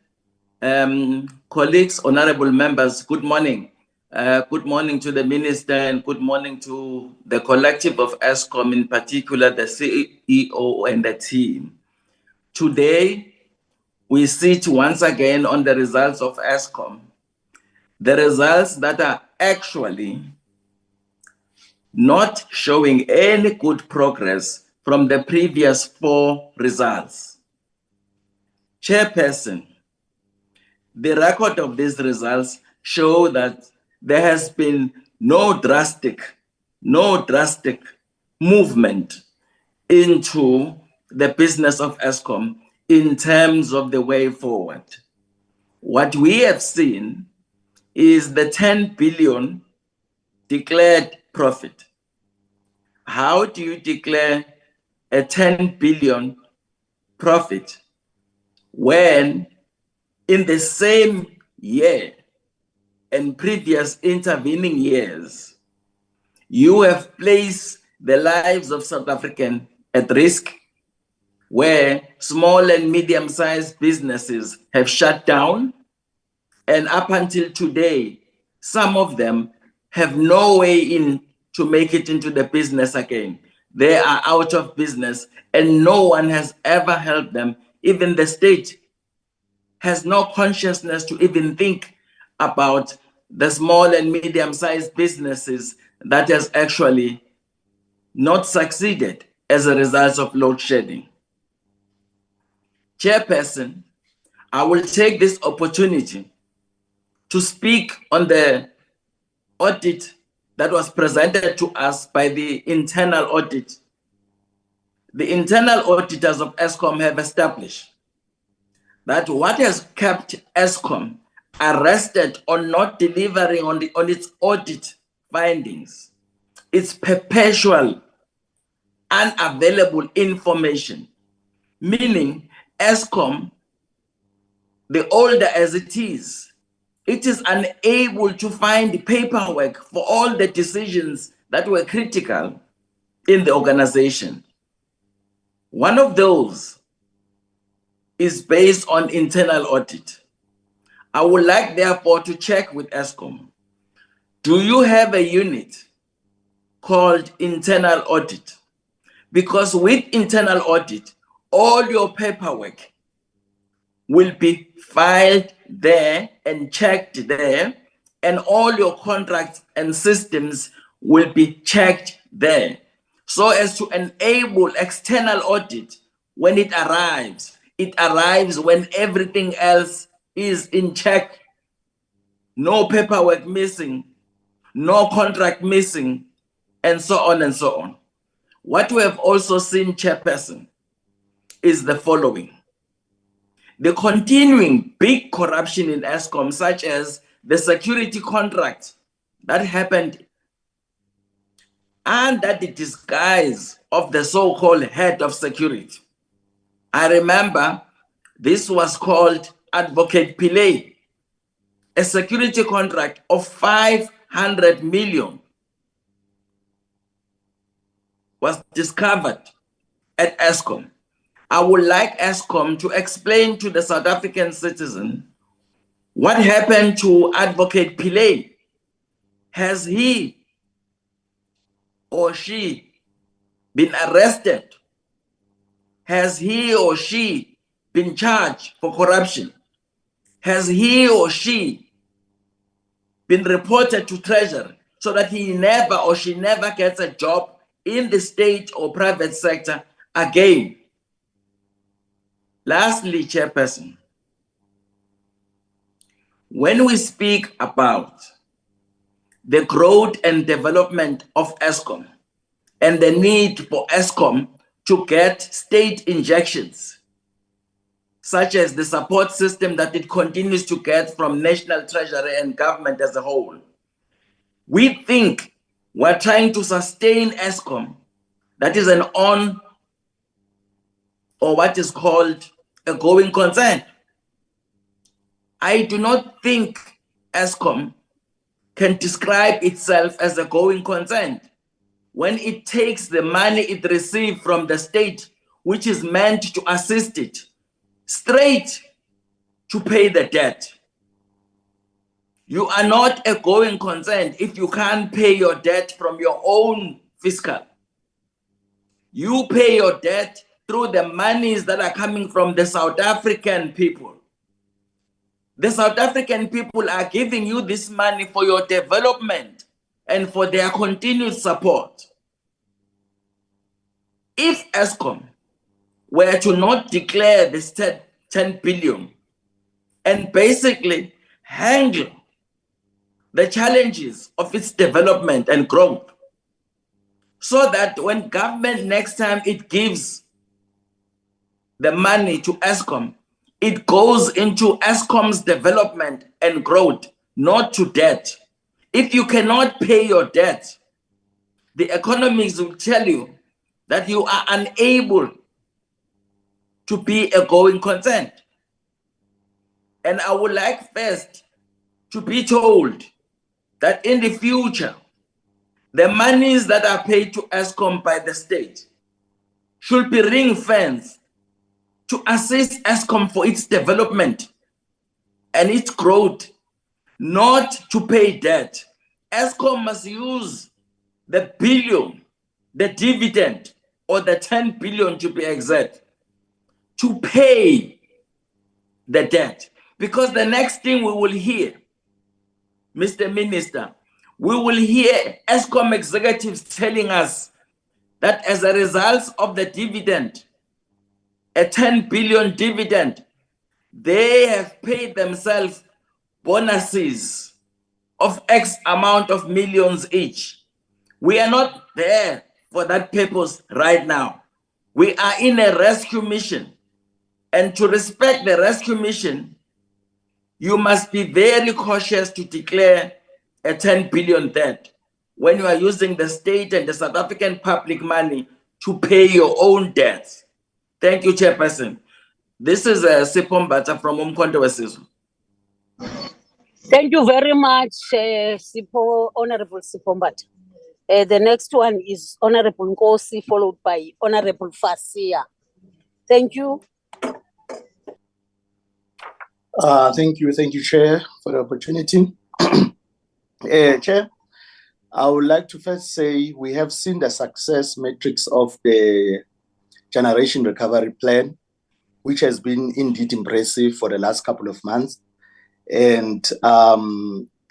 Colleagues, honorable members, good morning. Good morning to the Minister and good morning to the collective of Eskom, in particular the CEO and the team. Today, we sit once again on the results of Eskom. The results that are actually not showing any good progress from the previous 4 results. Chairperson, the record of these results show that there has been no drastic movement into the business of Eskom in terms of the way forward. What we have seen is the 10 billion declared profit. How do you declare a 10 billion profit when in the same year and previous intervening years, you have placed the lives of South Africans at risk, where small and medium-sized businesses have shut down, and up until today, some of them have no way in to make it into the business again. They are out of business and no one has ever helped them. Even the state has no consciousness to even think about the small and medium-sized businesses that has actually not succeeded as a result of load shedding. Chairperson, I will take this opportunity to speak on the audit that was presented to us by the internal audit. The internal auditors of Eskom have established that what has kept Eskom arrested on not delivering on its audit findings, its perpetual unavailable information, meaning Eskom the older as it is unable to find the paperwork for all the decisions that were critical in the organization. One of those is based on internal audit. I would like, therefore, to check with Eskom. Do you have a unit called internal audit? Because with internal audit, all your paperwork will be filed there and checked there, and all your contracts and systems will be checked there, so as to enable external audit when it arrives. It arrives when everything else is in check. No paperwork missing, no contract missing, and so on and so on. What we have also seen, Chairperson, is the following. The continuing big corruption in Eskom, such as the security contract that happened under the disguise of the so-called head of security. I remember this was called Advocate Pillay, a security contract of 500 million was discovered at Eskom. I would like Eskom to explain to the South African citizen what happened to Advocate Pillay. Has he or she been arrested? Has he or she been charged for corruption? Has he or she been reported to Treasury so that he never or she never gets a job in the state or private sector again? Lastly, Chairperson, when we speak about the growth and development of Eskom and the need for Eskom to get state injections, such as the support system that it continues to get from National Treasury and government as a whole, we think we're trying to sustain Eskom, that is an on or what is called a going concern. I do not think Eskom can describe itself as a going concern when it takes the money it receives from the state, which is meant to assist it, straight to pay the debt. You are not a going concern if you can't pay your debt from your own fiscal. You pay your debt through the monies that are coming from the South African people. The South African people are giving you this money for your development and for their continued support. If Eskom were to not declare this 10 billion and basically handle the challenges of its development and growth, so that when government next time it gives the money to Eskom, it goes into Eskom's development and growth, not to debt. If you cannot pay your debt, the economists will tell you that you are unable to be a going concern. And I would like first to be told that in the future, the monies that are paid to Eskom by the state should be ring-fenced to assist Eskom for its development and its growth, not to pay debt. Eskom must use the billion, the dividend, or the 10 billion to be exact, to pay the debt. Because the next thing we will hear, Mr. Minister, we will hear Eskom executives telling us that as a result of the dividend, a 10 billion dividend, they have paid themselves bonuses of X amount of millions each. We are not there for that purpose right now. We are in a rescue mission. And to respect the rescue mission, you must be very cautious to declare a 10 billion debt when you are using the state and the South African public money to pay your own debts. Thank you, Chairperson. This is Sipho Mbata from Umkhonto Wesizwe. Thank you very much, Honorable Sipho Mbata. The next one is Honorable Nkosi, followed by Honorable Fasia. Thank you. Thank you, Chair, for the opportunity. Chair, I would like to first say we have seen the success metrics of the Generation Recovery Plan, which has been indeed impressive for the last couple of months. And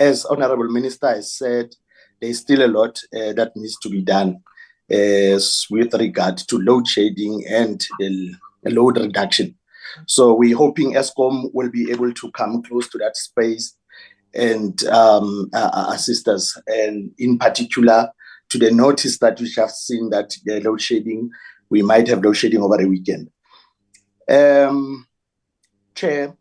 as Honorable Minister has said, there's still a lot that needs to be done with regard to load shedding and the load reduction. So we're hoping Eskom will be able to come close to that space and assist us, and in particular to the notice that we have seen that the load shedding, we might have load shedding over the weekend. Chair,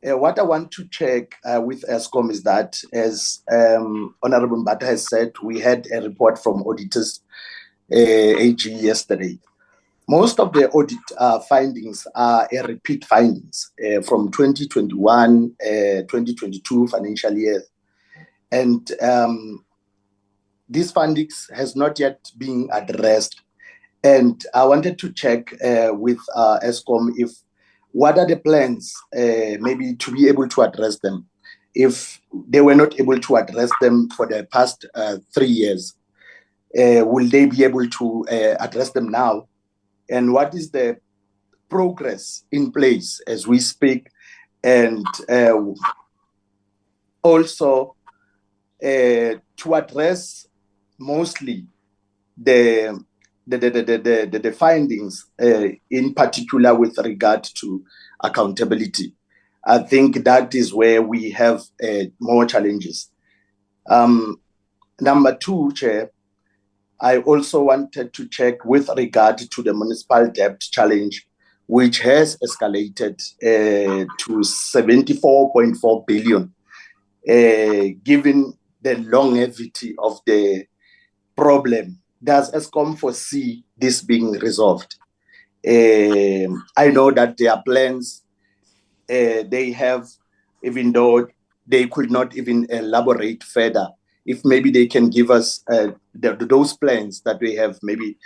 what I want to check with Eskom is that, as Honorable Mbata has said, we had a report from auditors AG yesterday. Most of the audit findings are repeat findings from 2021, 2022 financial year. And these findings has not yet been addressed. And I wanted to check with Eskom if what are the plans maybe to be able to address them if they were not able to address them for the past 3 years. Will they be able to address them now? And what is the progress in place as we speak? And also to address mostly the findings, in particular with regard to accountability. I think that is where we have more challenges. Number two, Chair, I also wanted to check with regard to the municipal debt challenge, which has escalated to 74.4 billion, given the longevity of the problem. Does Eskom foresee this being resolved? I know that there are plans they have, even though they could not even elaborate further. If maybe they can give us those plans that we have, maybe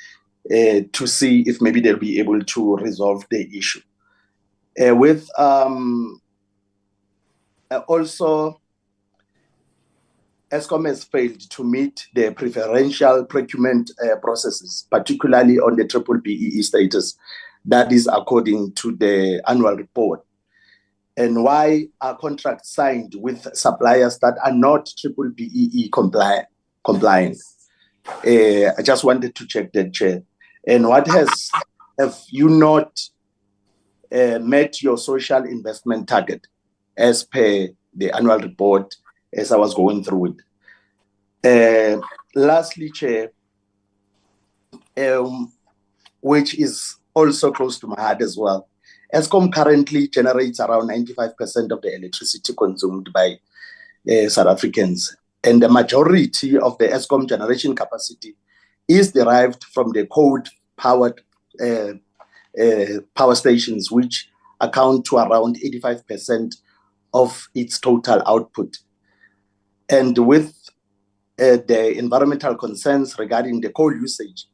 to see if maybe they'll be able to resolve the issue. With also, Eskom has failed to meet the preferential procurement processes, particularly on the triple BEE status. That is according to the annual report. And why are contracts signed with suppliers that are not triple BEE compliant? I just wanted to check that, Chair. And what have you not met your social investment target as per the annual report as I was going through it? Lastly, Chair, which is also close to my heart as well, Eskom currently generates around 95% of the electricity consumed by South Africans. And the majority of the Eskom generation capacity is derived from the coal-powered power stations, which account to around 85% of its total output. And with the environmental concerns regarding the coal usage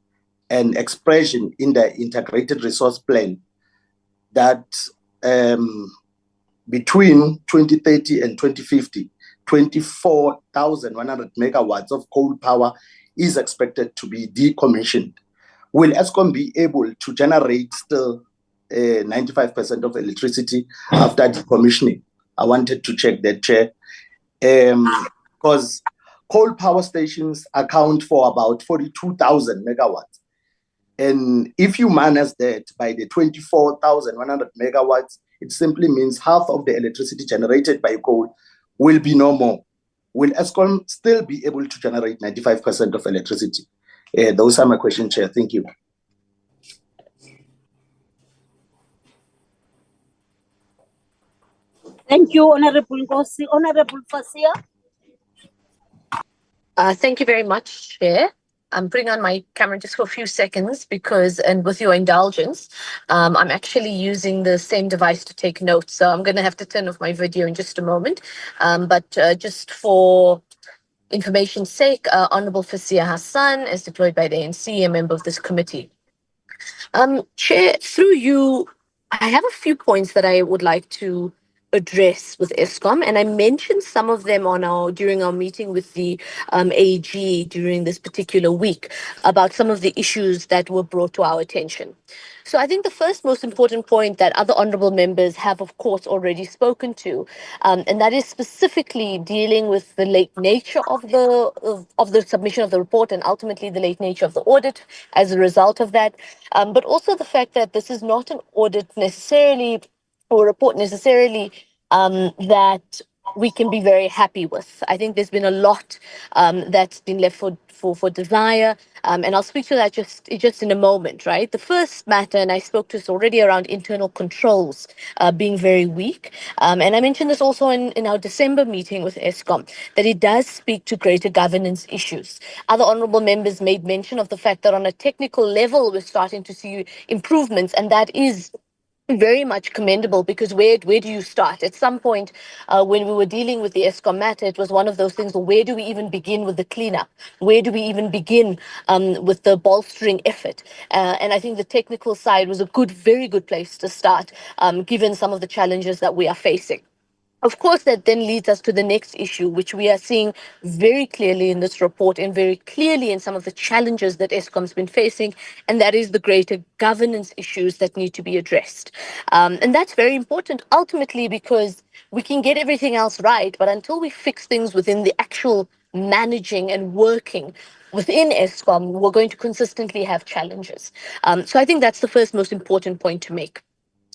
and expression in the integrated resource plan, that between 2030 and 2050, 24,100 megawatts of coal power is expected to be decommissioned. Will Eskom be able to generate still 95% of electricity after decommissioning? I wanted to check that, Chair, because coal power stations account for about 42,000 megawatts. And if you minus that by the 24,100 megawatts, it simply means half of the electricity generated by coal will be no more. Will Eskom still be able to generate 95% of electricity? Those are my questions, Chair. Thank you. Thank you, Honorable Nkosi. Honorable Fasia. Thank you very much, Chair. I'm putting on my camera just for a few seconds because, and with your indulgence, I'm actually using the same device to take notes. So I'm going to have to turn off my video in just a moment. But just for information's sake, Honorable Fazia Hassan is deployed by the ANC, a member of this committee. Chair, through you, I have a few points that I would like to address with Eskom, and I mentioned some of them during our meeting with the AG during this particular week about some of the issues that were brought to our attention. So I think the first most important point that other honourable members have, of course, already spoken to, and that is specifically dealing with the late nature of the submission of the report and ultimately the late nature of the audit as a result of that, but also the fact that this is not an audit necessarily or a report necessarily that we can be very happy with. I think there's been a lot that's been left for desire, and I'll speak to that just in a moment, right? The first matter, and I spoke to this already around internal controls being very weak, and I mentioned this also in our December meeting with Eskom, that it does speak to greater governance issues. Other honourable members made mention of the fact that on a technical level, we're starting to see improvements, and that is very much commendable, because where do you start? At some point, when we were dealing with the Eskom matter, it was one of those things, well, where do we even begin with the cleanup? Where do we even begin with the bolstering effort? And I think the technical side was a very good place to start, given some of the challenges that we are facing. Of course, that then leads us to the next issue, which we are seeing very clearly in this report and very clearly in some of the challenges that Eskom's been facing, and that is the greater governance issues that need to be addressed. And that's very important ultimately because we can get everything else right, but until we fix things within the actual managing and working within Eskom, we're going to consistently have challenges. So I think that's the first most important point to make.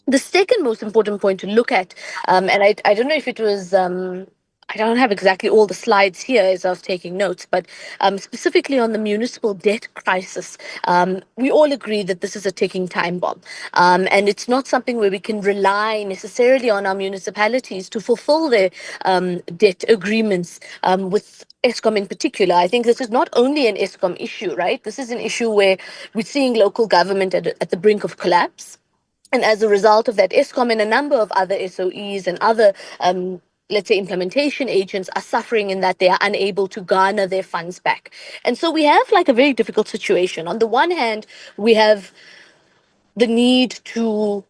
The second most important point to look at, and I don't know if it was, I don't have exactly all the slides here as I was taking notes, but specifically on the municipal debt crisis, we all agree that this is a ticking time bomb. And it's not something where we can rely necessarily on our municipalities to fulfill their debt agreements with Eskom in particular. I think this is not only an Eskom issue, right? This is an issue where we're seeing local government at the brink of collapse. And as a result of that, Eskom and a number of other SOEs and other, let's say, implementation agents are suffering in that they are unable to garner their funds back. And so we have like a very difficult situation. On the one hand, we have the need to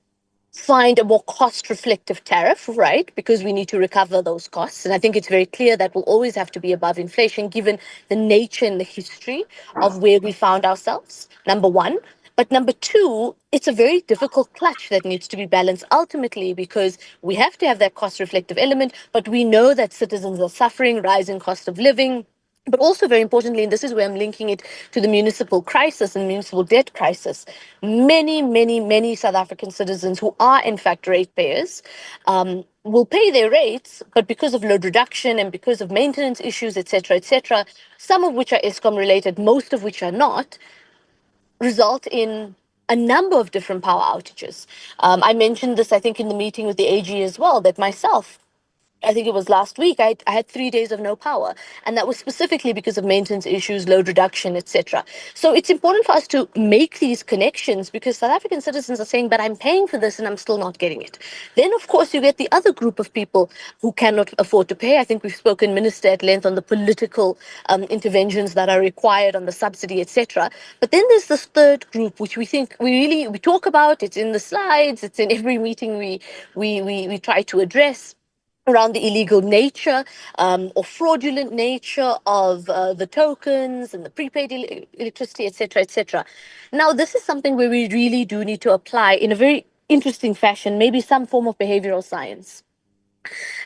find a more cost-reflective tariff, right? Because we need to recover those costs. And I think it's very clear that will always have to be above inflation, given the nature and the history of where we found ourselves, number one. But number two, it's a very difficult clutch that needs to be balanced ultimately, because we have to have that cost-reflective element, but we know that citizens are suffering, rising cost of living, but also very importantly, and this is where I'm linking it to the municipal crisis and municipal debt crisis, many South African citizens who are in fact ratepayers will pay their rates, but because of load reduction and because of maintenance issues, etc., some of which are Eskom related, most of which are not, result in a number of different power outages. I mentioned this, I think, in the meeting with the AG as well, that myself, I think it was last week, I had 3 days of no power, and that was specifically because of maintenance issues, load reduction, etc. So it's important for us to make these connections, because South African citizens are saying, but I'm paying for this and I'm still not getting it. Then, of course, you get the other group of people who cannot afford to pay. I think we've spoken, Minister, at length on the political interventions that are required on the subsidy, etc. But then there's this third group, which we think we talk about. It's in the slides. It's in every meeting we try to address, around the illegal nature or fraudulent nature of the tokens and the prepaid electricity, etc. Now, this is something where we really do need to apply in a very interesting fashion, maybe some form of behavioral science.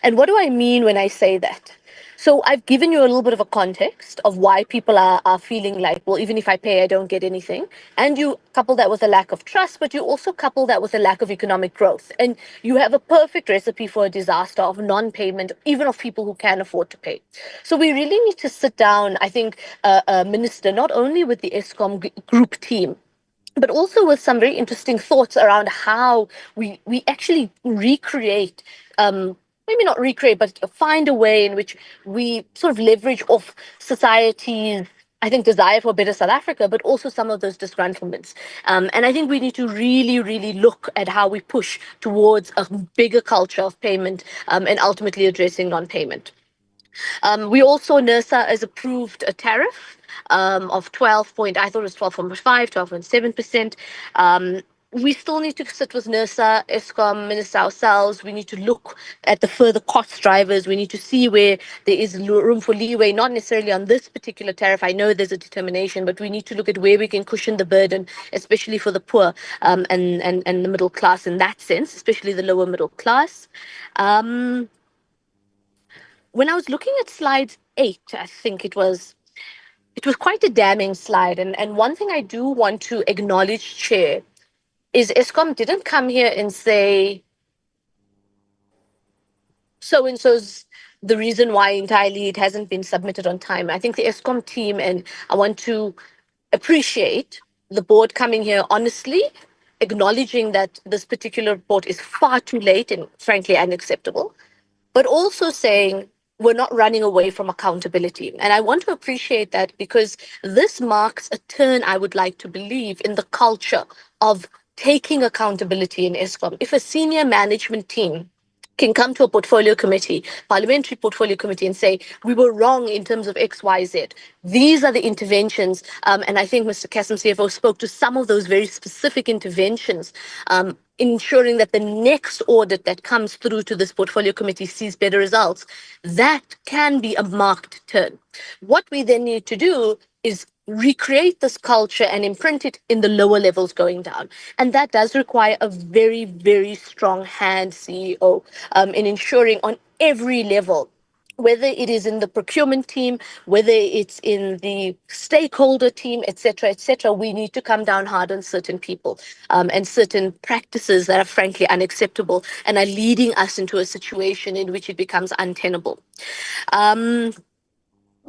And what do I mean when I say that? So I've given you a little bit of a context of why people are feeling like, well, even if I pay, I don't get anything. And you couple that with a lack of trust, but you also couple that with a lack of economic growth. And you have a perfect recipe for a disaster of non-payment, even of people who can afford to pay. So we really need to sit down, I think, Minister, not only with the Eskom group team, but also with some very interesting thoughts around how we actually recreate, maybe not recreate, but find a way in which we sort of leverage off society's I think, desire for a better South Africa, but also some of those disgruntlements. And I think we need to really, really look at how we push towards a bigger culture of payment and ultimately addressing non-payment. We also, NERSA has approved a tariff of 12 point, I thought it was 12.5, 12.7%. We still need to sit with NERSA, Eskom, Minister ourselves. We need to look at the further cost drivers. We need to see where there is room for leeway, not necessarily on this particular tariff. I know there's a determination, but we need to look at where we can cushion the burden, especially for the poor and the middle class in that sense, especially the lower middle class. When I was looking at slide 8, I think it was quite a damning slide. And one thing I do want to acknowledge, Chair, is Eskom didn't come here and say, so-and-so's the reason why entirely it hasn't been submitted on time. I think the Eskom team, and I want to appreciate the board coming here honestly, acknowledging that this particular report is far too late and frankly unacceptable, but also saying we're not running away from accountability. And I want to appreciate that because this marks a turn, I would like to believe, in the culture of taking accountability in Eskom. If a senior management team can come to a portfolio committee, parliamentary portfolio committee, and say, we were wrong in terms of X, Y, Z. These are the interventions. And I think Mr. Kassam, CFO, spoke to some of those very specific interventions, ensuring that the next audit that comes through to this portfolio committee sees better results. That can be a marked turn. What we then need to do is recreate this culture and imprint it in the lower levels going down. And that does require a very, very strong hand, CEO, in ensuring on every level, whether it is in the procurement team, whether it's in the stakeholder team, et cetera, we need to come down hard on certain people and certain practices that are frankly unacceptable and are leading us into a situation in which it becomes untenable.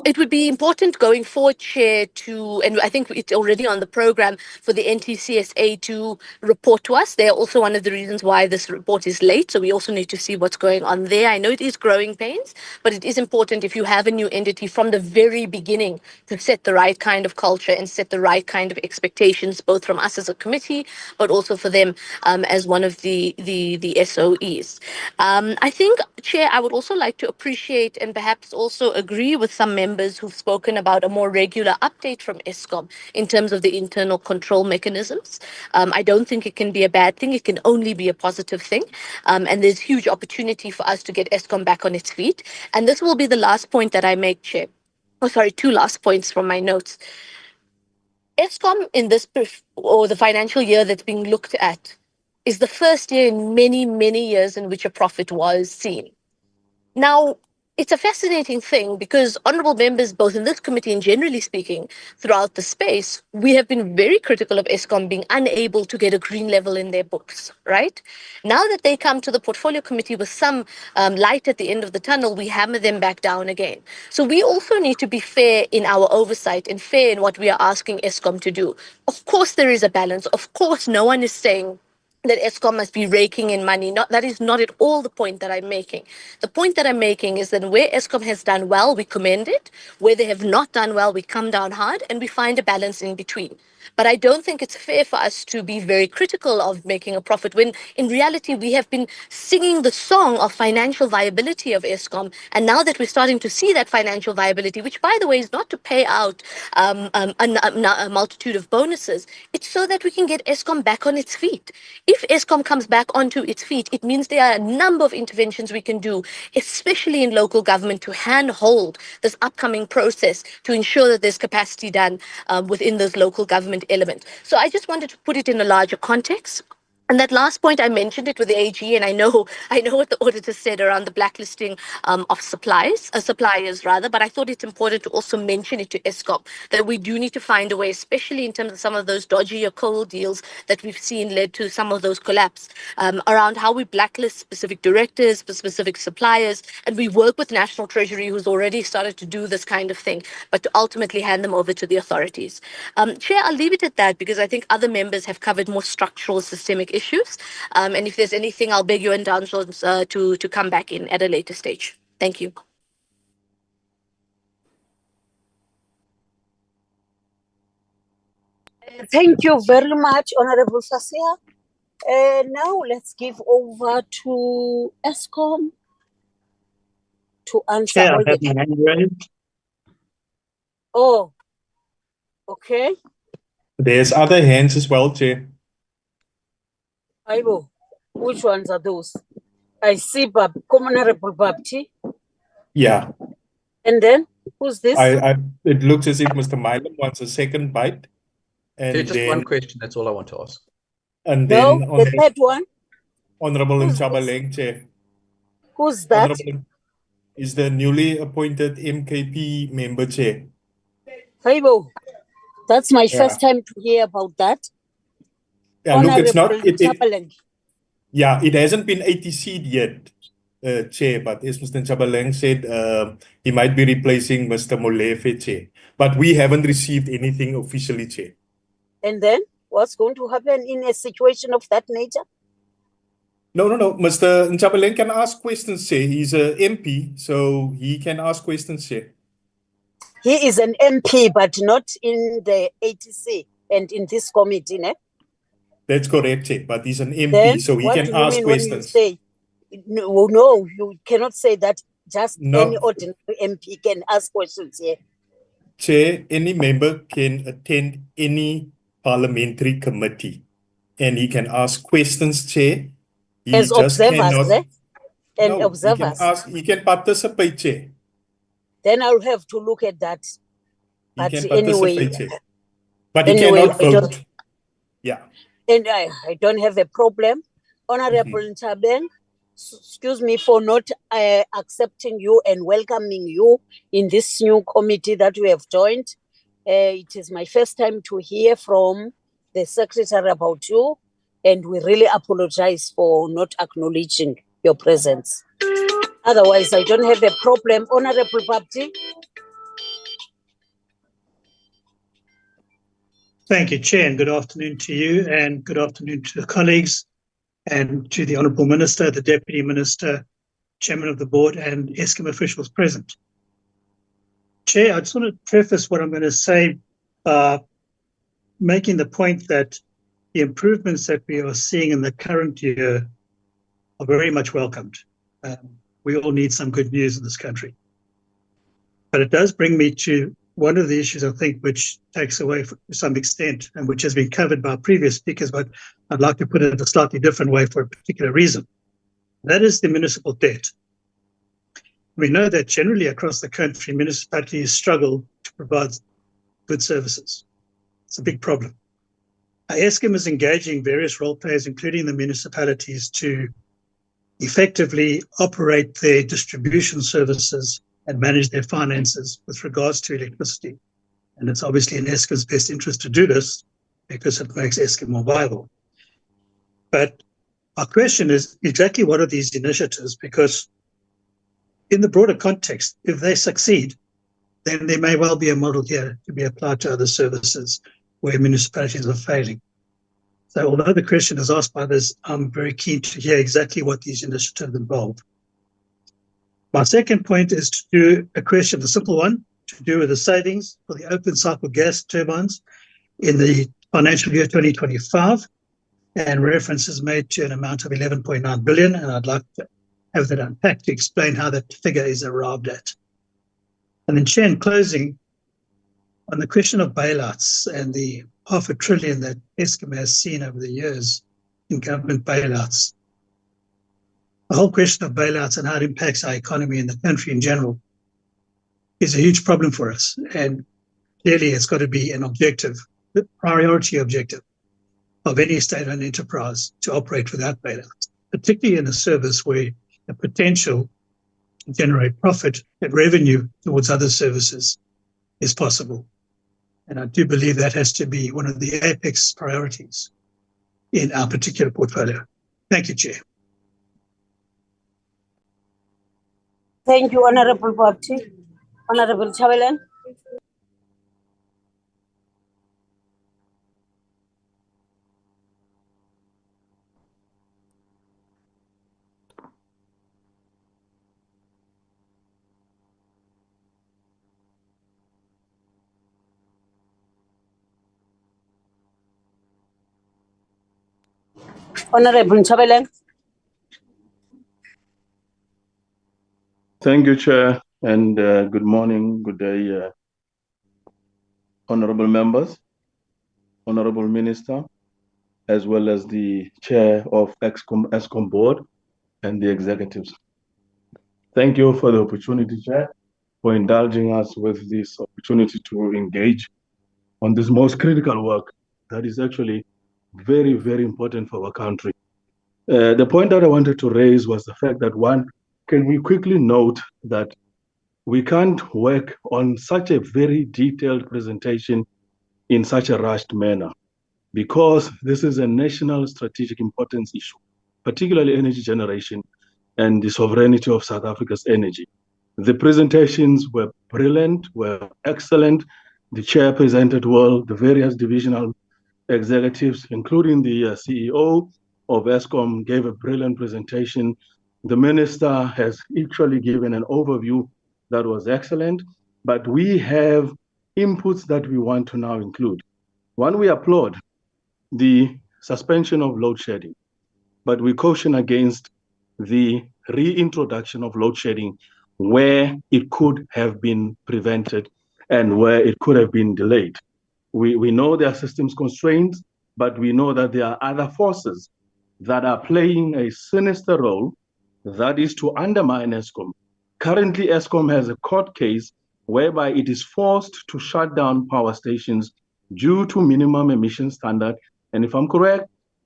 It would be important going forward, Chair, and I think it's already on the program for the NTCSA to report to us. They're also one of the reasons why this report is late. So we also need to see what's going on there. I know it is growing pains, but it is important if you have a new entity from the very beginning to set the right kind of culture and set the right kind of expectations, both from us as a committee, but also for them as one of the SOEs. I think, Chair, I would also like to appreciate and perhaps also agree with some members who've spoken about a more regular update from Eskom in terms of the internal control mechanisms. I don't think it can be a bad thing. It can only be a positive thing. And there's huge opportunity for us to get Eskom back on its feet. And this will be the last point that I make, Chair. Oh, sorry, 2 last points from my notes. Eskom in this, or the financial year that's being looked at, is the first year in many, many years in which a profit was seen. Now, it's a fascinating thing because honorable members, both in this committee and generally speaking, throughout the space, we have been very critical of Eskom being unable to get a green level in their books, right? Now that they come to the portfolio committee with some light at the end of the tunnel, we hammer them back down again. So we also need to be fair in our oversight and fair in what we are asking Eskom to do. Of course, there is a balance. Of course, no one is saying that Eskom must be raking in money. That is not at all the point that I'm making. The point that I'm making is that where Eskom has done well, we commend it. Where they have not done well, we come down hard and we find a balance in between. But I don't think it's fair for us to be very critical of making a profit when in reality we have been singing the song of financial viability of Eskom. And now that we're starting to see that financial viability, which by the way is not to pay out a multitude of bonuses, it's so that we can get Eskom back on its feet. If Eskom comes back onto its feet, it means there are a number of interventions we can do, especially in local government, to handhold this upcoming process to ensure that there's capacity done within those local government elements. So I just wanted to put it in a larger context. And that last point, I mentioned it with the AG, and I know what the auditor said around the blacklisting of suppliers rather, but I thought it's important to also mention it to Eskom that we do need to find a way, especially in terms of some of those dodgy or coal deals that we've seen led to some of those collapse, around how we blacklist specific directors, specific suppliers, and we work with National Treasury, who's already started to do this kind of thing, but to ultimately hand them over to the authorities. Chair, I'll leave it at that because I think other members have covered more structural systemic issues. And if there's anything, I'll beg your indulgence to come back in at a later stage. Thank you. Thank you very much, Honorable Sasia. Now let's give over to Eskom to answer Chair, I all have the. my hand raised. Oh, okay. There's other hands as well, Chair. Aibo, which ones are those? I see Honorable Babti. Yeah. And then who's this? It looks as if Mr. Milam wants a second bite. Chair, And just then, one question. That's all I want to ask. and No, then the third one. Honorable Who's Nchabaleng, Chair. Who's that? Honorable is the newly appointed MKP member, Chair. Aibo, that's my Yeah. first time to hear about that. Yeah, look, it's not. Honorable Chabaleng. Yeah, it hasn't been ATC'd yet, Chair, but as Mr. Nchabaleng said, he might be replacing Mr. Molefe, Chair. But we haven't received anything officially, Chair. And then what's going to happen in a situation of that nature? No. Mr. Nchabaleng can ask questions, Chair. He's a MP, so he can ask questions, Chair. He is an MP, but not in the ATC and in this committee, ne? That's correct, Chair, but he's an MP, Then so he what can do you ask mean questions. when you say no, you cannot say that just No. any ordinary MP can ask questions here. Chair, any member can attend any parliamentary committee and he can ask questions, Chair. He As just observers, cannot. ne? And No, he can observers. ask, he can participate, Chair. Then I'll have to look at that. He But can anyway, participate, Chair. But he anyway, cannot vote. Yeah. And I don't have a problem. Honorable Ntabeng, excuse me for not accepting you and welcoming you in this new committee that we have joined. It is my first time to hear from the secretary about you, and we really apologize for not acknowledging your presence. Otherwise, I don't have a problem. Honorable Babti. Thank you, Chair, and good afternoon to you, and good afternoon to the colleagues, and to the Honourable Minister, the Deputy Minister, Chairman of the Board, and Eskom officials present. Chair, I just want to preface what I'm going to say by making the point that the improvements that we are seeing in the current year are very much welcomed. We all need some good news in this country. But it does bring me to one of the issues, I think, which takes away to some extent and which has been covered by previous speakers, but I'd like to put it a slightly different way for a particular reason. That is the municipal debt. We know that generally across the country, municipalities struggle to provide good services. It's a big problem. Eskom is engaging various role players, including the municipalities, to effectively operate their distribution services and manage their finances with regards to electricity. And it's obviously in Eskom's best interest to do this because it makes Eskom more viable. But our question is exactly what are these initiatives? Because in the broader context, if they succeed, then there may well be a model here to be applied to other services where municipalities are failing. So although the question is asked by this, I'm very keen to hear exactly what these initiatives involve. My second point is to do a question, a simple one, to do with the savings for the open cycle gas turbines in the financial year 2025, and reference is made to an amount of 11.9 billion, and I'd like to have that unpacked to explain how that figure is arrived at. And then, Chair, in closing, on the question of bailouts and the $500 billion that Eskom has seen over the years in government bailouts, the whole question of bailouts and how it impacts our economy and the country in general is a huge problem for us. And clearly it's got to be an objective, the priority objective of any state-owned enterprise to operate without bailouts, particularly in a service where the potential to generate profit and revenue towards other services is possible. And I do believe that has to be one of the apex priorities in our particular portfolio. Thank you, Chair. Thank you, Honorable Babti. Honorable Chabaleng. Honorable Nchabeleng. Thank you, Chair, and good morning, good day, honorable members, honorable Minister, as well as the Chair of Eskom Board and the executives. Thank you for the opportunity, Chair, for indulging us with this opportunity to engage on this most critical work that is actually very, very important for our country. The point that I wanted to raise was the fact that, one, can we quickly note that we can't work on such a very detailed presentation in such a rushed manner, because this is a national strategic importance issue, particularly energy generation and the sovereignty of South Africa's energy. The presentations were brilliant, were excellent. The chair presented well, the various divisional executives, including the CEO of Eskom, gave a brilliant presentation. The minister has actually given an overview that was excellent, but we have inputs that we want to now include. One, we applaud the suspension of load shedding, but we caution against the reintroduction of load shedding where it could have been prevented and where it could have been delayed. We know there are systems constraints, but we know that there are other forces that are playing a sinister role, that is to undermine Eskom. Currently, Eskom has a court case whereby it is forced to shut down power stations due to minimum emission standard. And if I'm correct,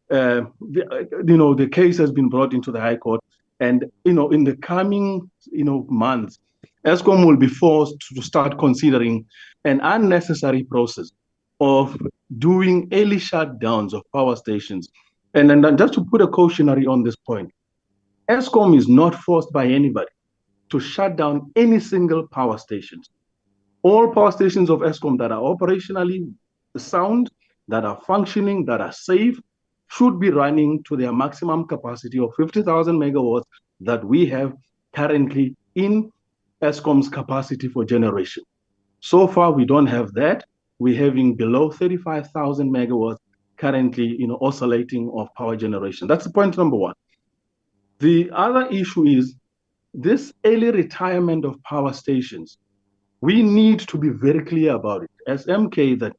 the case has been brought into the High Court. And, in the coming, months, Eskom will be forced to start considering an unnecessary process of doing early shutdowns of power stations. And then just to put a cautionary on this point, Eskom is not forced by anybody to shut down any single power stations. All power stations of Eskom that are operationally sound, that are functioning, that are safe, should be running to their maximum capacity of 50,000 megawatts that we have currently in Eskom's capacity for generation. So far, we don't have that. We're having below 35,000 megawatts currently, oscillating of power generation. That's point number one. The other issue is this early retirement of power stations. We need to be very clear about it as MK that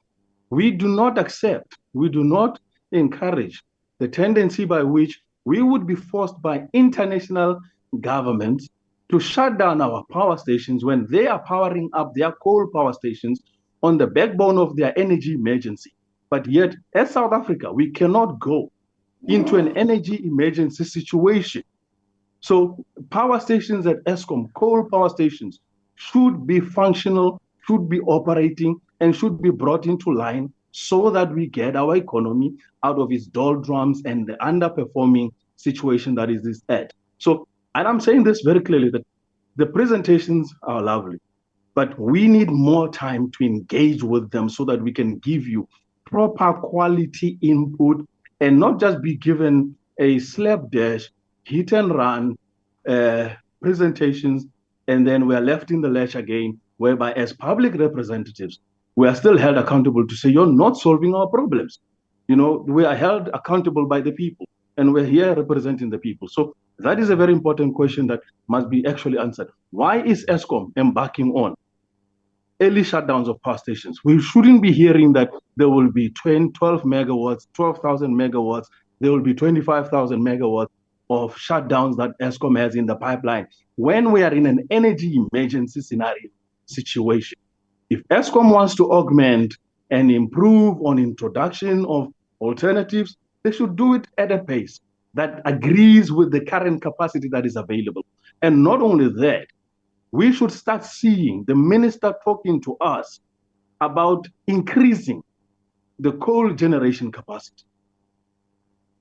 we do not accept, we do not encourage the tendency by which we would be forced by international governments to shut down our power stations when they are powering up their coal power stations on the backbone of their energy emergency. But yet, as South Africa, we cannot go into an energy emergency situation. So power stations at Eskom, coal power stations, should be functional, should be operating, and should be brought into line so that we get our economy out of its doldrums and the underperforming situation that is at. So, and I'm saying this very clearly, that the presentations are lovely, but we need more time to engage with them so that we can give you proper quality input and not just be given a slapdash, hit and run presentations, and then we're left in the lurch again, whereby as public representatives, we are still held accountable to say, you're not solving our problems. We are held accountable by the people, and we're here representing the people. So that is a very important question that must be actually answered. Why is Eskom embarking on early shutdowns of power stations? We shouldn't be hearing that there will be 12 megawatts, 12,000 megawatts, there will be 25,000 megawatts of shutdowns that Eskom has in the pipeline when we are in an energy emergency scenario situation. If Eskom wants to augment and improve on introduction of alternatives, they should do it at a pace that agrees with the current capacity that is available. And not only that, we should start seeing the minister talking to us about increasing the coal generation capacity.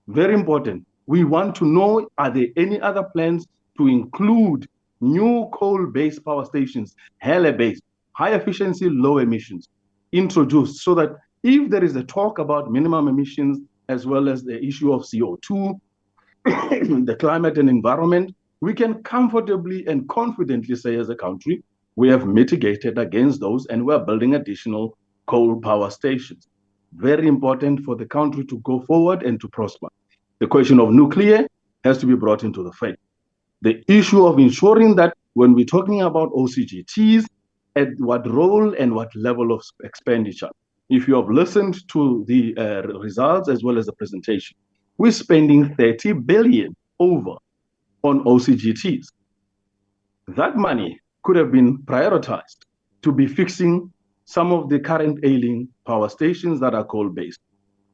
Very important. We want to know, are there any other plans to include new coal-based power stations, HELE-based, high efficiency, low emissions, introduced, so that if there is a talk about minimum emissions, as well as the issue of CO2, the climate and environment, we can comfortably and confidently say as a country, we have mitigated against those and we're building additional coal power stations. Very important for the country to go forward and to prosper. The question of nuclear has to be brought into the fray. The issue of ensuring that when we're talking about OCGTs, at what role and what level of expenditure. If you have listened to the results as well as the presentation, we're spending 30 billion over on OCGTs. That money could have been prioritized to be fixing some of the current ailing power stations that are coal-based.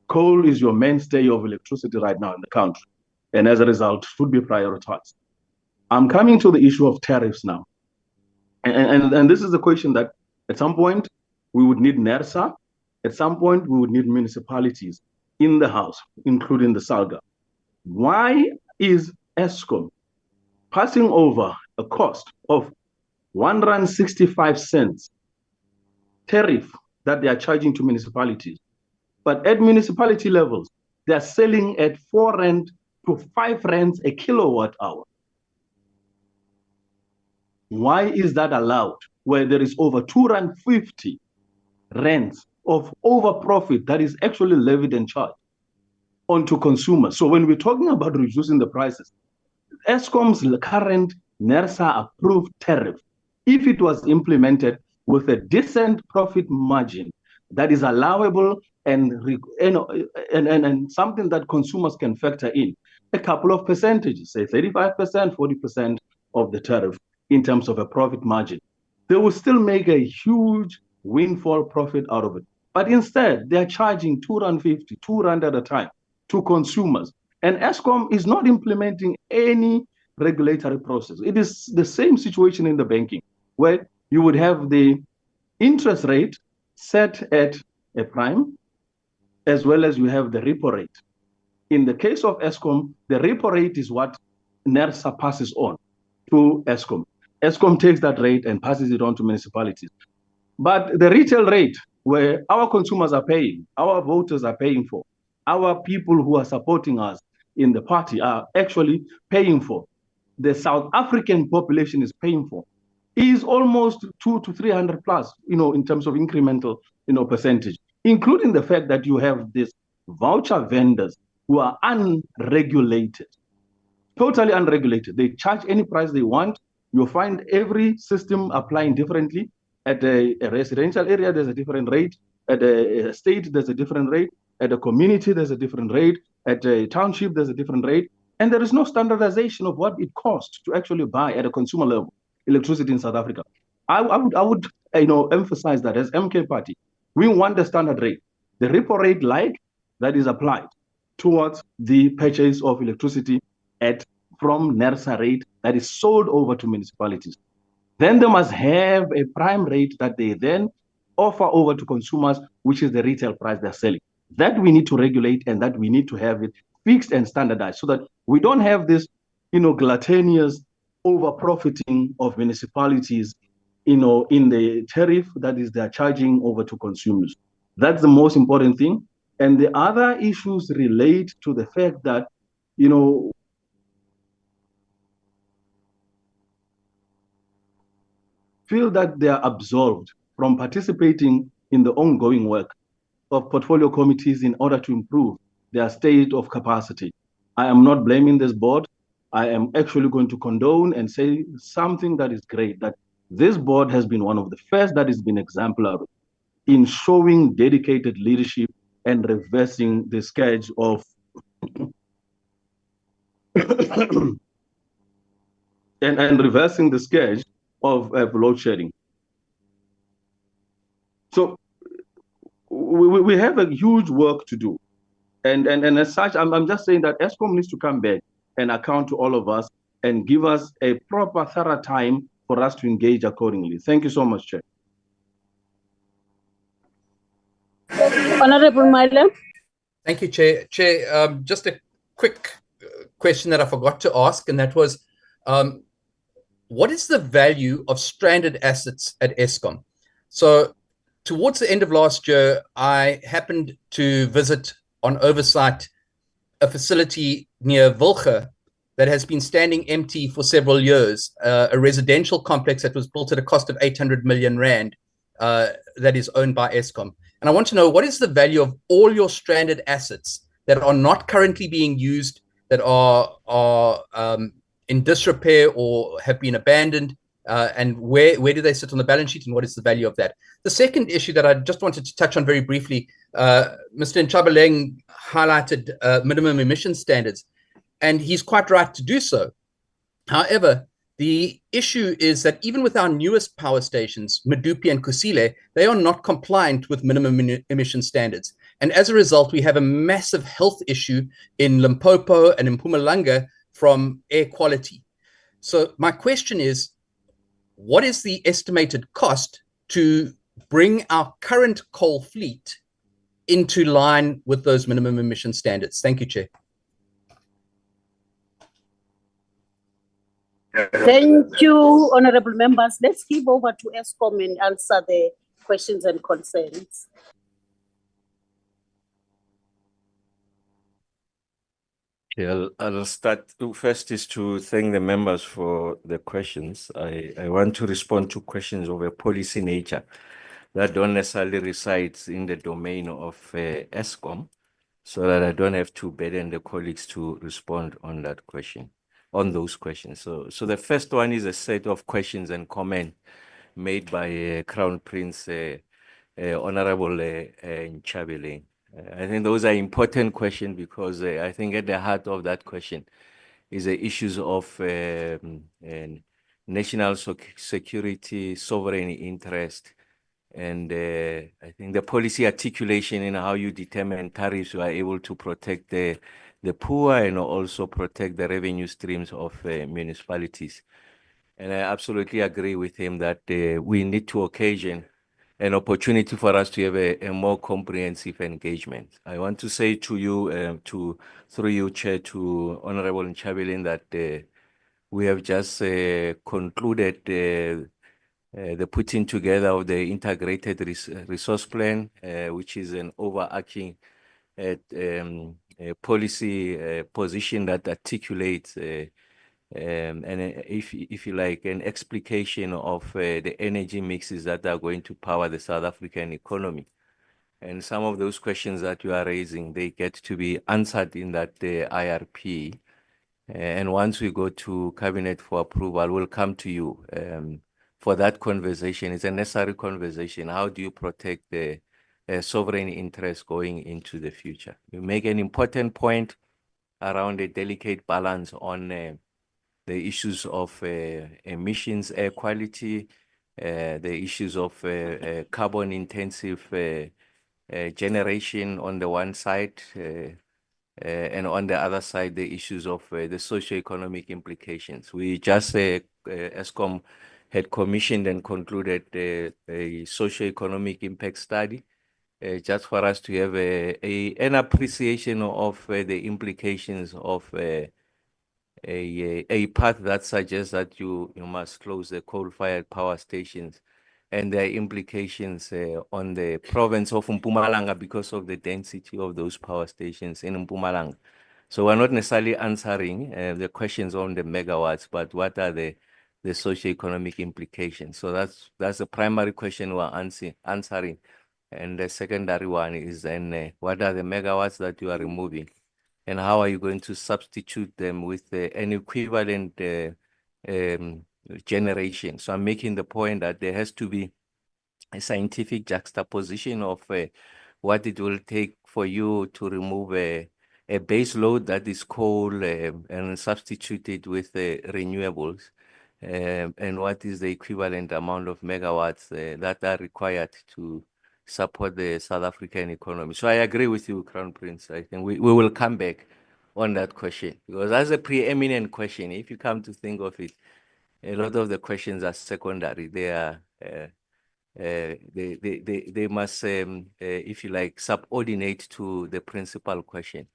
Coal is your mainstay of electricity right now in the country, and as a result, should be prioritized. I'm coming to the issue of tariffs now. And this is a question that at some point we would need NERSA, at some point we would need municipalities in the house, including the SALGA. Why is Eskom passing over a cost of R1.65 tariff that they are charging to municipalities? But at municipality levels, they are selling at R4 to R5 a kilowatt hour. Why is that allowed where there is over R2.50 of over profit that is actually levied and charged onto consumers? So when we're talking about reducing the prices, Eskom's current NERSA approved tariff, if it was implemented with a decent profit margin that is allowable and something that consumers can factor in, a couple of percentages, say 35%, 40% of the tariff in terms of a profit margin, they will still make a huge windfall profit out of it. But instead, they're charging R2.50, R2 at a time to consumers. And Eskom is not implementing any regulatory process. It is the same situation in the banking, where you would have the interest rate set at a prime, as well as you have the repo rate. In the case of Eskom, the repo rate is what NERSA passes on to Eskom. Eskom takes that rate and passes it on to municipalities. But the retail rate, where our consumers are paying, our voters are paying for, our people who are supporting us in the party are actually paying for, the South African population is paying for, is almost 200 to 300 plus, in terms of incremental, percentage, including the fact that you have these voucher vendors who are unregulated, totally unregulated. They charge any price they want. You'll find every system applying differently. At a residential area, there's a different rate. At a state, there's a different rate. At a community, there's a different rate. At a township, there's a different rate. And there is no standardization of what it costs to actually buy at a consumer level electricity in South Africa. I would emphasize that as MK Party, we want the standard rate, the repo rate that is applied towards the purchase of electricity from NERSA rate that is sold over to municipalities. Then they must have a prime rate that they then offer over to consumers, which is the retail price they're selling. That we need to regulate, and that we need to have it fixed and standardized so that we don't have this, gluttonous over profiting of municipalities, in the tariff that is they're charging over to consumers. That's the most important thing. And the other issues relate to the fact that, feel that they are absolved from participating in the ongoing work of portfolio committees in order to improve their state of capacity. I am not blaming this board. I am actually going to condone and say something that is great, that this board has been one of the first that has been exemplary in showing dedicated leadership and reversing the scourge of and reversing the scourge of load shedding. So we have a huge work to do. And as such, I'm just saying that Eskom needs to come back and account to all of us and give us a proper, thorough time for us to engage accordingly. Thank you so much, Chair. Honorable Madam. Thank you, Chair. Chair, just a quick question that I forgot to ask, and that was, what is the value of stranded assets at Eskom? So towards the end of last year, I happened to visit on oversight a facility near Wilge that has been standing empty for several years, a residential complex that was built at a cost of 800 million rand that is owned by Eskom. And I want to know, what is the value of all your stranded assets that are not currently being used, that are in disrepair or have been abandoned, and where do they sit on the balance sheet and what is the value of that? The second issue that I just wanted to touch on very briefly, Mr. Nchabaleng highlighted minimum emission standards, and he's quite right to do so. However, the issue is that even with our newest power stations, Medupi and Kusile, they are not compliant with minimum emission standards. And as a result, we have a massive health issue in Limpopo and in Mpumalanga from air quality. So my question is, what is the estimated cost to bring our current coal fleet into line with those minimum emission standards? Thank you, Chair. Thank you, honorable members. Let's give over to Eskom and answer the questions and concerns. Yeah, I'll start. First is to thank the members for the questions. I want to respond to questions of a policy nature that don't necessarily reside in the domain of Eskom, so that I don't have to burden the colleagues to respond on that question, on those questions. So the first one is a set of questions and comments made by Crown Prince Honorable Nchabaleng. I think those are important questions because I think at the heart of that question is the issues of national security, sovereign interest, and I think the policy articulation in how you determine tariffs you are able to protect the poor and also protect the revenue streams of municipalities. And I absolutely agree with him that we need to occasion an opportunity for us to have a more comprehensive engagement. I want to say to you, through you, Chair, to Honorable Nchabaleng, that we have just concluded the putting together of the integrated resource plan, which is an overarching policy position that articulates and if you like, an explication of the energy mixes that are going to power the South African economy. And some of those questions that you are raising, they get to be answered in that IRP. And once we go to Cabinet for approval, we'll come to you for that conversation. It's a necessary conversation. How do you protect the sovereign interest going into the future? You make an important point around a delicate balance on the issues of emissions, air quality, the issues of carbon intensive generation on the one side, and on the other side, the issues of the socio-economic implications. We just, Eskom had commissioned and concluded a socio-economic impact study, just for us to have an appreciation of the implications of a path that suggests that you must close the coal-fired power stations and their implications on the province of Mpumalanga because of the density of those power stations in Mpumalanga. So we're not necessarily answering the questions on the megawatts, but what are the socio-economic implications? So that's the primary question we're answering. And the secondary one is then what are the megawatts that you are removing? And how are you going to substitute them with an equivalent generation? So I'm making the point that there has to be a scientific juxtaposition of what it will take for you to remove a base load that is coal and substitute it with renewables, and what is the equivalent amount of megawatts that are required to support the South African economy. So I agree with you, Crown Prince. I think we will come back on that question because that's a preeminent question. If you come to think of it, a lot of the questions are secondary. They are they must, if you like, subordinate to the principal question.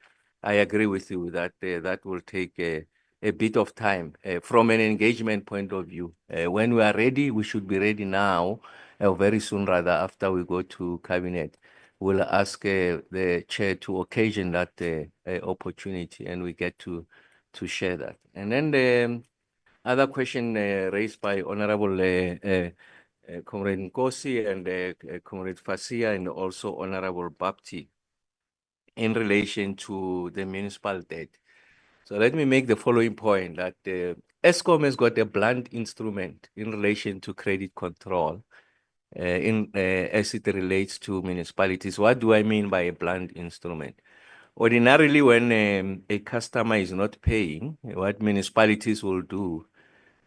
I agree with you that that will take a bit of time from an engagement point of view. When we are ready, we should be ready now, very soon rather, after we go to Cabinet. We'll ask the chair to occasion that opportunity and we get to share that. And then the other question raised by Honorable Comrade Nkosi and Comrade Fasia and also Honorable Bapti in relation to the municipal debt. So let me make the following point that Eskom has got a blunt instrument in relation to credit control as it relates to municipalities. What do I mean by a blunt instrument? Ordinarily, when a customer is not paying, what municipalities will do,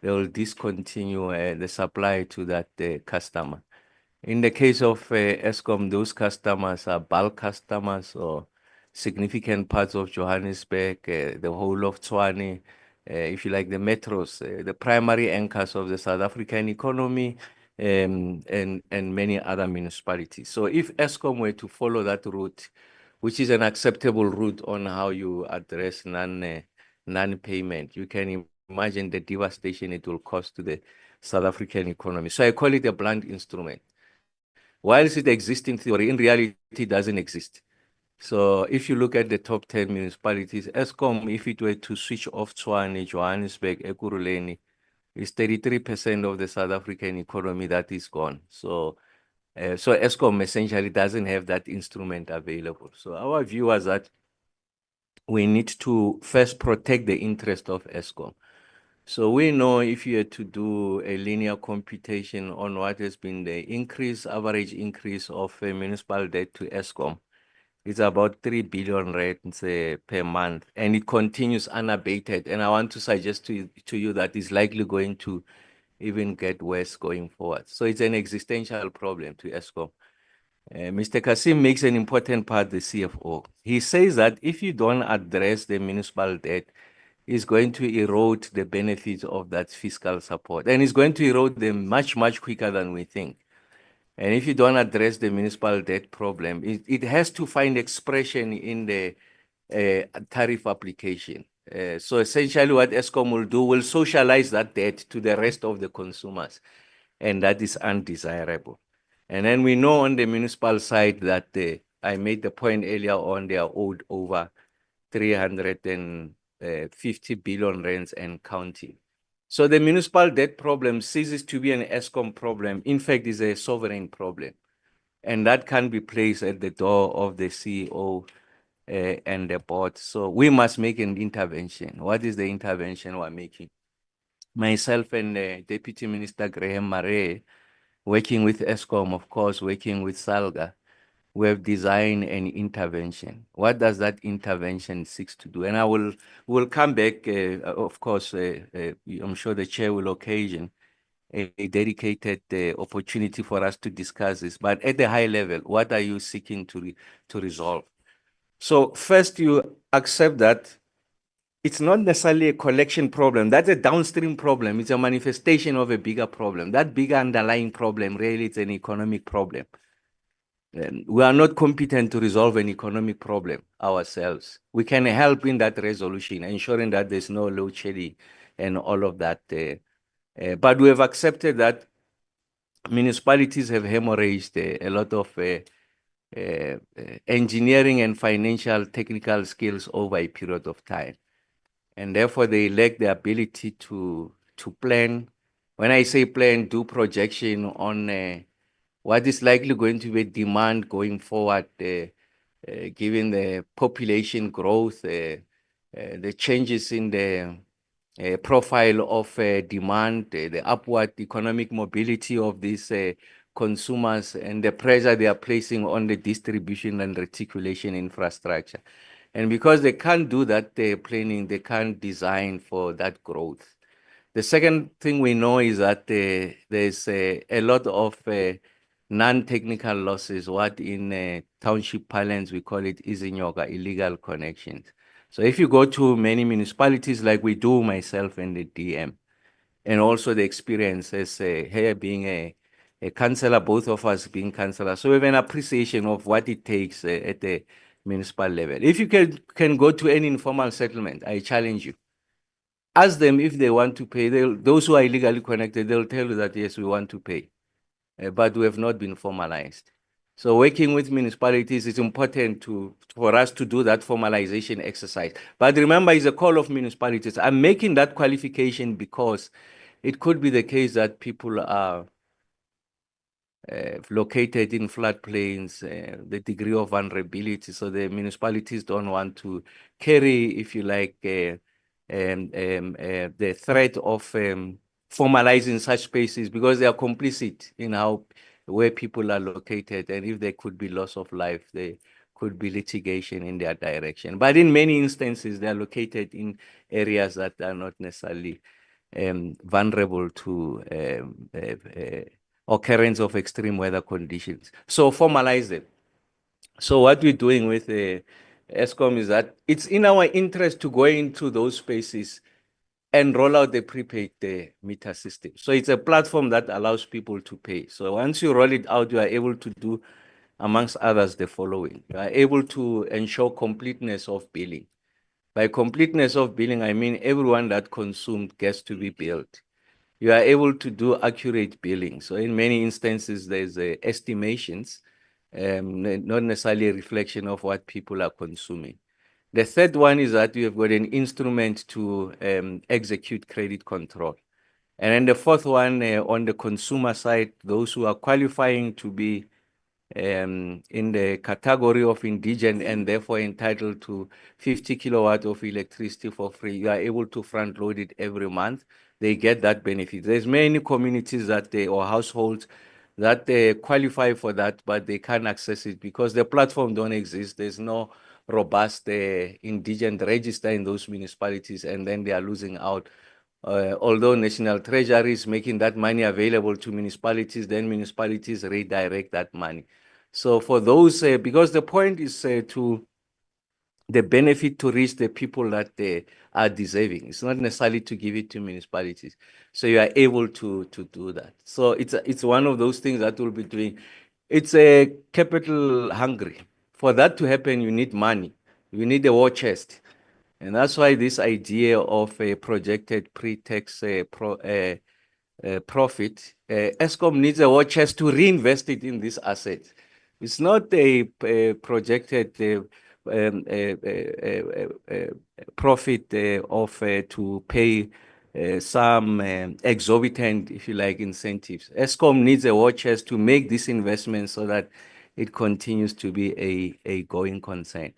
they will discontinue the supply to that customer. In the case of Eskom, those customers are bulk customers or significant parts of Johannesburg, the whole of Tshwane, if you like, the metros, the primary anchors of the South African economy, and many other municipalities. So if Eskom were to follow that route, which is an acceptable route on how you address non-payment, you can imagine the devastation it will cause to the South African economy. So I call it a blunt instrument. Whilst it exists in theory, in reality, it doesn't exist. So if you look at the top 10 municipalities, Eskom, if it were to switch off Tshwane, Johannesburg, Ekurhuleni, is 33% of the South African economy that is gone. So Eskom essentially doesn't have that instrument available. So our view was that we need to first protect the interest of Eskom. So we know if you had to do a linear computation on what has been the average increase of municipal debt to Eskom, it's about 3 billion rands per month, and it continues unabated. And I want to suggest to you that it's likely going to even get worse going forward. So it's an existential problem to Eskom. Mr. Kasim makes an important part, the CFO. He says that if you don't address the municipal debt, is going to erode the benefits of that fiscal support. And it's going to erode them much, much quicker than we think. And if you don't address the municipal debt problem, it has to find expression in the tariff application. So essentially what Eskom will do will socialize that debt to the rest of the consumers. And that is undesirable. And then we know on the municipal side that I made the point earlier on, they are owed over 350 billion rands and counting. So the municipal debt problem ceases to be an Eskom problem. In fact, it's a sovereign problem. And that can be placed at the door of the CEO and the board. So we must make an intervention. What is the intervention we're making? Myself and Deputy Minister Graham Murray, working with Eskom, of course, working with SALGA, we have designed an intervention. What does that intervention seek to do? And will come back, of course, I'm sure the chair will occasion a dedicated opportunity for us to discuss this. But at the high level, what are you seeking to resolve? So first, you accept that it's not necessarily a collection problem. That's a downstream problem. It's a manifestation of a bigger problem. That bigger underlying problem really is an economic problem. We are not competent to resolve an economic problem ourselves. We can help in that resolution, ensuring that there's no load shedding and all of that. But we have accepted that municipalities have hemorrhaged a lot of engineering and financial technical skills over a period of time. And therefore, they lack the ability to plan. When I say plan, do projection on what is likely going to be demand going forward, given the population growth, the changes in the profile of demand, the upward economic mobility of these consumers, and the pressure they are placing on the distribution and reticulation infrastructure. And because they can't do that planning, they can't design for that growth. The second thing we know is that there's a lot of non-technical losses, what in township parlance we call it izinyoka, illegal connections. So if you go to many municipalities like we do, myself and the DM, and also the experience as here being a councillor, both of us being councillors, so we have an appreciation of what it takes at the municipal level. If you can go to any informal settlement, I challenge you. Ask them if they want to pay. Those who are illegally connected, they'll tell you that, yes, we want to pay. But we have not been formalized. So working with municipalities is important for us to do that formalization exercise. But remember, it's a call of municipalities. I'm making that qualification because it could be the case that people are located in floodplains, the degree of vulnerability. So the municipalities don't want to carry, if you like, the threat of formalizing such spaces because they are complicit in where people are located, and if there could be loss of life, there could be litigation in their direction. But in many instances, they are located in areas that are not necessarily vulnerable to occurrence of extreme weather conditions. So formalize them. So what we're doing with Eskom is that it's in our interest to go into those spaces and roll out the prepaid meter system. So it's a platform that allows people to pay. So once you roll it out, you are able to do, amongst others, the following. You are able to ensure completeness of billing. By completeness of billing, I mean everyone that consumed gets to be billed. You are able to do accurate billing. So in many instances, there's estimations, not necessarily a reflection of what people are consuming. The third one is that you have got an instrument to execute credit control. And then the fourth one, on the consumer side, those who are qualifying to be in the category of indigent and therefore entitled to 50 kilowatts of electricity for free, you are able to front load it every month. They get that benefit. There's many communities that or households that qualify for that, but they can't access it because the platform don't exist. There's no robust indigent register in those municipalities, and then they are losing out. Although National Treasury is making that money available to municipalities, then municipalities redirect that money. So for those, because the point is to the benefit to reach the people that are deserving. It's not necessarily to give it to municipalities. So you are able to do that. So it's one of those things that we'll be doing. It's a capital hungry. For that to happen, you need money. You need a war chest. And that's why this idea of a projected pre-tax profit, Eskom needs a war chest to reinvest it in this asset. It's not a projected profit of to pay some exorbitant, if you like, incentives. Eskom needs a war chest to make this investment so that it continues to be a going concern.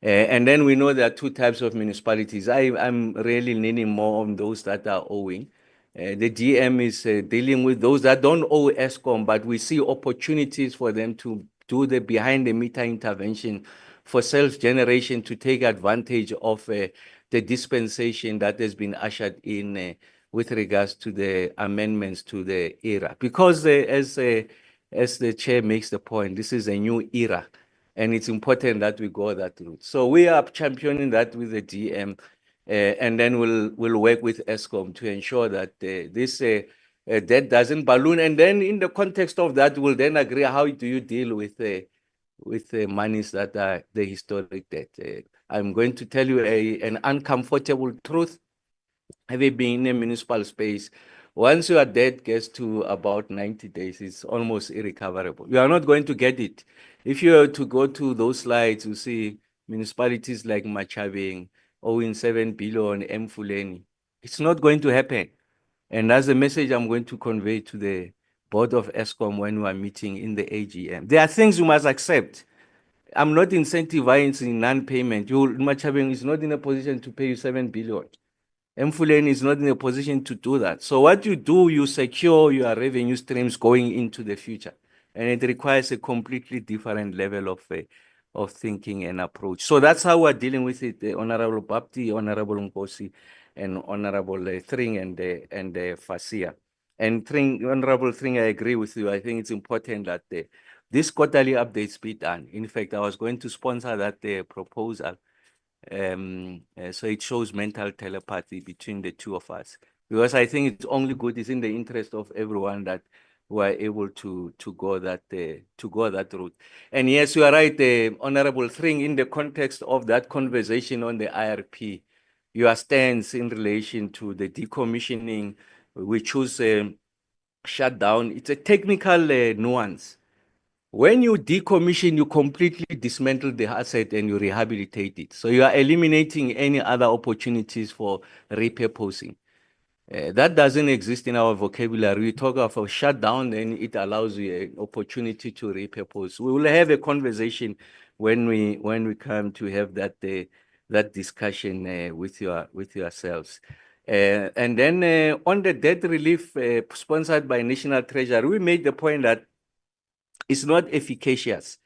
And then we know there are two types of municipalities. I'm really leaning more on those that are owing. The DM is dealing with those that don't owe Eskom, but we see opportunities for them to do the behind-the-meter intervention for self-generation to take advantage of the dispensation that has been ushered in with regards to the amendments to the era. Because as the chair makes the point, this is a new era, and it's important that we go that route. So we are championing that with the DM. And then we'll work with Eskom to ensure that this debt doesn't balloon. And then in the context of that, we'll then agree how do you deal with the monies that are the historic debt. I'm going to tell you an uncomfortable truth. Having been in a municipal space, once your debt gets to about 90 days, it's almost irrecoverable. You are not going to get it. If you were to go to those slides, you see municipalities like Machabeng, owing 7 billion, Mfuleni. It's not going to happen. And that's the message I'm going to convey to the board of Eskom when we are meeting in the AGM. There are things you must accept. I'm not incentivizing non-payment. Machabeng is not in a position to pay you 7 billion. Mfuleni is not in a position to do that. So what you do, you secure your revenue streams going into the future. And it requires a completely different level of thinking and approach. So that's how we're dealing with it, Honorable Bapti, Honorable Nkosi, and Honorable Thring and Fasia. And Honorable Thring, I agree with you. I think it's important that this quarterly updates be done. In fact, I was going to sponsor that proposal. So it shows mental telepathy between the two of us, because I think it's only good, it's in the interest of everyone that we are able to go that route. And yes, you are right, Honorable Thring, in the context of that conversation on the IRP, your stance in relation to the decommissioning, we choose shutdown. It's a technical nuance. When you decommission, you completely dismantle the asset and you rehabilitate it. So you are eliminating any other opportunities for repurposing. That doesn't exist in our vocabulary. We talk of a shutdown, and it allows you an opportunity to repurpose. We will have a conversation when we come to have that discussion with yourselves. And then on the debt relief sponsored by National Treasury, we made the point that it's not efficacious.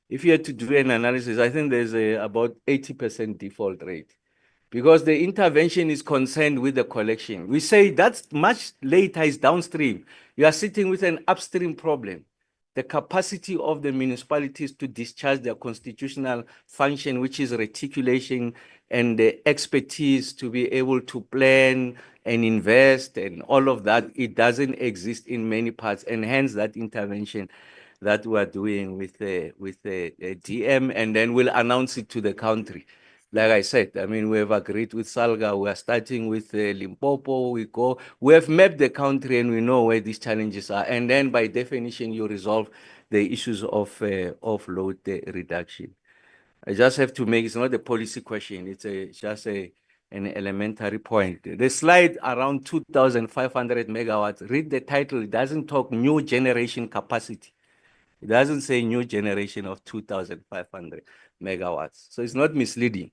If you had to do an analysis, I think there's about 80% default rate, because the intervention is concerned with the collection. We say that's much later, is downstream. You are sitting with an upstream problem. The capacity of the municipalities to discharge their constitutional function, which is reticulation, and the expertise to be able to plan and invest and all of that, it doesn't exist in many parts, and hence that intervention that we're doing with the DM, and then we'll announce it to the country. Like I said, I mean, we have agreed with Salga. We are starting with Limpopo. We have mapped the country, and we know where these challenges are. And then, by definition, you resolve the issues of load reduction. I just have to make, it's not a policy question. It's just an elementary point. The slide around 2,500 megawatts, read the title. It doesn't talk new generation capacity. It doesn't say new generation of 2,500 megawatts. So it's not misleading.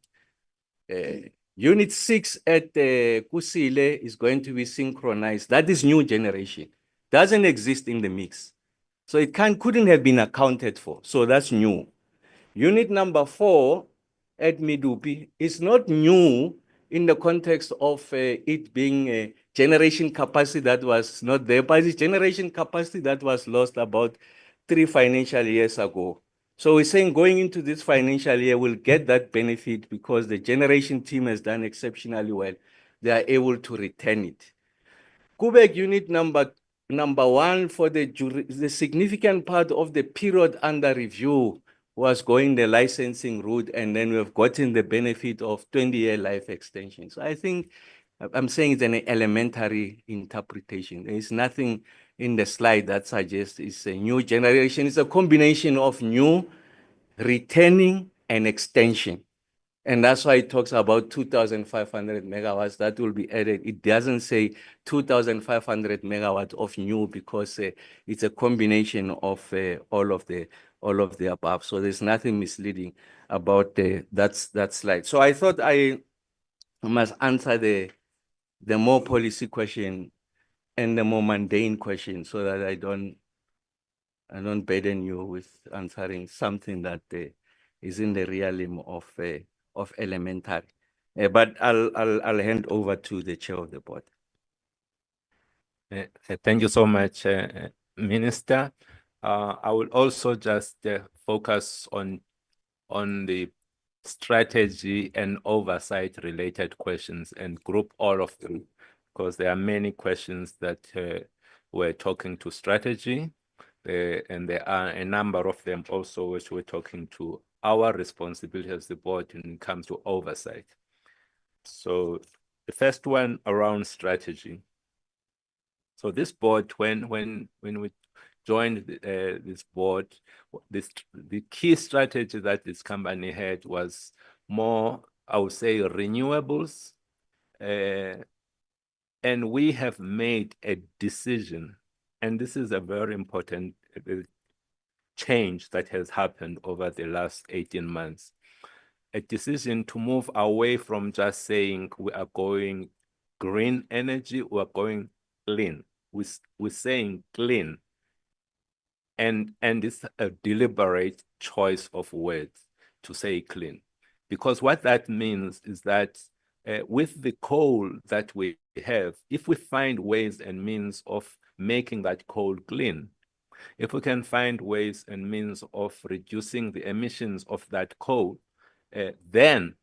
Unit 6 at Kusile is going to be synchronized. That is new generation. Doesn't exist in the mix. So it couldn't have been accounted for. So that's new. Unit number 4 at Midupi is not new in the context of it being a generation capacity that was not there, but it's generation capacity that was lost about 3 financial years ago. So we're saying going into this financial year, we'll get that benefit because the generation team has done exceptionally well. They are able to return it. Kubek unit number 1 for the significant part of the period under review was going the licensing route, and then we have gotten the benefit of 20-year life extension. So I think I'm saying it's an elementary interpretation. There is nothing in the slide that suggests it's a new generation. It's a combination of new, returning, and extension. And that's why it talks about 2,500 megawatts that will be added. It doesn't say 2,500 megawatts of new, because it's a combination of all of the above. So there's nothing misleading about that slide. So I thought I must answer the more policy question and the more mundane question, so that I don't burden you with answering something that is in the realm of elementary. But I'll hand over to the chair of the board. Thank you so much, Minister. I will also just focus on the strategy and oversight related questions and group all of them, because there are many questions that we're talking to strategy, and there are a number of them also which we're talking to our responsibility as the board when it comes to oversight. So the first one around strategy. So this board, when we joined this board, the key strategy that this company had was more, I would say, renewables. And we have made a decision, and this is a very important change that has happened over the last 18 months. A decision to move away from just saying we are going green energy, we are going clean. We're saying clean. And it's a deliberate choice of words to say clean. Because what that means is that with the coal that we have, if we find ways and means of making that coal clean, if we can find ways and means of reducing the emissions of that coal, then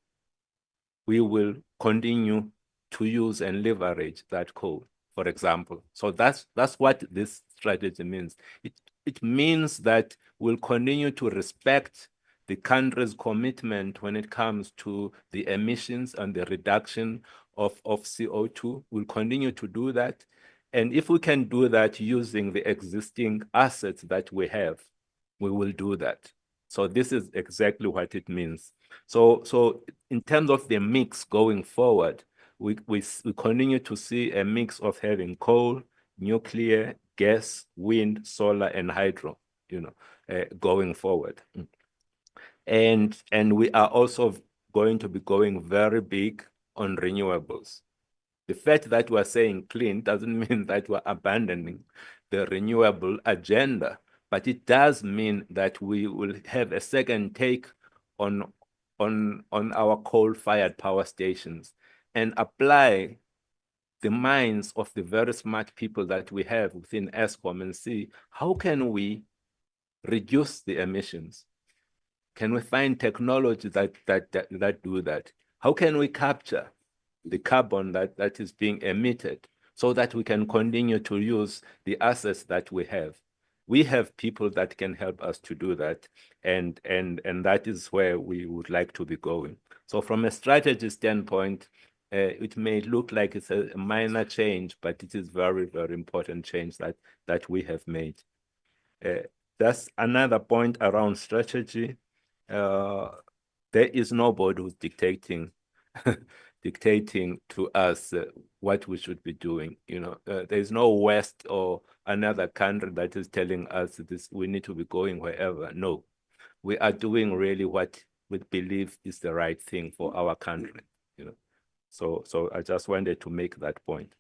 we will continue to use and leverage that coal, for example. So that's what this strategy means. It means that we'll continue to respect the country's commitment when it comes to the emissions and the reduction of CO2. We'll continue to do that. And if we can do that using the existing assets that we have, we will do that. So this is exactly what it means. So in terms of the mix going forward, we continue to see a mix of having coal, nuclear, gas, wind, solar, and hydro, going forward. And we are also going to be going very big on renewables. The fact that we're saying clean doesn't mean that we're abandoning the renewable agenda, but it does mean that we will have a second take on our coal-fired power stations and apply the minds of the very smart people that we have within Eskom and see how can we reduce the emissions. Can we find technology that do that? How can we capture the carbon that is being emitted so that we can continue to use the assets that we have? We have people that can help us to do that, and that is where we would like to be going. So from a strategy standpoint, it may look like it's a minor change, but it is very, very important change that we have made. That's another point around strategy. There is nobody who's dictating to us what we should be doing. There's no West or another country that is telling us this, we need to be going wherever. No, we are doing really what we believe is the right thing for our country. So I just wanted to make that point.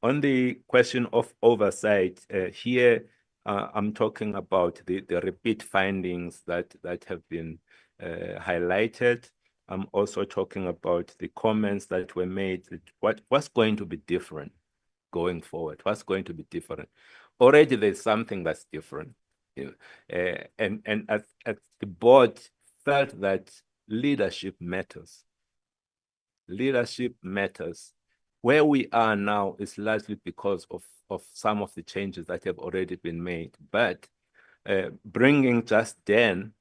On the question of oversight, here I'm talking about the repeat findings that have been highlighted. I'm also talking about the comments that were made. What's going to be different going forward? What's going to be different? Already there's something that's different. And as the board felt that leadership matters. Leadership matters. Where we are now is largely because of some of the changes that have already been made. But bringing just Dan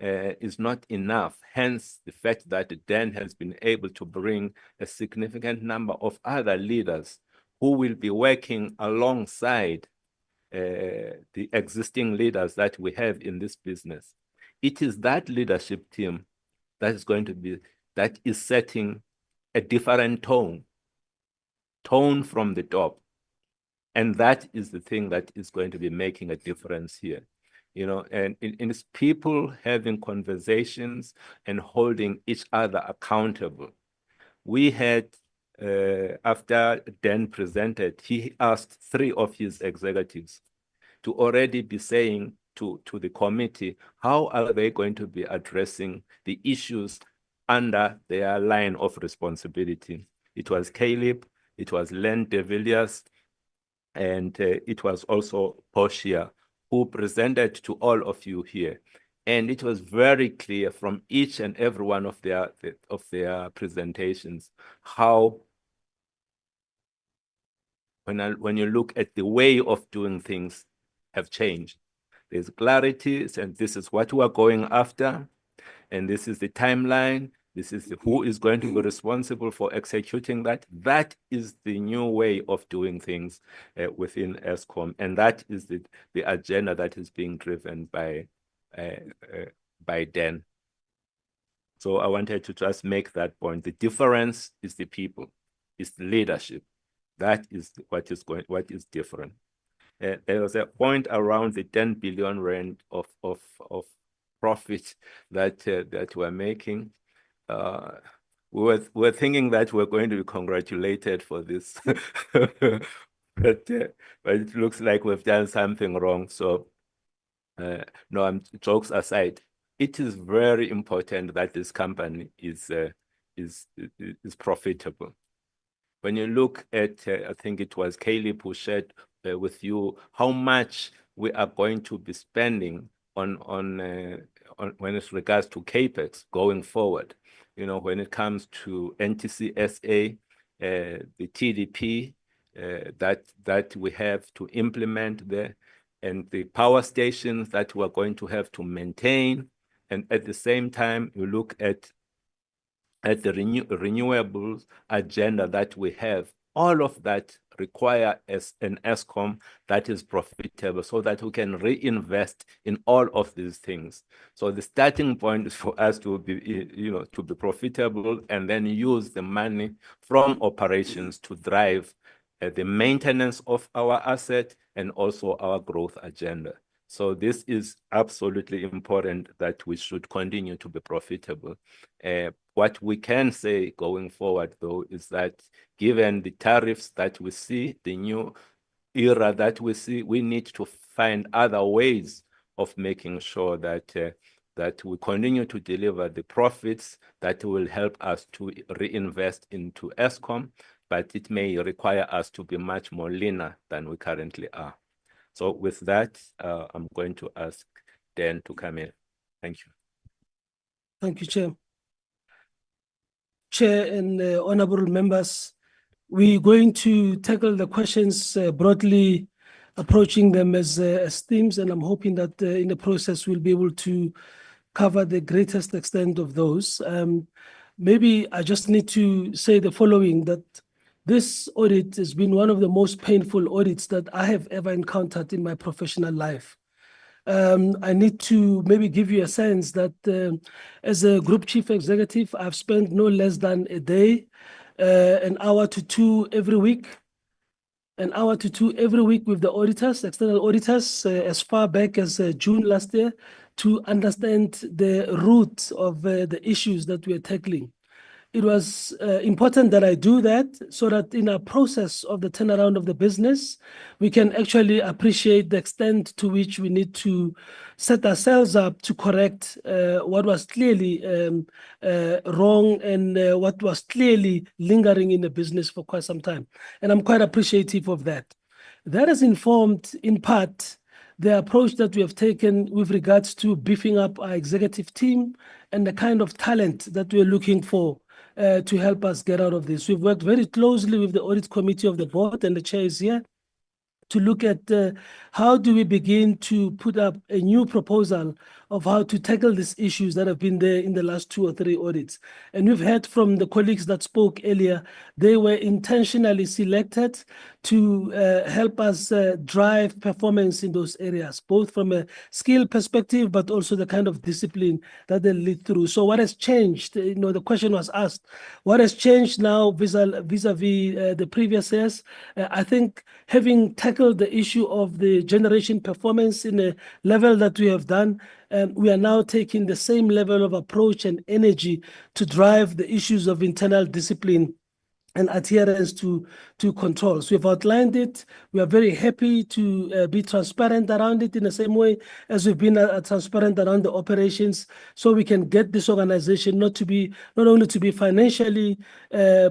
is not enough. Hence, the fact that Dan has been able to bring a significant number of other leaders who will be working alongside the existing leaders that we have in this business. It is that leadership team that is setting a different tone from the top. And that is the thing that is going to be making a difference here. And it's people having conversations and holding each other accountable. We had, after Dan presented, he asked 3 of his executives to already be saying to the committee, how are they going to be addressing the issues under their line of responsibility? It was Caleb, it was Len de Villiers, and it was also Portia, who presented to all of you here. And it was very clear from each and every one of their presentations how, when you look at the way of doing things, have changed. There's clarity, and this is what we are going after, and this is the timeline. This is who is going to be responsible for executing that. That is the new way of doing things within Eskom, and that is the agenda that is being driven by Dan. So I wanted to just make that point. The difference is the people, is the leadership. That is what is different. There was a point around the 10 billion rand of profit that we're making. We're thinking that we're going to be congratulated for this, but it looks like we've done something wrong. So, no, jokes aside, it is very important that this company is profitable. When you look at, I think it was Caleb who shared with you how much we are going to be spending on when it regards to capex going forward. When it comes to NTCSA, the TDP that we have to implement there, and the power stations that we're going to have to maintain, and at the same time, you look at the renewables agenda that we have. All of that require an Eskom that is profitable so that we can reinvest in all of these things. So the starting point is for us to be, to be profitable and then use the money from operations to drive the maintenance of our asset and also our growth agenda. So this is absolutely important that we should continue to be profitable. What we can say going forward, though, is that given the tariffs that we see, the new era that we see, we need to find other ways of making sure that that we continue to deliver the profits that will help us to reinvest into Eskom, but it may require us to be much more leaner than we currently are. So with that, I'm going to ask Dan to come in. Thank you. Thank you, Chair. Chair and honorable members, we're going to tackle the questions broadly, approaching them as themes, and I'm hoping that in the process we'll be able to cover the greatest extent of those. Maybe I just need to say the following, that this audit has been one of the most painful audits that I have ever encountered in my professional life. I need to maybe give you a sense that as a group chief executive, I've spent no less than a day, an hour to two every week, with the auditors, external auditors, as far back as June last year, to understand the root of the issues that we're tackling. It was important that I do that so that in our process of the turnaround of the business, we can actually appreciate the extent to which we need to set ourselves up to correct what was clearly wrong and what was clearly lingering in the business for quite some time. And I'm quite appreciative of that. That has informed, in part, the approach that we have taken with regards to beefing up our executive team and the kind of talent that we're looking for to help us get out of this. We've worked very closely with the audit committee of the board, and the chair is here, to look at how do we begin to put up a new proposal of how to tackle these issues that have been there in the last 2 or 3 audits. And we've heard from the colleagues that spoke earlier, they were intentionally selected to help us drive performance in those areas, both from a skill perspective, but also the kind of discipline that they lead through. So what has changed? The question was asked, what has changed now vis-a-vis the previous years? I think having tackled the issue of the generation performance in a level that we have done, we are now taking the same level of approach and energy to drive the issues of internal discipline and adherence to controls. We've outlined it. We are very happy to be transparent around it in the same way as we've been transparent around the operations, so we can get this organization not only to be financially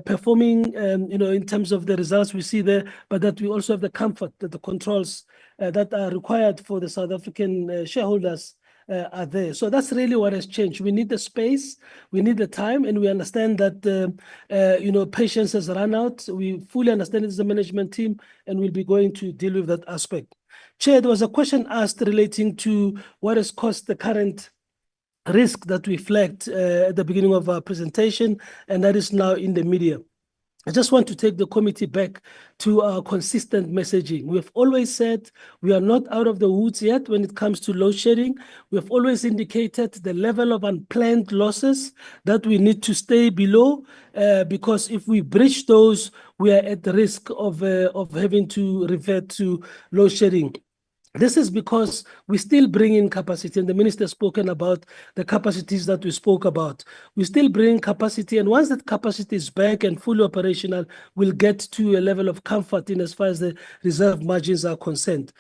performing, in terms of the results we see there, but that we also have the comfort that the controls that are required for the South African shareholders are there. So that's really what has changed. We need the space, we need the time, and we understand that patience has run out. We fully understand it as a management team, and we'll be going to deal with that aspect. Chair, there was a question asked relating to what has caused the current risk that we flagged at the beginning of our presentation, and that is now in the media. I just want to take the committee back to our consistent messaging. We have always said we are not out of the woods yet when it comes to load shedding. We have always indicated the level of unplanned losses that we need to stay below, because if we breach those, we are at the risk of having to revert to load shedding. This is because we still bring in capacity, and the minister has spoken about the capacities that we spoke about. We still bring capacity, and once that capacity is back and fully operational, we'll get to a level of comfort in as far as the reserve margins are concerned.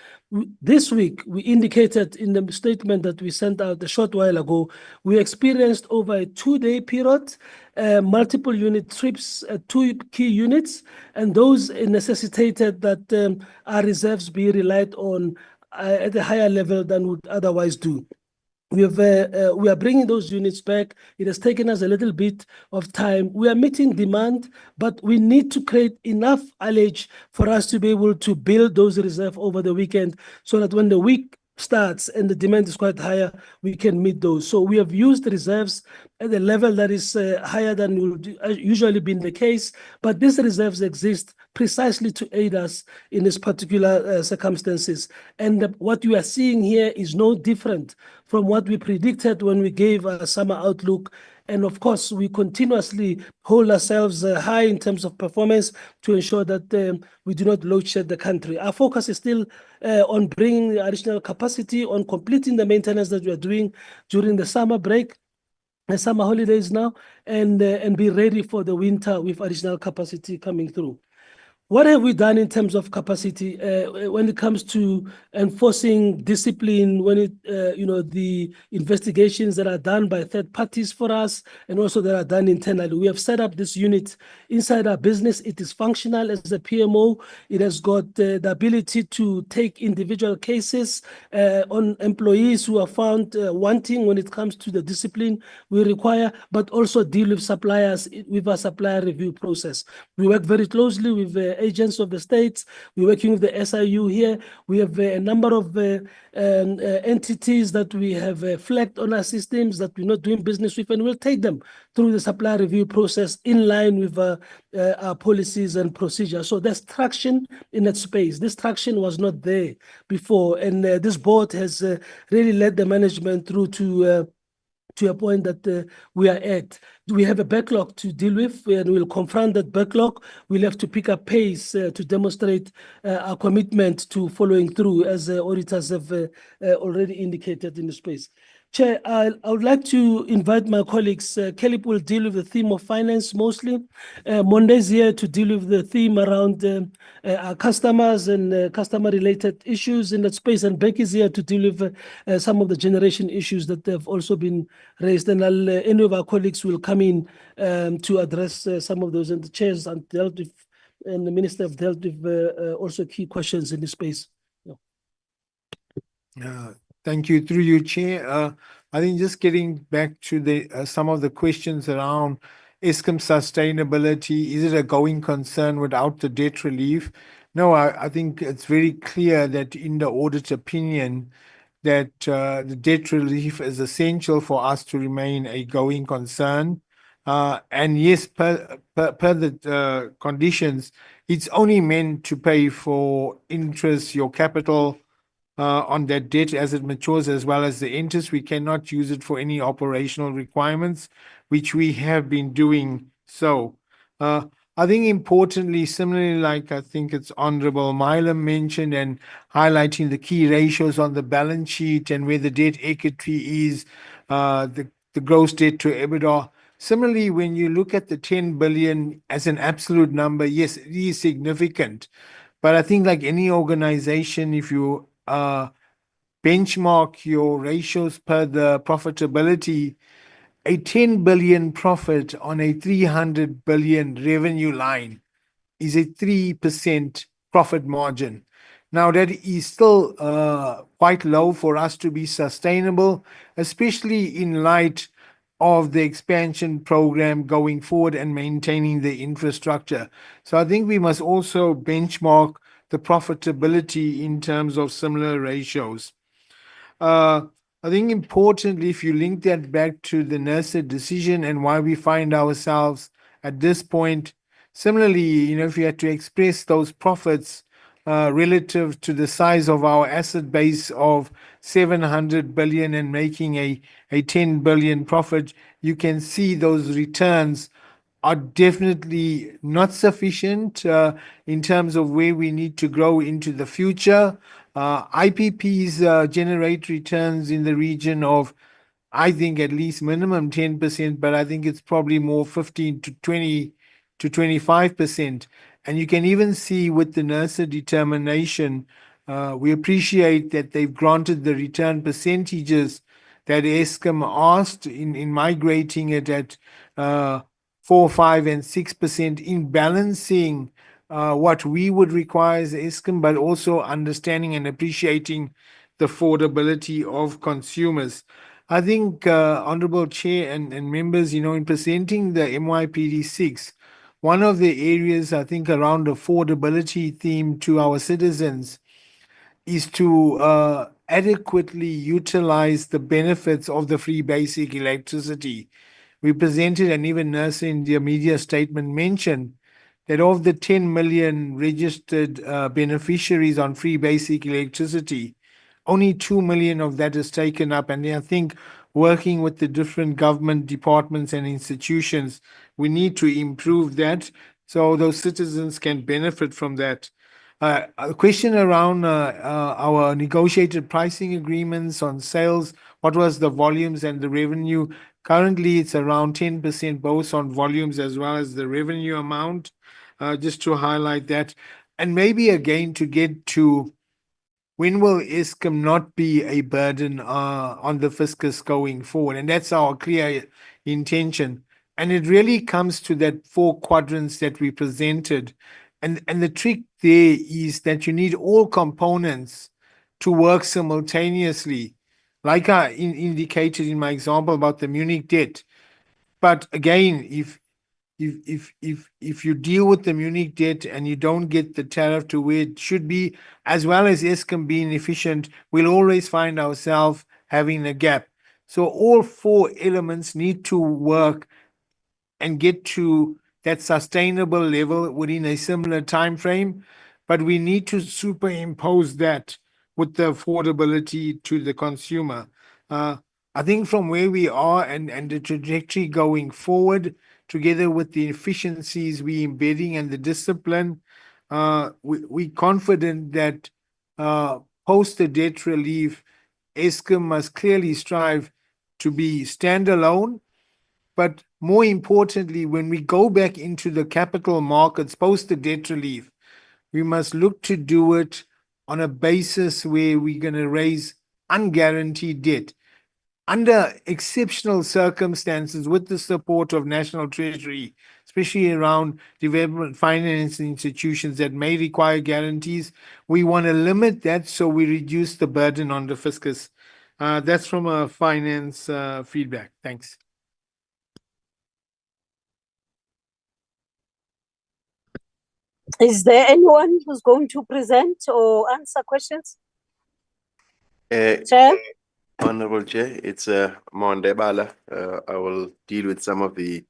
This week, we indicated in the statement that we sent out a short while ago, we experienced over a 2-day period multiple unit trips at 2 key units, and those necessitated that our reserves be relied on at a higher level than would otherwise do. We are bringing those units back. It has taken us a little bit of time. We are meeting demand, but we need to create enough ullage for us to be able to build those reserves over the weekend, so that when the week starts and the demand is quite higher, we can meet those. So we have used reserves at a level that is higher than would usually been the case. But these reserves exist precisely to aid us in this particular circumstances. And what you are seeing here is no different from what we predicted when we gave a summer outlook. And of course, we continuously hold ourselves high in terms of performance to ensure that we do not load shed the country. Our focus is still on bringing additional capacity, on completing the maintenance that we are doing during the summer break, the summer holidays now, and be ready for the winter with additional capacity coming through. What have we done in terms of capacity when it comes to enforcing discipline, when it, the investigations that are done by third parties for us and also that are done internally? We have set up this unit inside our business. It is functional as a PMO. It has got the ability to take individual cases on employees who are found wanting when it comes to the discipline we require, but also deal with suppliers with our supplier review process. We work very closely with agents of the states. We're working with the SIU here. We have a number of entities that we have flagged on our systems that we're not doing business with, and we'll take them through the supplier review process in line with our policies and procedures. So there's traction in that space. This traction was not there before, and this board has really led the management through to a point that we are at. We have a backlog to deal with, and we'll confront that backlog. We'll have to pick up pace to demonstrate our commitment to following through, as auditors have already indicated in the space. Chair, I would like to invite my colleagues. Caleb will deal with the theme of finance mostly. Monday's here to deal with the theme around our customers and customer-related issues in that space. And Becky's here to deal with some of the generation issues that have also been raised. And any of our colleagues will come in to address some of those. And the chairs and dealt with, and the minister have dealt with also key questions in this space. Thank you. Through you, Chair. I think just getting back to the some of the questions around Eskom sustainability, is it a going concern without the debt relief? No, I think it's very clear that in the audit opinion that the debt relief is essential for us to remain a going concern. And yes, per the conditions, it's only meant to pay for interest, your capital, on that debt as it matures, as well as the interest. We cannot use it for any operational requirements, which we have been doing so. I think importantly, similarly, like I think it's Honorable Milam mentioned and highlighting the key ratios on the balance sheet and where the debt equity is, the gross debt to EBITDA. Similarly, when you look at the 10 billion as an absolute number, yes, it is significant. But I think like any organization, if you benchmark your ratios per the profitability, a 10 billion profit on a 300 billion revenue line is a 3% profit margin. Now, that is still quite low for us to be sustainable, especially in light of the expansion program going forward and maintaining the infrastructure. So I think we must also benchmark the profitability in terms of similar ratios. I think importantly, if you link that back to the NERSA decision and why we find ourselves at this point, similarly, if you had to express those profits relative to the size of our asset base of 700 billion and making a 10 billion profit, you can see those returns are definitely not sufficient in terms of where we need to grow into the future. IPPs generate returns in the region of, I think, at least minimum 10%, but I think it's probably more 15 to 20 to 25%. And you can even see with the NERSA determination, we appreciate that they've granted the return percentages that Eskom asked in migrating it at 4, 5, and 6% in balancing what we would require as Eskom, but also understanding and appreciating the affordability of consumers. I think, Honorable Chair and members, in presenting the MYPD6, one of the areas I think around affordability theme to our citizens is to adequately utilize the benefits of the free basic electricity. we presented, and even NERSA in their media statement mentioned that of the 10 million registered beneficiaries on free basic electricity, only 2 million of that is taken up. And I think working with the different government departments and institutions, we need to improve that so those citizens can benefit from that. A question around our negotiated pricing agreements on sales. What was the volumes and the revenue? Currently, it's around 10%, both on volumes as well as the revenue amount, just to highlight that. And maybe again to get to when will Eskom not be a burden on the fiscus going forward? And that's our clear intention. And it really comes to that 4 quadrants that we presented. And the trick there is that you need all components to work simultaneously, like I indicated in my example about the Munich debt. But again, if you deal with the Munich debt and you don't get the tariff to where it should be, as well as Eskom being efficient, we'll always find ourselves having a gap. So all 4 elements need to work and get to that sustainable level within a similar time frame, but we need to superimpose that with the affordability to the consumer. I think from where we are and the trajectory going forward, together with the efficiencies we embedding and the discipline, we confident that post the debt relief, Eskom must clearly strive to be standalone. But more importantly, when we go back into the capital markets post the debt relief, we must look to do it on a basis where we're going to raise unguaranteed debt under exceptional circumstances with the support of National Treasury, especially around development finance institutions that may require guarantees. We want to limit that so we reduce the burden on the fiscus. That's from a finance feedback. Thanks. Is there anyone who's going to present or answer questions? Chair? Honorable Chair, it's Mondebala. I will deal with some of the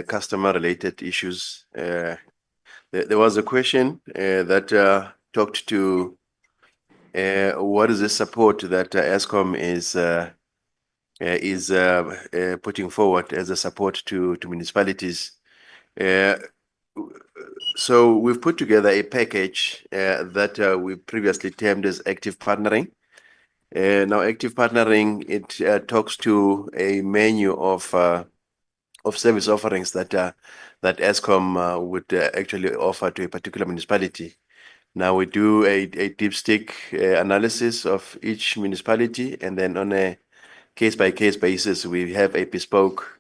customer-related issues. There was a question that talked to what is the support that Eskom is putting forward as a support to municipalities. So we've put together a package that we previously termed as active partnering. Now, active partnering, it talks to a menu of service offerings that that Eskom would actually offer to a particular municipality. Now we do a dipstick analysis of each municipality, and then on a case-by-case basis, we have a bespoke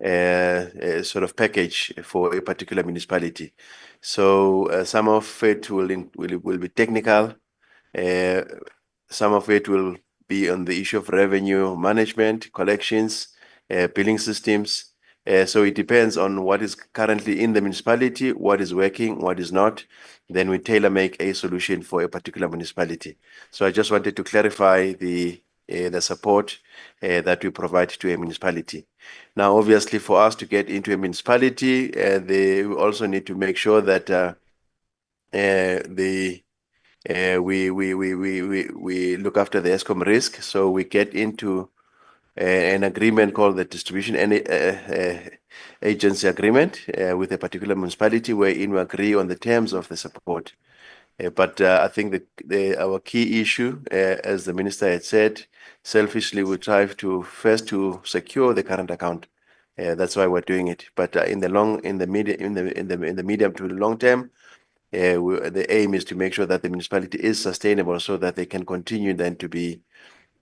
sort of package for a particular municipality. So some of it will be technical. Some of it will be on the issue of revenue management, collections, billing systems. So it depends on what is currently in the municipality, what is working, what is not. Then we tailor make a solution for a particular municipality. So I just wanted to clarify the support that we provide to a municipality. Now, obviously, for us to get into a municipality, they also need to make sure that we look after the Eskom risk. So we get into an agreement called the distribution agency agreement with a particular municipality, wherein we agree on the terms of the support. But I think our key issue, as the minister had said, selfishly we try to first to secure the current account. That's why we're doing it. But in the medium to the long term, the aim is to make sure that the municipality is sustainable, so that they can continue then to be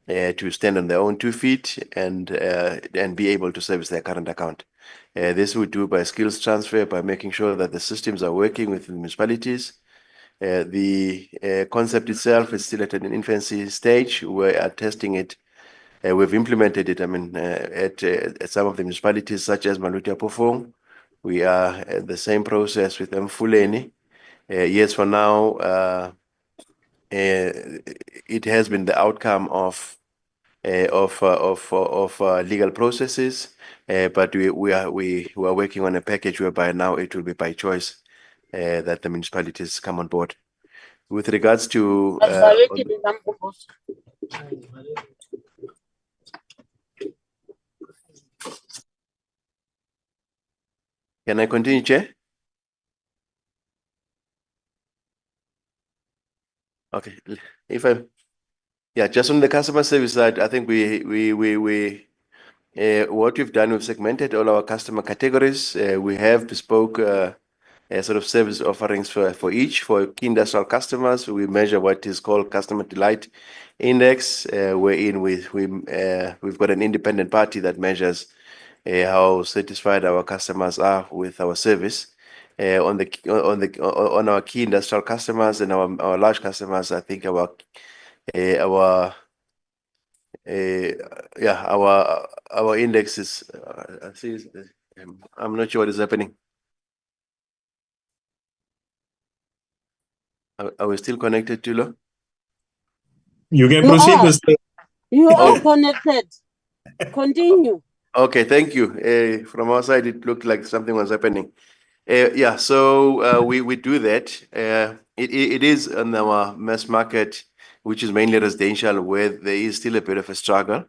to stand on their own 2 feet and be able to service their current account. This we do by skills transfer, by making sure that the systems are working within the municipalities. The concept itself is still at an infancy stage. We are testing it. We've implemented it, I mean, at some of the municipalities, such as Maluti Apofong. We are at the same process with Mfuleni. Yes, for now, it has been the outcome of legal processes. But we are working on a package whereby now it will be by choice that the municipalities come on board. With regards to can I continue, Chair? Okay, if I, yeah, just on the customer service side, I think what we've done, we've segmented all our customer categories. We have bespoke sort of service offerings for each. For key industrial customers, we measure what is called customer delight index, wherein we've got an independent party that measures how satisfied our customers are with our service. On our key industrial customers and our large customers, I think our index is I'm not sure what is happening. Are we still connected, Tulo? You can proceed, Mr. You are connected. Continue. Okay, thank you. From our side, it looked like something was happening. Yeah, so we do that. It is on our mass market, which is mainly residential, where there is still a bit of a struggle.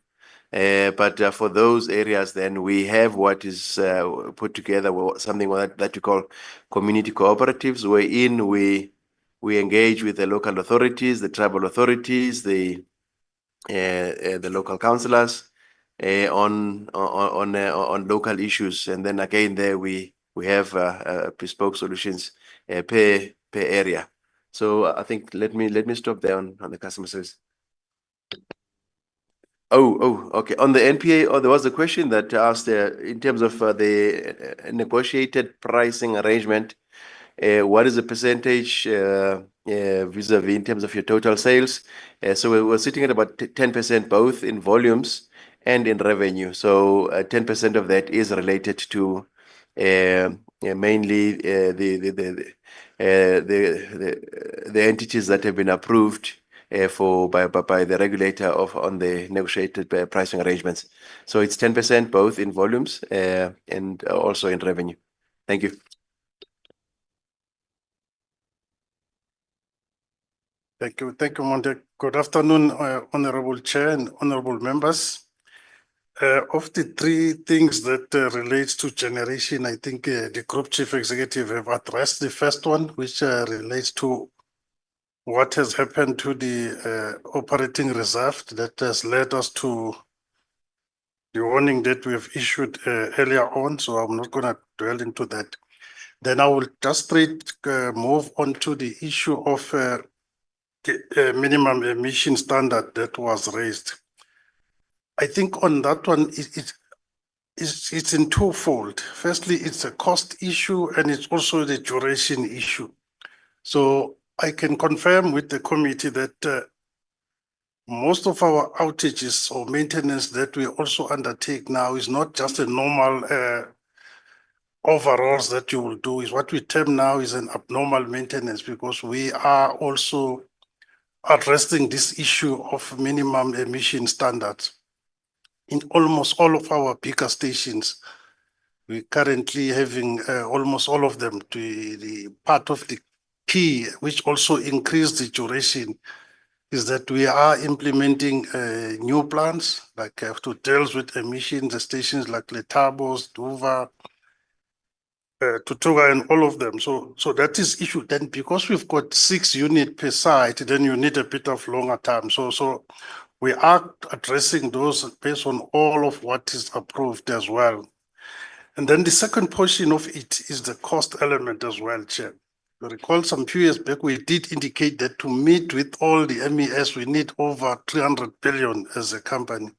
But for those areas, then we have what is put together, something that we call community cooperatives, wherein we engage with the local authorities, the tribal authorities, the local councillors on local issues, and then again there we have bespoke solutions per area. So I think let me stop there on the customer service. Okay. On the NPA, there was a question that asked in terms of the negotiated pricing arrangement. What is the percentage vis-a-vis in terms of your total sales? So we're sitting at about 10%, both in volumes and in revenue. So 10% of that is related to mainly the entities that have been approved by the regulator on the negotiated pricing arrangements. So it's 10% both in volumes and also in revenue. Thank you. Thank you, Monte. Good afternoon, Honorable Chair and honorable members. Of the three things that relates to generation, I think the Group Chief Executive have addressed the first one, which relates to what has happened to the operating reserve that has led us to the warning that we have issued earlier on. So I'm not going to dwell into that. Then I will just straight move on to the issue of minimum emission standard that was raised. I think on that one, it's in twofold. Firstly, it's a cost issue and it's also the duration issue. So I can confirm with the committee that most of our outages or maintenance that we also undertake now is not just a normal overalls that you will do, is what we term now is an abnormal maintenance, because we are also addressing this issue of minimum emission standards in almost all of our bigger stations. We're currently having almost all of them to the part of the key, which also increased the duration, is that we are implementing new plans like to deal with emissions, the stations like Letabos, Duva, Tutuga, and all of them. So that is issue. Then because we've got 6 units per site, then you need a bit of longer time. So we are addressing those based on all of what is approved as well. And then the second portion of it is the cost element as well, Chair. You recall some few years back, we did indicate that to meet with all the MES, we need over 300 billion as a company.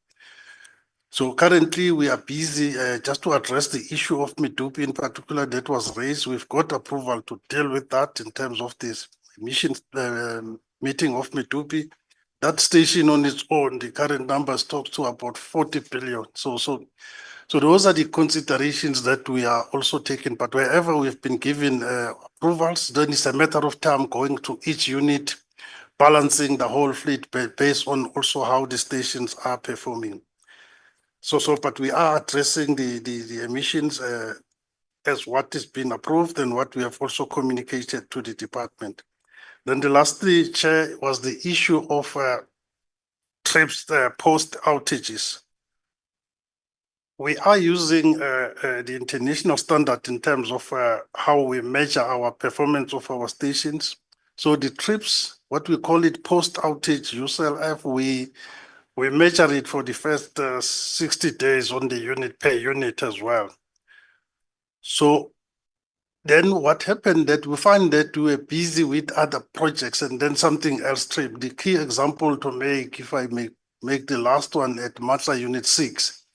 So currently we are busy just to address the issue of Medupi in particular that was raised. We've got approval to deal with that in terms of this emission meeting of Medupi. That station on its own, the current numbers talk to about 40 billion. So those are the considerations that we are also taking. But wherever we've been given approvals, then it's a matter of time going to each unit, balancing the whole fleet based on also how the stations are performing. But we are addressing the emissions as what is being approved and what we have also communicated to the department. Then the lastly, Chair, was the issue of trips post outages. We are using the international standard in terms of how we measure our performance of our stations. So the trips, what we call it post outage USLF, we measure it for the first 60 days on the unit per unit as well. So then what happened that we find that we were busy with other projects and then something else tripped. The key example to make, if I may make the last one at Matsa Unit 6,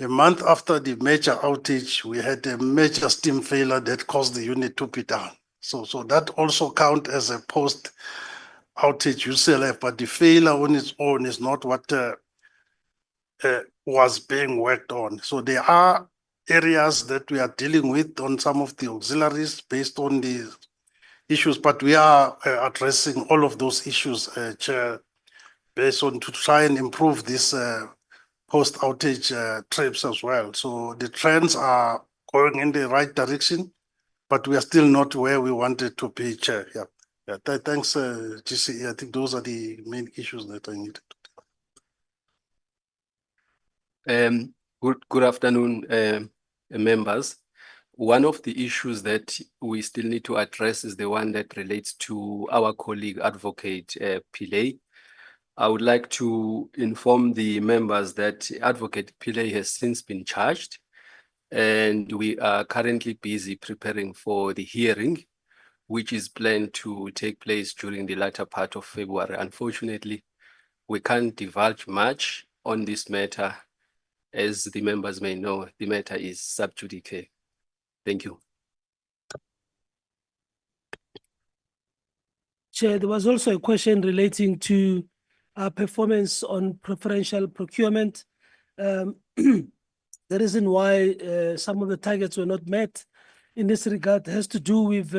a month after the major outage, we had a major steam failure that caused the unit to be down. So that also count as a post outage UCLF, but the failure on its own is not what was being worked on. So there are areas that we are dealing with on some of the auxiliaries based on the issues, but we are addressing all of those issues, Chair, based on to try and improve this post-outage trips as well. So the trends are going in the right direction, but we are still not where we wanted to be, Chair. Yeah. Thanks, GCE. I think those are the main issues that I needed. Good afternoon, members. One of the issues that we still need to address is the one that relates to our colleague Advocate Pillay. I would like to inform the members that Advocate Pillay has since been charged, and we are currently busy preparing for the hearing, which is planned to take place during the latter part of February. Unfortunately, we can't divulge much on this matter. As the members may know, the matter is sub judice. Thank you. Chair, there was also a question relating to our performance on preferential procurement. The reason why some of the targets were not met in this regard has to do with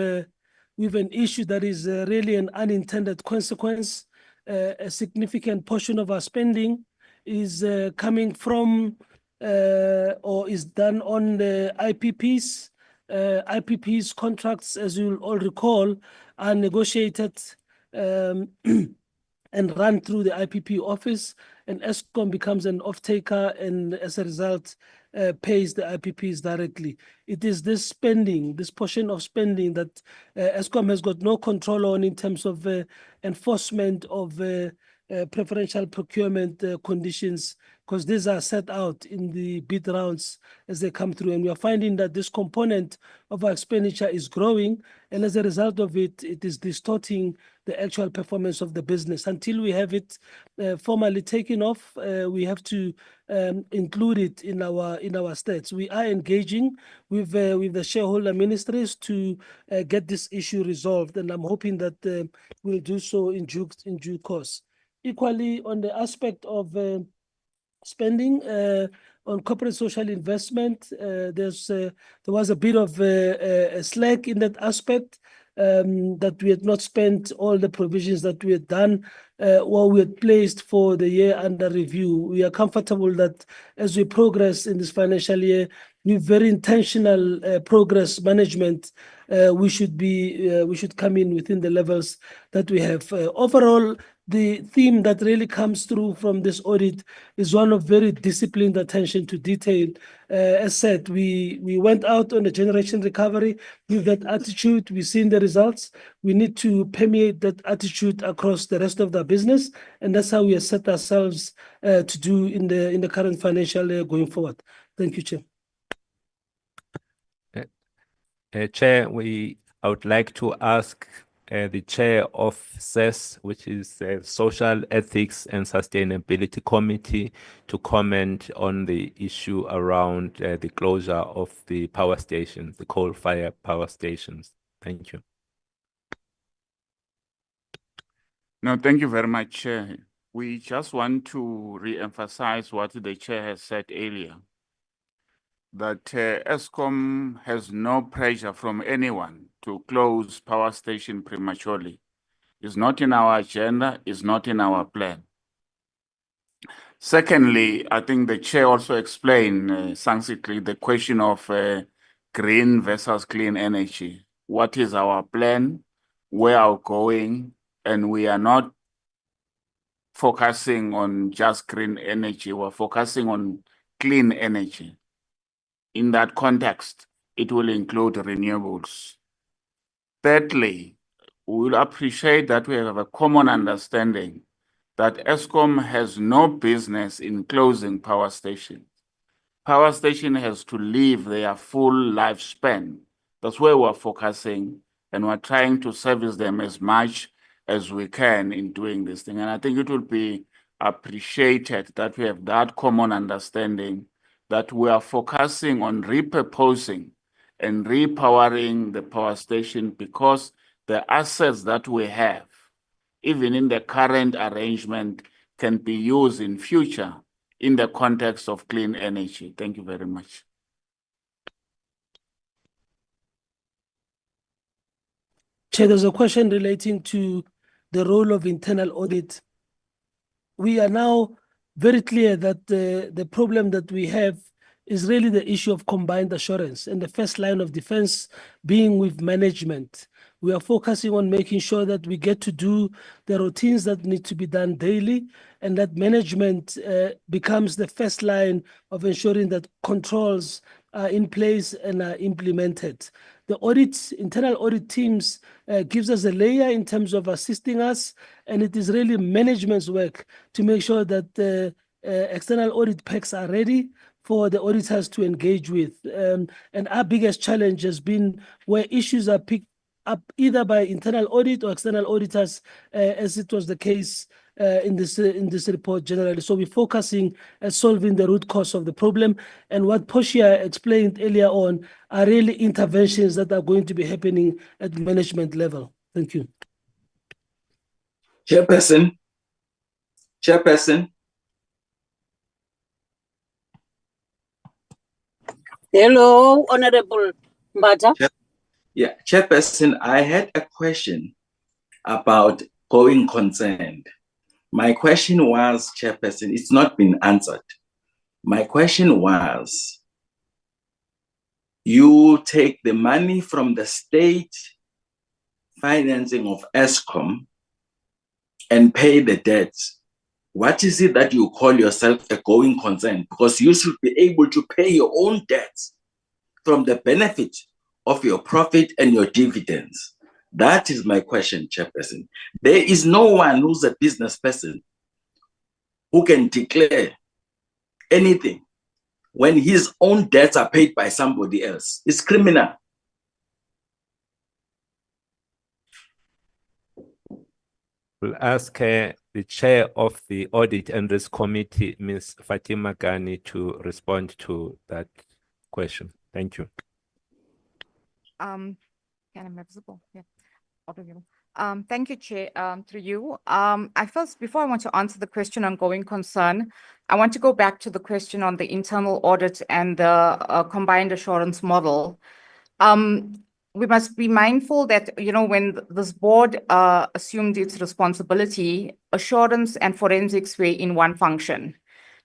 an issue that is really an unintended consequence. A significant portion of our spending is coming from or is done on the IPPs. IPPs contracts, as you'll all recall, are negotiated and run through the IPP office, and Eskom becomes an off-taker and as a result pays the IPPs directly. It is this spending, this portion of spending that Eskom has got no control on in terms of enforcement of preferential procurement conditions, because these are set out in the bid rounds as they come through. And we are finding that this component of our expenditure is growing, and as a result of it, it is distorting the actual performance of the business. Until we have it formally taken off, we have to include it in our stats. We are engaging with the shareholder ministries to get this issue resolved, and I'm hoping that we'll do so in due course. Equally, on the aspect of spending on corporate social investment, there was a bit of a slack in that aspect, that we had not spent all the provisions that we had done or we had placed for the year under review. We are comfortable that as we progress in this financial year, with very intentional progress management, we should come in within the levels that we have. Overall, the theme that really comes through from this audit is one of very disciplined attention to detail. As said, we went out on a generation recovery with that attitude. We've seen the results. We need to permeate that attitude across the rest of the business, and that's how we have set ourselves to do in the current financial year going forward. Thank you, Chair. Chair, I would like to ask the chair of SES, which is the Social Ethics and Sustainability Committee, to comment on the issue around the closure of the power stations, the coal-fired power stations. Thank you. No, thank you very much, Chair. We just want to re-emphasize what the Chair has said earlier, that Eskom has no pressure from anyone to close power station prematurely. It's not in our agenda, it's not in our plan. Secondly, I think the chair also explained succinctly the question of green versus clean energy. What is our plan? Where are we going? And we are not focusing on just green energy, we're focusing on clean energy. In that context, it will include renewables. Thirdly, we will appreciate that we have a common understanding that Eskom has no business in closing power stations. Power station has to live their full lifespan. That's where we're focusing, and we're trying to service them as much as we can in doing this thing. And I think it will be appreciated that we have that common understanding that we are focusing on repurposing and repowering the power station, because the assets that we have, even in the current arrangement, can be used in future in the context of clean energy. Thank you very much. Chair, there's a question relating to the role of internal audit. We are now very clear that the problem that we have is really the issue of combined assurance, and the first line of defense being with management. We are focusing on making sure that we get to do the routines that need to be done daily, and that management becomes the first line of ensuring that controls are in place and are implemented. The internal audit teams gives us a layer in terms of assisting us, and it is really management's work to make sure that the external audit packs are ready for the auditors to engage with. And our biggest challenge has been where issues are picked up either by internal audit or external auditors, as it was the case in this report generally. So we're focusing at solving the root cause of the problem. And what Portia explained earlier on are really interventions that are going to be happening at management level. Thank you. Chairperson. Hello, Honorable Mbata. Yeah, Chairperson, I had a question about going concern. My question was, Chairperson, it's not been answered. My question was, you take the money from the state financing of Eskom and pay the debt. What is it that you call yourself a going concern? Because you should be able to pay your own debts from the benefit of your profit and your dividends. That is my question, Chairperson. There is no one who's a business person who can declare anything when his own debts are paid by somebody else. It's criminal. We'll ask the chair of the Audit and Risk Committee, Ms. Fatima Ghani, to respond to that question. Thank you. Can I be visible? Yeah. Thank you, Chair, through you. Before I want to answer the question on going concern, I want to go back to the question on the internal audit and the combined assurance model. We must be mindful that, when this board assumed its responsibility, assurance and forensics were in one function.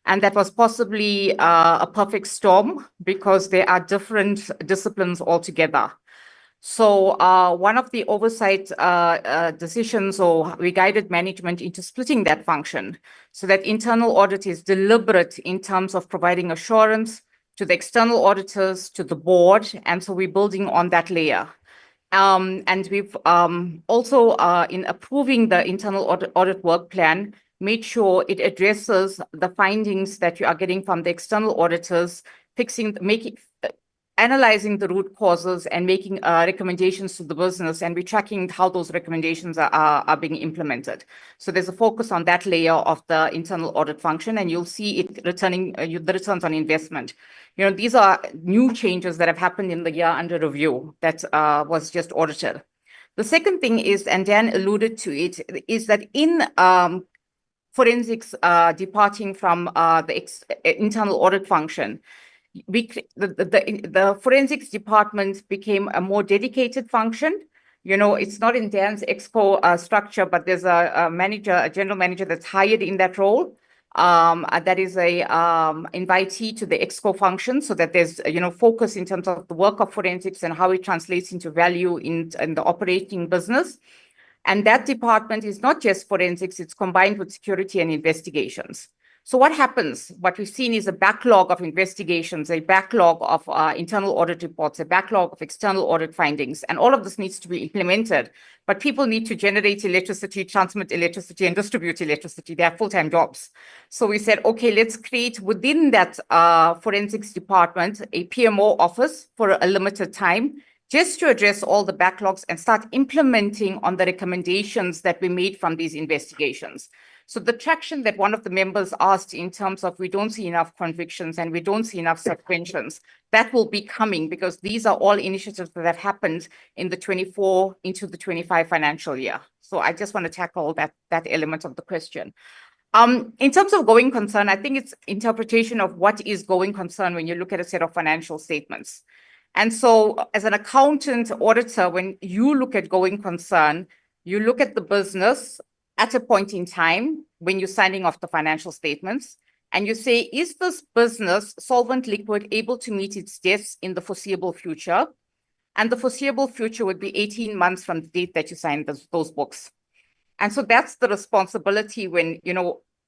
And that was possibly a perfect storm because there are different disciplines altogether. So one of the oversight decisions, or we guided management into splitting that function so that internal audit is deliberate in terms of providing assurance to the external auditors, to the board. And so we're building on that layer. And we've also, in approving the internal audit work plan, made sure it addresses the findings that you are getting from the external auditors, analyzing the root causes and making recommendations to the business, and we're tracking how those recommendations are being implemented. So there's a focus on that layer of the internal audit function, and you'll see it returning the returns on investment. These are new changes that have happened in the year under review that was just audited. The second thing is, and Dan alluded to it, is that in forensics departing from the internal audit function, the forensics department became a more dedicated function. it's not in Dan's exco structure, but there's a manager, a general manager that's hired in that role. That is a invitee to the exco function, so that there's focus in terms of the work of forensics and how it translates into value in the operating business. And that department is not just forensics, it's combined with security and investigations. So what happens? What we've seen is a backlog of investigations, a backlog of internal audit reports, a backlog of external audit findings, and all of this needs to be implemented. But people need to generate electricity, transmit electricity, and distribute electricity. They have full-time jobs. So we said, okay, let's create within that forensics department a PMO office for a limited time, just to address all the backlogs and start implementing on the recommendations that we made from these investigations. So the traction that one of the members asked in terms of we don't see enough convictions and we don't see enough suspensions, that will be coming because these are all initiatives that have happened in the 24 into the 25 financial year. So I just want to tackle that element of the question. In terms of going concern, I think it's interpretation of what is going concern when you look at a set of financial statements. And so as an accountant auditor, when you look at going concern, you look at the business at a point in time when you're signing off the financial statements, and you say, is this business solvent, liquid, able to meet its debts in the foreseeable future? And the foreseeable future would be 18 months from the date that you signed those books. And so that's the responsibility when,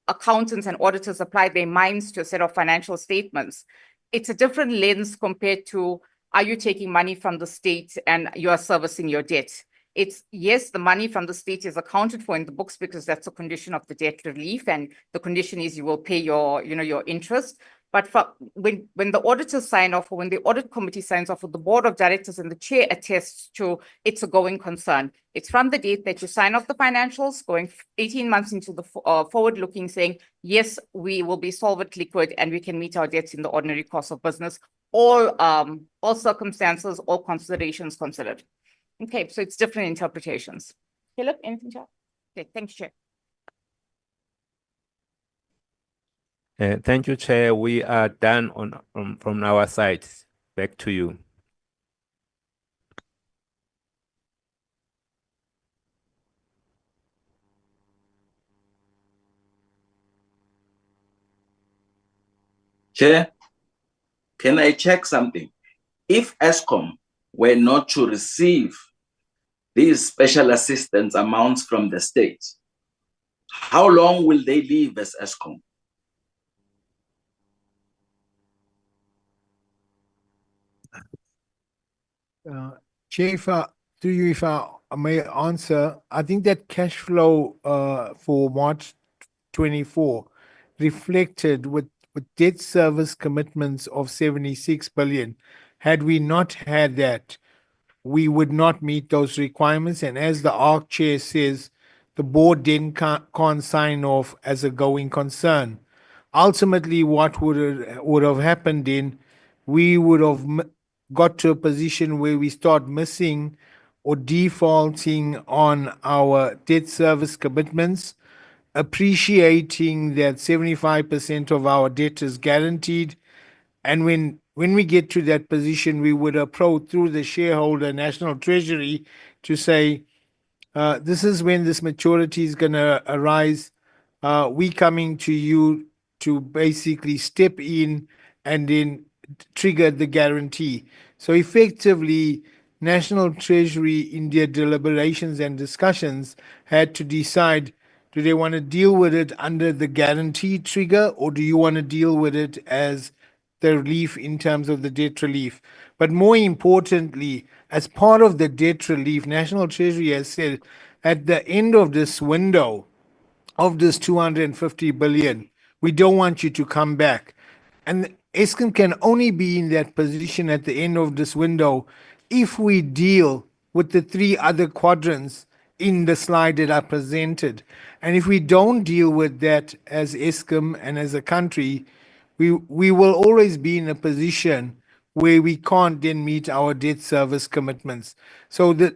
accountants and auditors apply their minds to a set of financial statements. It's a different lens compared to, are you taking money from the state and you are servicing your debt? It's, yes, the money from the state is accounted for in the books because that's a condition of the debt relief, and the condition is you will pay your interest. But when the auditors sign off, or when the audit committee signs off, or the board of directors and the chair attests to, it's a going concern. It's from the date that you sign off the financials, going 18 months into the forward-looking, saying, yes, we will be solvent, liquid, and we can meet our debts in the ordinary course of business. All circumstances, all considerations considered. Okay, so it's different interpretations. Philip, anything to add? Okay, thanks, Chair. Thank you, Chair. We are done from our side. Back to you. Chair, can I check something? If Eskom were not to receive these special assistance amounts from the state, how long will they live as Eskom? Chair, through you, if I may answer, I think that cash flow for March 24 reflected with debt service commitments of 76 billion. Had we not had that, we would not meet those requirements. And as the ARC chair says, the board then can't sign off as a going concern. Ultimately, what would have happened then, we would have got to a position where we start missing or defaulting on our debt service commitments, appreciating that 75% of our debt is guaranteed. And when we get to that position, we would approach through the shareholder National Treasury to say, this is when this maturity is going to arise. We coming to you to basically step in and then trigger the guarantee. So effectively, National Treasury in their deliberations and discussions had to decide, do they want to deal with it under the guarantee trigger, or do you want to deal with it as the relief in terms of the debt relief? But more importantly, as part of the debt relief, National Treasury has said at the end of this window of this 250 billion, we don't want you to come back. And Eskom can only be in that position at the end of this window if we deal with the three other quadrants in the slide that I presented. And if we don't deal with that as Eskom and as a country, we will always be in a position where we can't then meet our debt service commitments. So the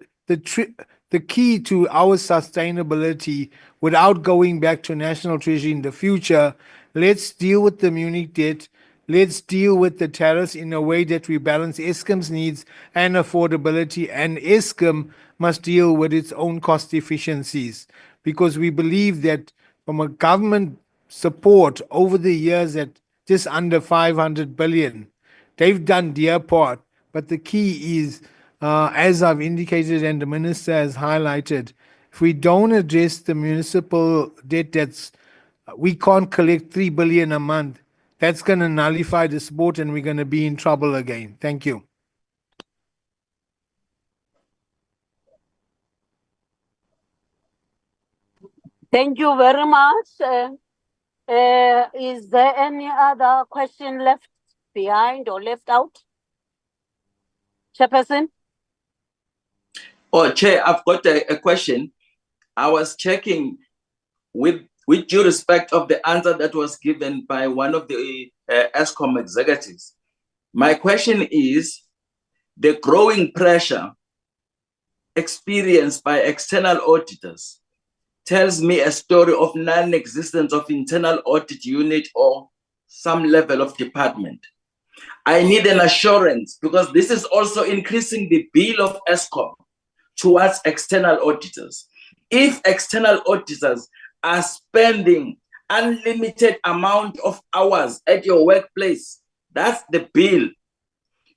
key to our sustainability without going back to National Treasury in the future, let's deal with the Munich debt, Let's deal with the tariffs in a way that we balance Eskom's needs and affordability, and Eskom must deal with its own cost efficiencies, because we believe that from a government support over the years at just under 500 billion, they've done their part. But the key is, as I've indicated and the minister has highlighted, if we don't address the municipal debt that's we can't collect 3 billion a month, that's going to nullify the sport and we're going to be in trouble again. Thank you. Thank you very much. Is there any other question left behind or left out? Chairperson? Oh, Chair, I've got a question. I was checking with due respect of the answer that was given by one of the Eskom executives. My question is, the growing pressure experienced by external auditors tells me a story of non-existence of internal audit unit or some level of department. I need an assurance, because this is also increasing the bill of Eskom towards external auditors. If external auditors are spending unlimited amount of hours at your workplace, that's the bill.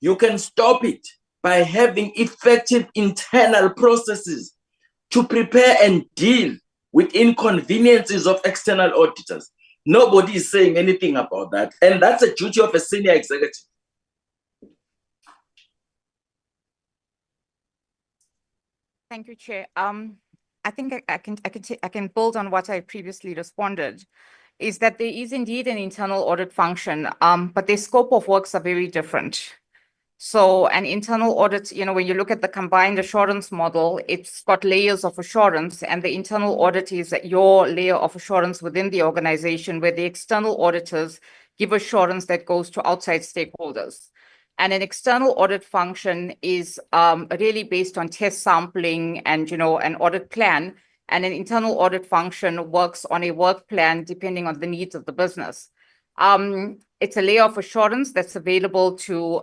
You can stop it by having effective internal processes to prepare and deal with inconveniences of external auditors. Nobody is saying anything about that. And that's a duty of a senior executive. Thank you, Chair. I think I can build on what I previously responded, is that there is indeed an internal audit function, but the scope of works are very different. So an internal audit, when you look at the combined assurance model, it's got layers of assurance, and the internal audit is your layer of assurance within the organization, where the external auditors give assurance that goes to outside stakeholders. And an external audit function is really based on test sampling and, an audit plan. And an internal audit function works on a work plan depending on the needs of the business. It's a layer of assurance that's available to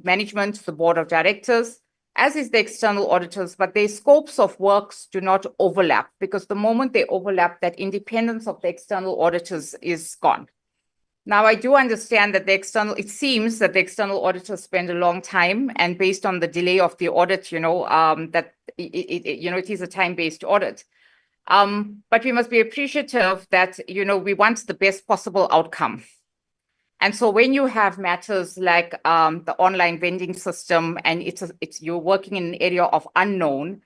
management, the board of directors, as is the external auditors, but their scopes of works do not overlap, because the moment they overlap, that independence of the external auditors is gone. Now, I do understand that it seems that the external auditors spend a long time, and based on the delay of the audit, that it is a time-based audit. But we must be appreciative that, we want the best possible outcome. And so when you have matters like the online vending system, and you're working in an area of unknown,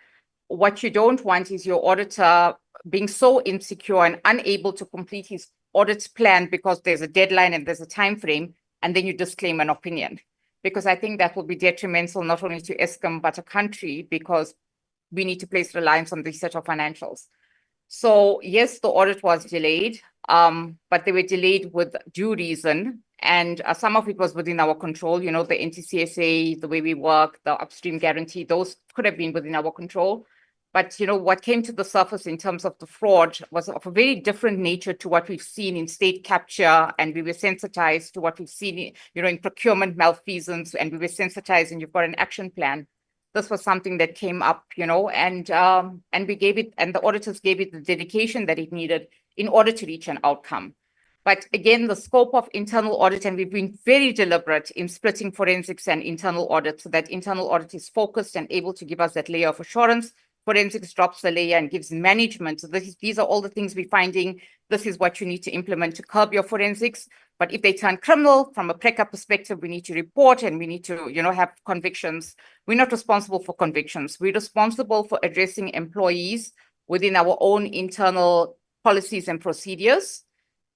what you don't want is your auditor being so insecure and unable to complete his audit plan because there's a deadline and there's a time frame, and then you disclaim an opinion. Because I think that will be detrimental not only to Eskom but a country, because we need to place reliance on this set of financials. So yes, the audit was delayed, but they were delayed with due reason, and some of it was within our control. The NTCSA, the way we work, the upstream guarantee, those could have been within our control. But what came to the surface in terms of the fraud was of a very different nature to what we've seen in state capture, and we were sensitized to what we've seen, in procurement malfeasance, and we were sensitized, and you've got an action plan. This was something that came up, and we gave it, and the auditors gave it the dedication that it needed in order to reach an outcome. But again, the scope of internal audit, and we've been very deliberate in splitting forensics and internal audit so that internal audit is focused and able to give us that layer of assurance. Forensics drops the layer and gives management. So these are all the things we're finding. This is what you need to implement to curb your forensics. But if they turn criminal, from a PRECA perspective, we need to report and we need to, have convictions. We're not responsible for convictions. We're responsible for addressing employees within our own internal policies and procedures.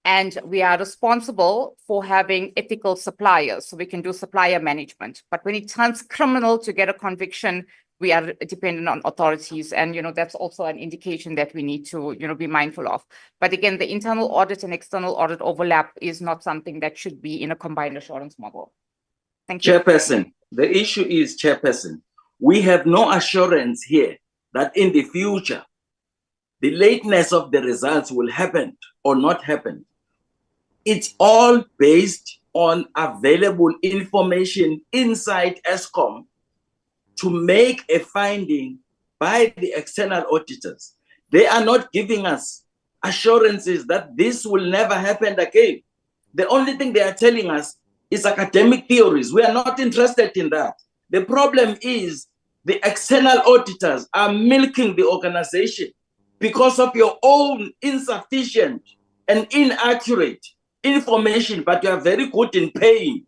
And we are responsible for having ethical suppliers, so we can do supplier management. But when it turns criminal to get a conviction, we are dependent on authorities. And, that's also an indication that we need to, be mindful of. But again, the internal audit and external audit overlap is not something that should be in a combined assurance model. Thank you. Chairperson, the issue is, Chairperson, we have no assurance here that in the future, the lateness of the results will happen or not happen. It's all based on available information inside Eskom to make a finding by the external auditors. They are not giving us assurances that this will never happen again. The only thing they are telling us is academic theories. We are not interested in that. The problem is the external auditors are milking the organization because of your own insufficient and inaccurate information, but you are very good in paying.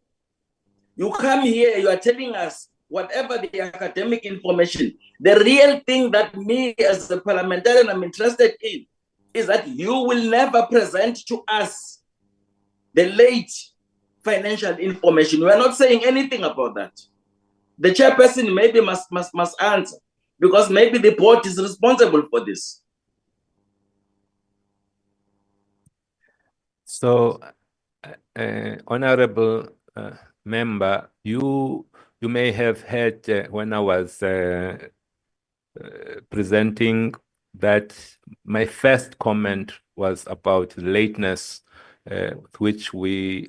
You come here, you are telling us whatever the academic information. The real thing that me as a parliamentarian I'm interested in is that you will never present to us the late financial information. We are not saying anything about that. The chairperson maybe must answer, because maybe the board is responsible for this. So, honorable member, you may have heard when I was presenting that my first comment was about lateness, which we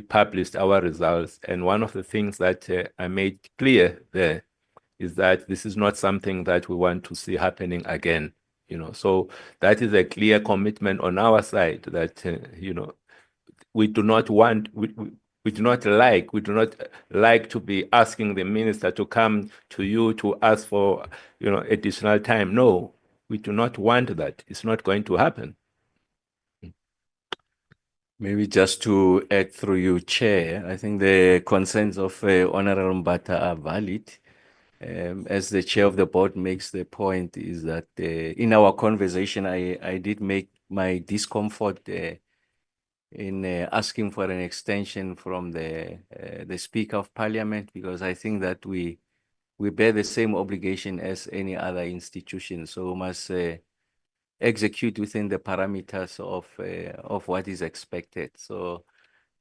published our results, and one of the things that I made clear there is that this is not something that we want to see happening again. So that is a clear commitment on our side that we do not want. We do not like to be asking the minister to come to you to ask for additional time. No, we do not want that. It's not going to happen. Maybe just to add through you, Chair, I think the concerns of Honorable Mbata are valid. As the chair of the board makes the point, is that in our conversation, I did make my discomfort in asking for an extension from the Speaker of Parliament, because I think that we bear the same obligation as any other institution. So we must execute within the parameters of what is expected. So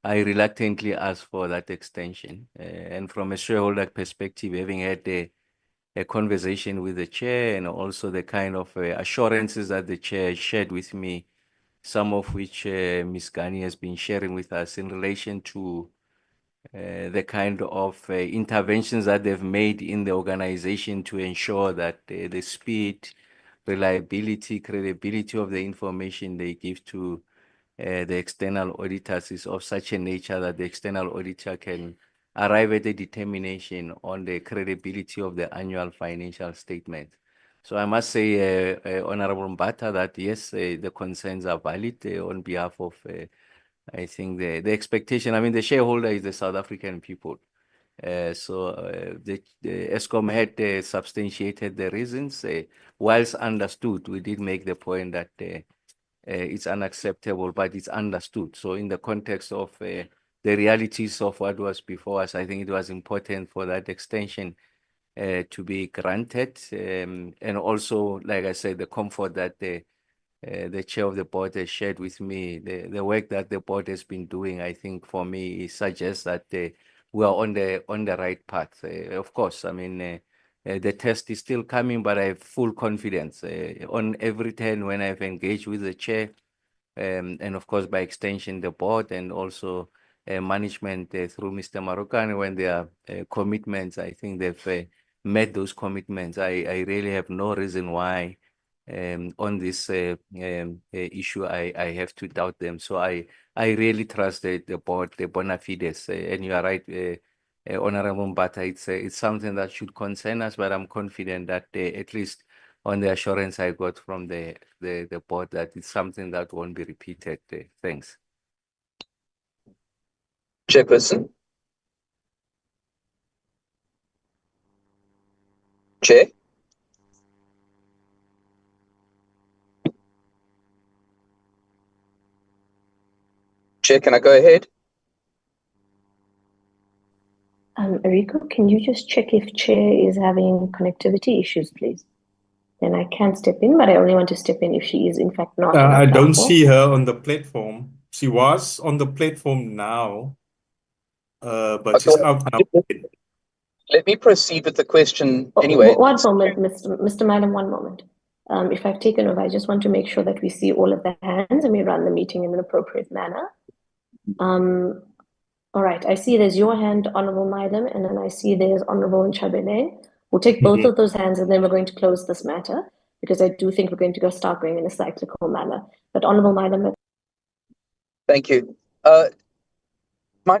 I reluctantly asked for that extension. And from a shareholder perspective, having had a conversation with the chair and also the kind of assurances that the chair shared with me, some of which Ms. Ghani has been sharing with us in relation to the kind of interventions that they've made in the organization to ensure that the speed, reliability, credibility of the information they give to the external auditors is of such a nature that the external auditor can arrive at a determination on the credibility of the annual financial statement. So I must say, Honorable Mbata, that yes, the concerns are valid on behalf of, I think, the expectation. I mean, the shareholder is the South African people. The Eskom had substantiated the reasons. Whilst understood, we did make the point that it's unacceptable, but it's understood. So in the context of the realities of what was before us, I think it was important for that extension to be granted. And also, like I said, the comfort that the chair of the board has shared with me, the work that the board has been doing, I think for me, suggests that we are on the right path. Of course, I mean, the test is still coming, but I have full confidence on every turn when I've engaged with the chair, and of course, by extension, the board and also management through Mr. Marokane, when their commitments, I think they've met those commitments. I really have no reason why on this issue I have to doubt them. So I really trust the board, the bona fides, and you are right, Honorable Mbata, it's something that should concern us, but I'm confident that at least on the assurance I got from the board that it's something that won't be repeated. Thanks. Chairperson. Chair. Chair, can I go ahead? Rico, can you just check if Chair is having connectivity issues, please? Then I can step in, but I only want to step in if she is in fact not. I don't see her on the platform. She was on the platform now, but she's out now. Let me proceed with the question anyway. One moment, Mr. Madam, one moment. If I've taken over, I just want to make sure that we see all of the hands and we run the meeting in an appropriate manner. All right, I see there's your hand, Honorable Maidam, and then I see there's Honorable Nchabene. We'll take both of those hands and then we're going to close this matter because I do think we're going to start going in a cyclical manner. But Honorable Maidam. Thank you. My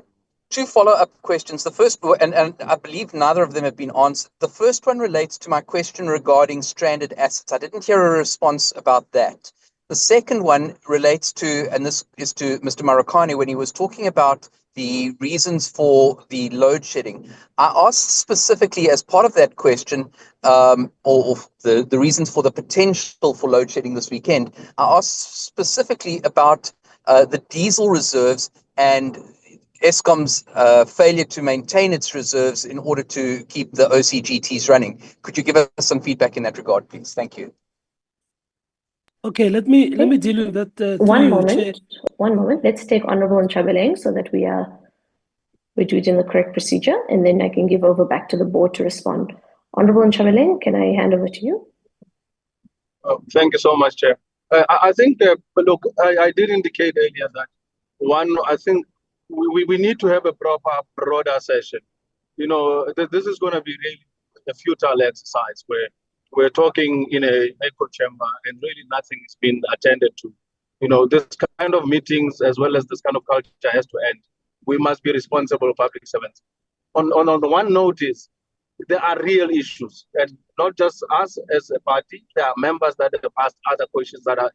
two follow-up questions. The first, and I believe neither of them have been answered. The first one relates to my question regarding stranded assets. I didn't hear a response about that. The second one relates to, and this is to Mr. Marokani, when he was talking about the reasons for the load shedding. I asked specifically as part of that question, or the reasons for the potential for load shedding this weekend. I asked specifically about the diesel reserves and Eskom's failure to maintain its reserves in order to keep the OCGTs running. Could you give us some feedback in that regard, please? Thank you. Okay, let me deal with that. through One you, moment. Chair. One moment. Let's take Honorable Nchabeleng so that we're doing the correct procedure, and then I can give over back to the board to respond. Honorable Nchabeleng, can I hand over to you? Thank you so much, Chair. I think, look, I did indicate earlier that I think we need to have a proper, broader session. You know, this is going to be really a futile exercise where we're talking in a echo chamber and really nothing is being attended to. You know, this kind of meetings as well as this kind of culture has to end. We must be responsible public servants. On the one note is, there are real issues, and not just us as a party. There are members that have asked other questions that are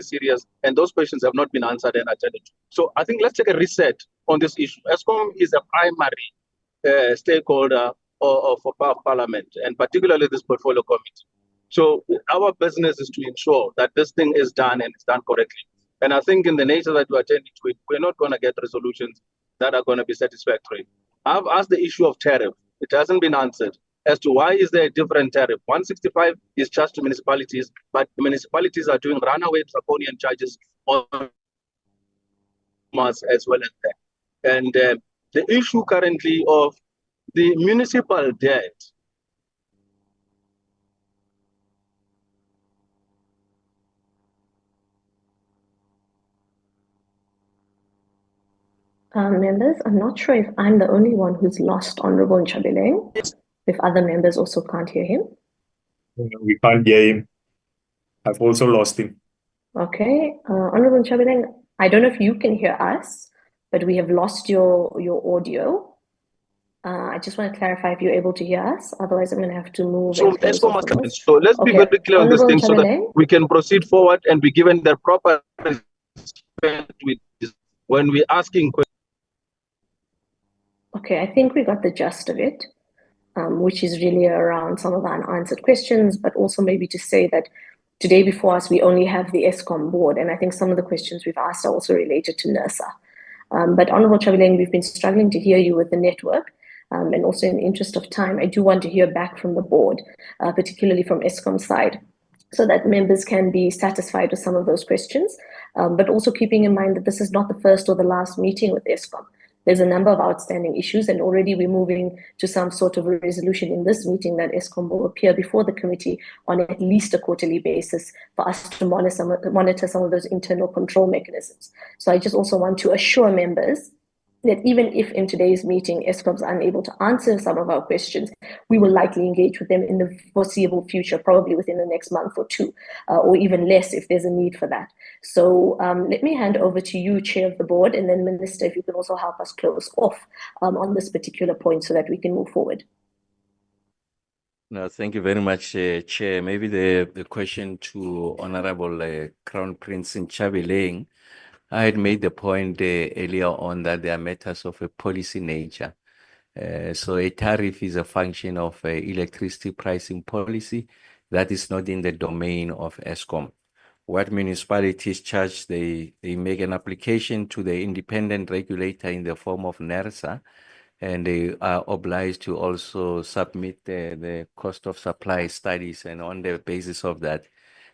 serious, and those questions have not been answered and attended to. So I think let's take a reset on this issue. Eskom is a primary stakeholder for Parliament, and particularly this portfolio committee. So our business is to ensure that this thing is done and it's done correctly. And I think in the nature that we're attending to it, we're not going to get resolutions that are going to be satisfactory. I've asked the issue of tariff. It hasn't been answered as to why is there a different tariff. 165 is charged to municipalities, but the municipalities are doing runaway draconian charges on us as well as that. And the issue currently of the municipal debt. Members, I'm not sure if I'm the only one who's lost Honorable Nchabeleng, if other members also can't hear him. We can't hear him. I've also lost him. Okay, Honorable Nchabeleng, I don't know if you can hear us, but we have lost your audio. I just want to clarify if you're able to hear us. Otherwise, I'm going to have to move. So Eskom must come in. So let's be very clear on this Honorable thing so that Nchabeleng? we can proceed forward and be given the proper respect with this when we're asking questions. Okay, I think we got the gist of it, which is really around some of the unanswered questions, but also maybe to say that today before us, we only have the Eskom board. And I think some of the questions we've asked are also related to NERSA. But Honorable Nchabeleng, we've been struggling to hear you with the network. And also in the interest of time, I do want to hear back from the board, particularly from Eskom's side, so that members can be satisfied with some of those questions. But also keeping in mind that this is not the first or the last meeting with Eskom. There's a number of outstanding issues, and already we're moving to some sort of a resolution in this meeting that Eskom will appear before the committee on at least a quarterly basis for us to monitor some of those internal control mechanisms. So I just also want to assure members that even if in today's meeting Eskom's unable to answer some of our questions, we will likely engage with them in the foreseeable future, probably within the next month or two, or even less if there's a need for that. So let me hand over to you, Chair of the Board, and then Minister, if you can also help us close off on this particular point so that we can move forward. No, thank you very much, Chair. Maybe the question to Honorable Crown Prince Nchabeleng. I had made the point earlier on that there are matters of a policy nature. So a tariff is a function of electricity pricing policy that is not in the domain of Eskom. What municipalities charge, they make an application to the independent regulator in the form of NERSA, and they are obliged to also submit the cost of supply studies, and on the basis of that,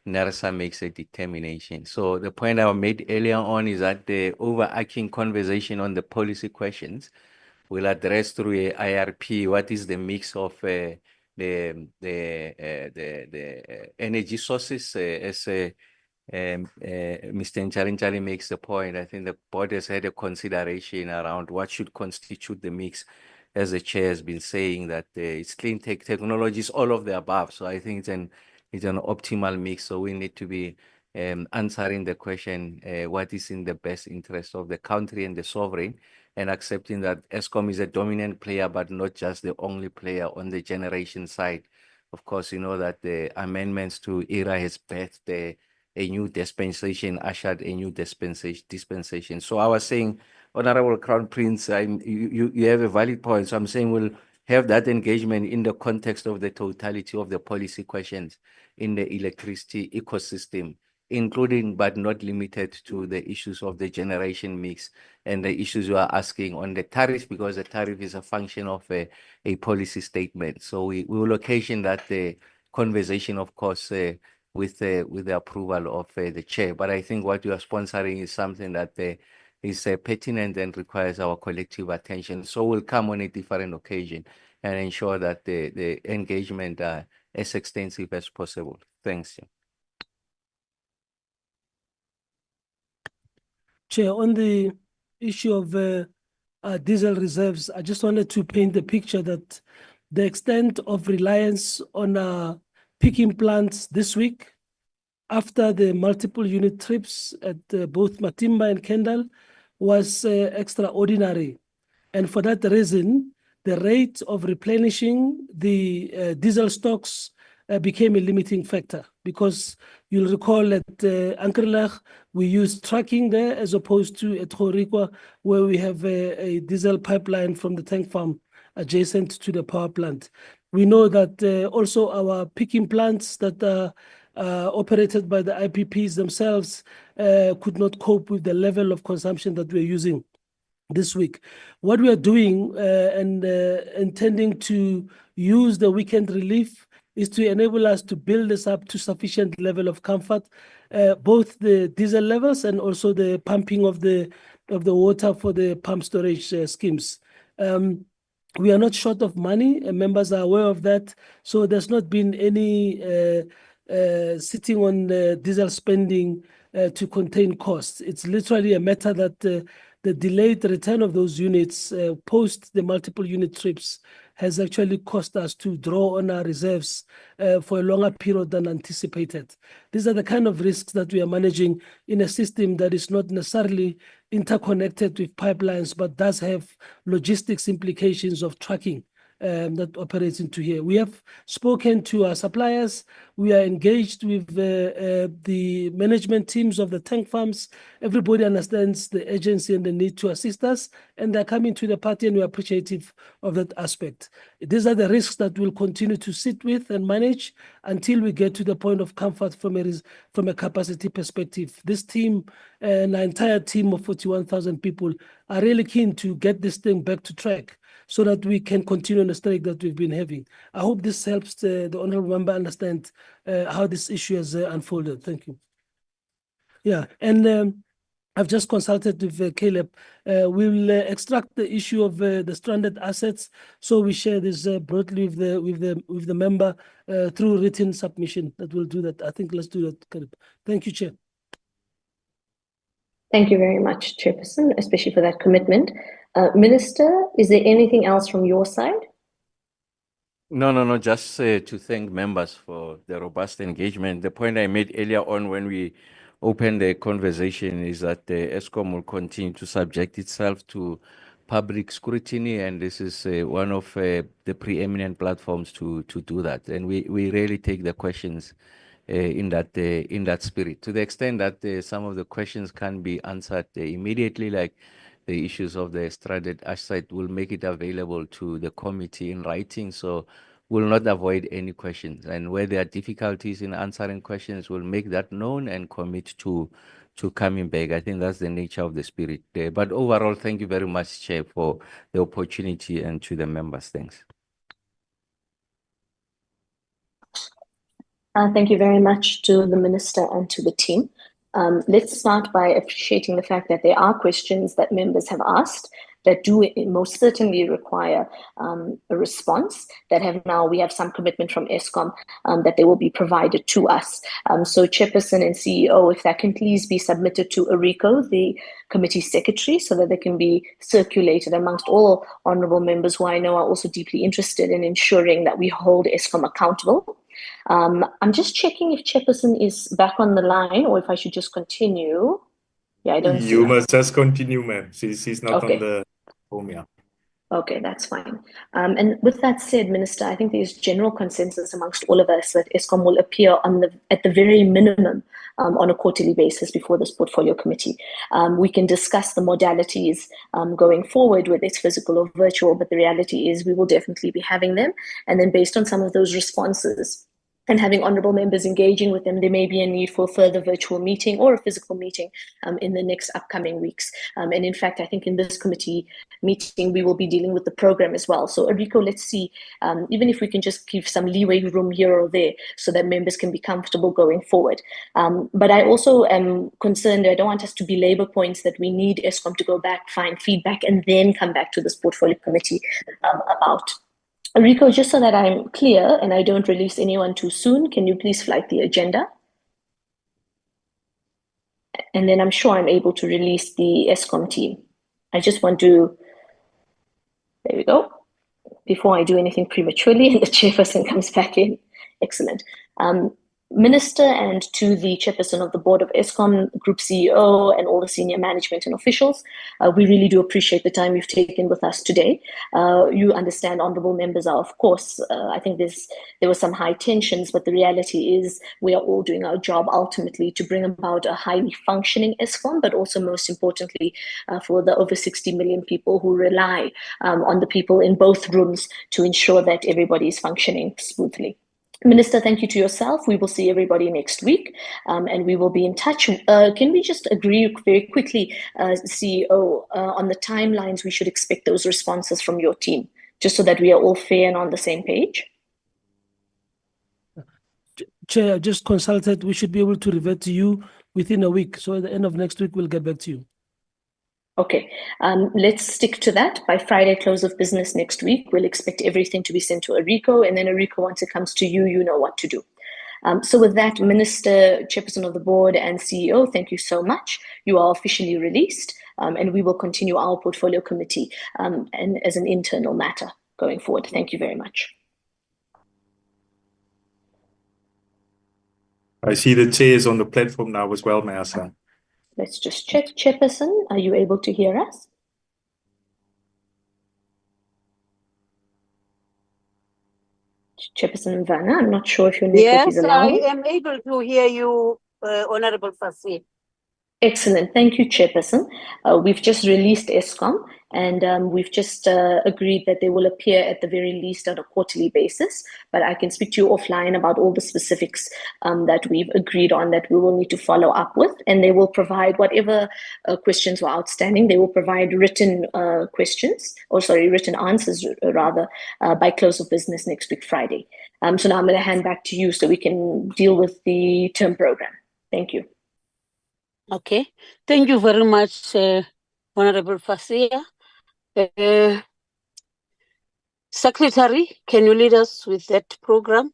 NERSA makes a determination. So the point I made earlier on is that the overarching conversation on the policy questions will address through a IRP what is the mix of the energy sources as Mr. Nchalinchali makes the point. I think the board has had a consideration around what should constitute the mix. As the chair has been saying, that it's clean tech technologies, all of the above. So I think it's an optimal mix. So we need to be answering the question, what is in the best interest of the country and the sovereign, and accepting that Eskom is a dominant player, but not just the only player on the generation side. Of course, you know that the amendments to ERA has birthed a new dispensation, ushered a new dispensation. So I was saying, Honorable Crown Prince, you have a valid point. So I'm saying we'll have that engagement in the context of the totality of the policy questions in the electricity ecosystem, including but not limited to the issues of the generation mix and the issues you are asking on the tariff, because the tariff is a function of a policy statement. So we will occasion that conversation, of course, with the approval of the chair. But I think what you are sponsoring is something that is pertinent and requires our collective attention. So we'll come on a different occasion and ensure that the engagement are as extensive as possible. Thanks. Chair, on the issue of diesel reserves, I just wanted to paint the picture that the extent of reliance on picking plants this week after the multiple unit trips at both Matimba and Kendal was extraordinary. And for that reason, the rate of replenishing the diesel stocks became a limiting factor, because you'll recall at Ankerlech, we use trucking there as opposed to at Horikwa, where we have a diesel pipeline from the tank farm adjacent to the power plant. We know that also our picking plants that are operated by the IPPs themselves could not cope with the level of consumption that we're using this week. What we are doing and intending to use the weekend relief is to enable us to build this up to sufficient level of comfort, both the diesel levels and also the pumping of the water for the pump storage schemes. We are not short of money, and members are aware of that. So there's not been any sitting on diesel spending to contain costs. It's literally a matter that the delayed return of those units post the multiple unit trips has actually cost us to draw on our reserves for a longer period than anticipated. These are the kind of risks that we are managing in a system that is not necessarily interconnected with pipelines, but does have logistics implications of trucking that operates into here. We have spoken to our suppliers. We are engaged with the management teams of the tank farms. Everybody understands the urgency and the need to assist us, and they're coming to the party, and we're appreciative of that aspect. These are the risks that we'll continue to sit with and manage until we get to the point of comfort from a capacity perspective. This team and our entire team of 41,000 people are really keen to get this thing back to track, so that we can continue on the strike that we've been having. I hope this helps the honourable member understand how this issue has unfolded. Thank you. Yeah, and I've just consulted with Caleb. We'll extract the issue of the stranded assets, so we share this broadly with the member through written submission. That will do that. I think let's do that, Caleb. Thank you, Chair. Thank you very much, Chairperson, especially for that commitment. Minister, is there anything else from your side? No, just to thank members for the robust engagement. The point I made earlier on when we opened the conversation is that Eskom will continue to subject itself to public scrutiny, and this is one of the preeminent platforms to do that. And we really take the questions in that spirit, to the extent that some of the questions can be answered immediately, like the issues of the stranded asset. Will make it available to the committee in writing, so we'll not avoid any questions. And where there are difficulties in answering questions, we'll make that known and commit to coming back. I think that's the nature of the spirit there. But overall, thank you very much, Chair, for the opportunity, and to the members. Thanks. Thank you very much to the Minister and to the team. Let's start by appreciating the fact that there are questions that members have asked, that do most certainly require a response that we have some commitment from Eskom that they will be provided to us. So Chairperson and CEO, if that can please be submitted to Arico, the committee secretary, so that they can be circulated amongst all honorable members who I know are also deeply interested in ensuring that we hold Eskom accountable. I'm just checking if Chairperson is back on the line or if I should just continue. Yeah, I don't see You her. must just continue, ma'am. She's not on Okay. the home, yeah. Okay, that's fine. And with that said, Minister, I think there's general consensus amongst all of us that Eskom will appear at the very minimum on a quarterly basis before this portfolio committee. We can discuss the modalities going forward, whether it's physical or virtual, but the reality is we will definitely be having them. And then based on some of those responses, and having honorable members engaging with them, there may be a need for a further virtual meeting or a physical meeting in the next upcoming weeks. And in fact, I think in this committee meeting, we will be dealing with the program as well. So Arico, let's see, even if we can just give some leeway room here or there so that members can be comfortable going forward. But I also am concerned, I don't want us to belabor points that we need Eskom to go back, find feedback, and then come back to this portfolio committee about. Rico, just so that I'm clear and I don't release anyone too soon, can you please flag the agenda? And then I'm sure I'm able to release the Eskom team. I just want to, there we go, before I do anything prematurely and the chairperson comes back in. Excellent. Minister, and to the chairperson of the board of Eskom, Group CEO, and all the senior management and officials, we really do appreciate the time you've taken with us today. You understand, honorable members are, of course, I think there were some high tensions, but the reality is we are all doing our job ultimately to bring about a highly functioning Eskom, but also most importantly for the over 60 million people who rely on the people in both rooms to ensure that everybody is functioning smoothly. Minister, thank you to yourself. We will see everybody next week and we will be in touch. Can we just agree very quickly, CEO, on the timelines we should expect those responses from your team, just so that we are all fair and on the same page? Chair, I just consulted. We should be able to revert to you within a week. So at the end of next week, we'll get back to you. Okay, let's stick to that. By Friday, close of business next week, we'll expect everything to be sent to Arico, and then Arico, once it comes to you, you know what to do. So with that, Minister, Chairperson of the Board, and CEO, thank you so much. You are officially released, and we will continue our portfolio committee and as an internal matter going forward. Thank you very much. I see the chair is on the platform now as well, Mayasa. Let's just check. Chairperson, are you able to hear us? Chairperson Vanna, I'm not sure if your network is Yes, allowing. I am able to hear you, Honorable Fassi. Excellent. Thank you, Chairperson. We've just released Eskom, and we've just agreed that they will appear at the very least on a quarterly basis. But I can speak to you offline about all the specifics that we've agreed on that we will need to follow up with. And they will provide whatever questions were outstanding. They will provide written written answers rather, by close of business next week, Friday. So now I'm going to hand back to you so we can deal with the term program. Thank you. Okay, thank you very much, Honorable Fasia. Secretary, can you lead us with that program?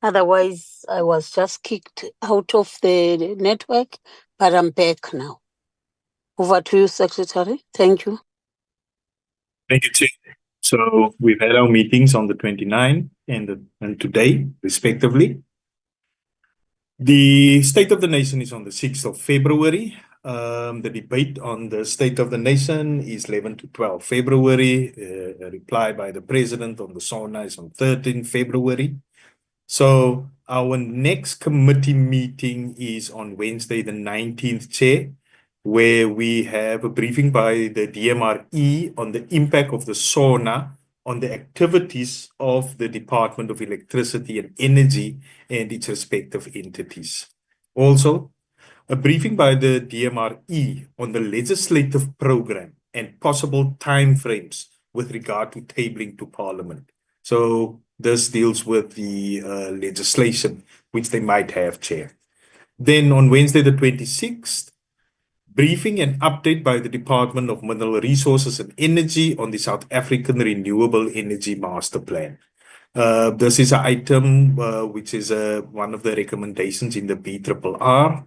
Otherwise, I was just kicked out of the network, but I'm back now. Over to you, Secretary. Thank you. Thank you, Chair. So we've had our meetings on the 29th and today, respectively. The State of the Nation is on the 6th of February. The debate on the State of the Nation is 11 to 12 February. A reply by the President on the SONA is on 13 February. So our next committee meeting is on Wednesday, the 19th, Chair, where we have a briefing by the DMRE on the impact of the SONA on the activities of the Department of Electricity and Energy and its respective entities. Also, a briefing by the DMRE on the legislative program and possible timeframes with regard to tabling to Parliament. So this deals with the legislation which they might have, Chair. Then on Wednesday the 26th, briefing and update by the Department of Mineral Resources and Energy on the South African Renewable Energy Master Plan. This is an item which is one of the recommendations in the BRRR.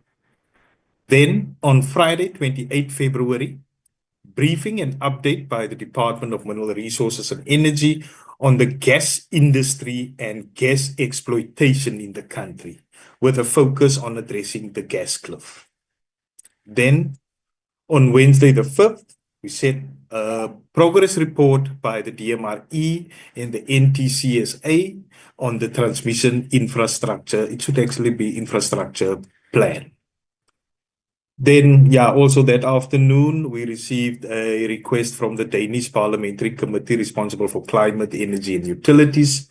Then on Friday, 28 February, briefing and update by the Department of Mineral Resources and Energy on the gas industry and gas exploitation in the country, with a focus on addressing the gas cliff. Then on Wednesday the 5th, we set a progress report by the DMRE and the NTCSA on the transmission infrastructure. It should actually be infrastructure plan. Then, also that afternoon, we received a request from the Danish Parliamentary Committee responsible for climate, energy and utilities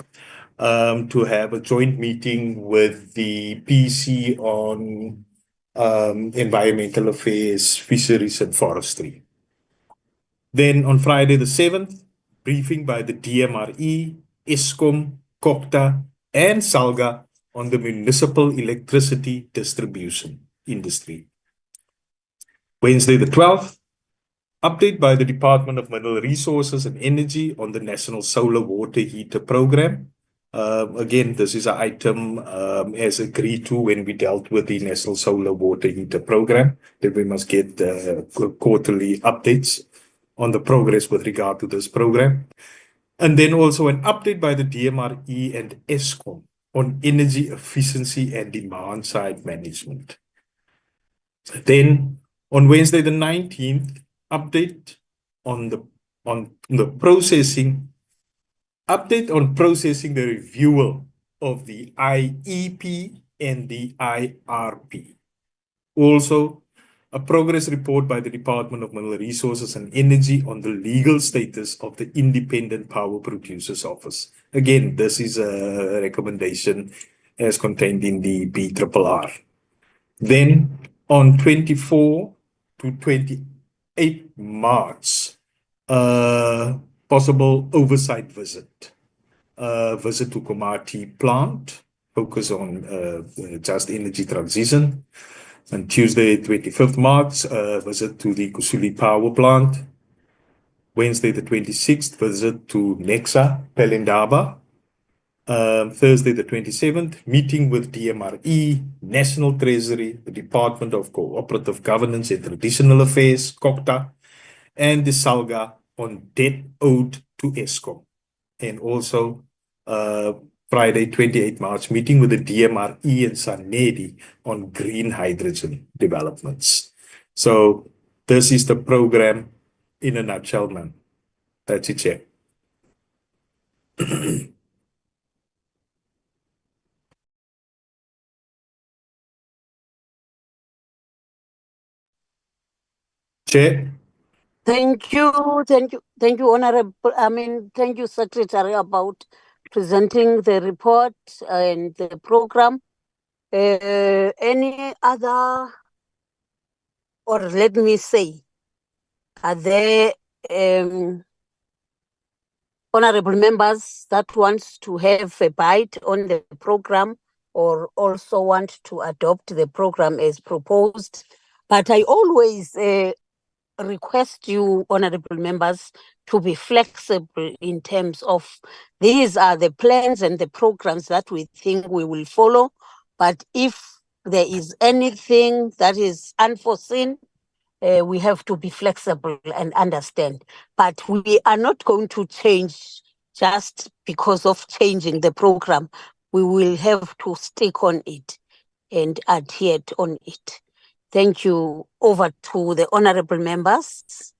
to have a joint meeting with the PC on environmental affairs, fisheries and forestry. Then on Friday the 7th, briefing by the DMRE, Eskom, COCTA and SALGA on the municipal electricity distribution industry. Wednesday the 12th, update by the Department of Mineral Resources and Energy on the National Solar Water Heater Program. Again, this is an item as agreed to when we dealt with the National Solar Water Heater Program, that we must get quarterly updates on the progress with regard to this program. And then also an update by the DMRE and Eskom on energy efficiency and demand side management. Then on Wednesday the 19th, update on processing the review of the IEP and the IRP. Also, a progress report by the Department of Mineral Resources and Energy on the legal status of the Independent Power Producers Office. Again, this is a recommendation as contained in the BRRR. Then on 24 to 28 March, possible oversight visit. Visit to Komati plant, focus on just energy transition. And Tuesday, 25th March, visit to the Kusuli power plant. Wednesday, the 26th, visit to Nexa, Pelindaba. Thursday, the 27th, meeting with DMRE, National Treasury, the Department of Cooperative Governance and Traditional Affairs, COCTA, and the SALGA on debt owed to Eskom. And also, Friday, 28 March, meeting with the DMRE and SANEDI on green hydrogen developments. So this is the program in a nutshell, man. That's it, Chair. Chair. Thank you, Honorable. Thank you, Secretary, about presenting the report and the program. Any other, or let me say, are there honorable members that wants to have a bite on the program or also want to adopt the program as proposed? But I always request you, honorable members, to be flexible in terms of these are the plans and the programs that we think we will follow. But if there is anything that is unforeseen, we have to be flexible and understand. But we are not going to change just because of changing the program. We will have to stick on it and adhere on it. Thank you. Over to the honorable members.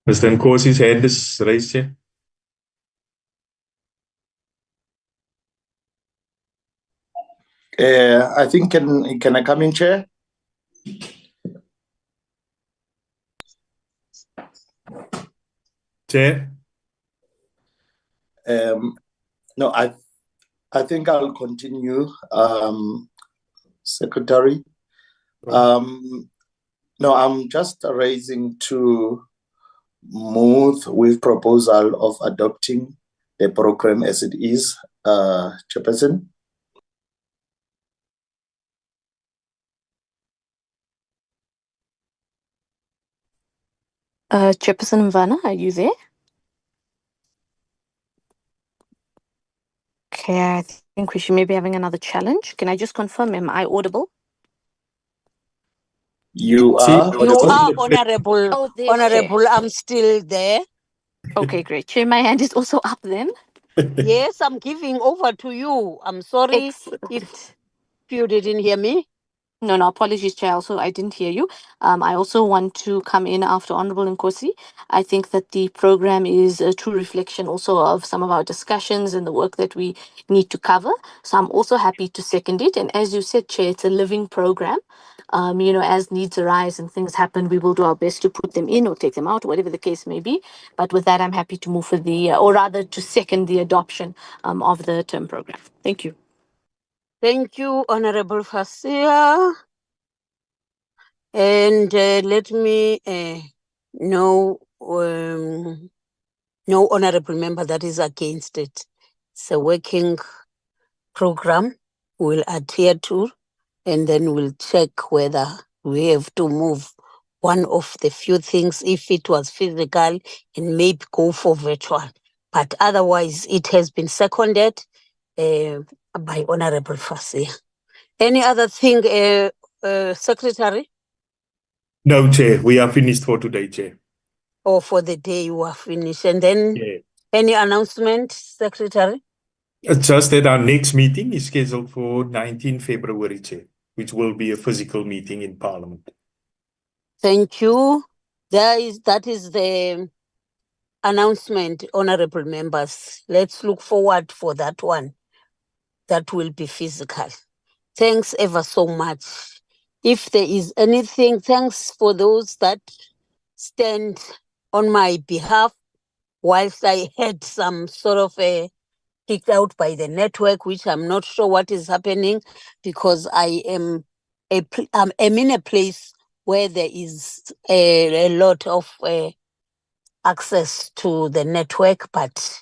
Mr. Nkosi's hand is raised, Chair. I think can I come in, Chair? Chair. No, I think I'll continue, Secretary. No, I'm just raising to move with proposal of adopting the program as it is, Chairperson. Chairperson Mvana, are you there? Okay, I think we should maybe having another challenge. Can I just confirm, am I audible? You See, are. You are audible. honorable. Oh, there's Honorable, Chair. I'm still there. Okay, great. Chair, my hand is also up then. Yes, I'm giving over to you. I'm sorry if you didn't hear me. No, apologies, Chair. Also, I didn't hear you. I also want to come in after Honorable Nkosi. I think that the program is a true reflection also of some of our discussions and the work that we need to cover. So I'm also happy to second it. And as you said, Chair, it's a living program. As needs arise and things happen, we will do our best to put them in or take them out, whatever the case may be. But with that, I'm happy to move for or rather to second the adoption of the term program. Thank you. Thank you, Honorable Fasia. And let me know no honorable member that is against it. It's a working program we'll adhere to, and then we'll check whether we have to move one of the few things if it was physical and maybe go for virtual. But otherwise, it has been seconded by Honorable Fasia. Any other thing, Secretary? No, Chair. We are finished for today, Chair. Or for the day you are finished? And then any announcement, Secretary? It's just that our next meeting is scheduled for 19 February, Chair, which will be a physical meeting in Parliament. Thank you. That is the announcement, honorable members. Let's look forward for that one. That will be physical. Thanks ever so much. If there is anything, thanks for those that stand on my behalf whilst I had some sort of a kicked out by the network, which I'm not sure what is happening because I'm in a place where there is a lot of access to the network, but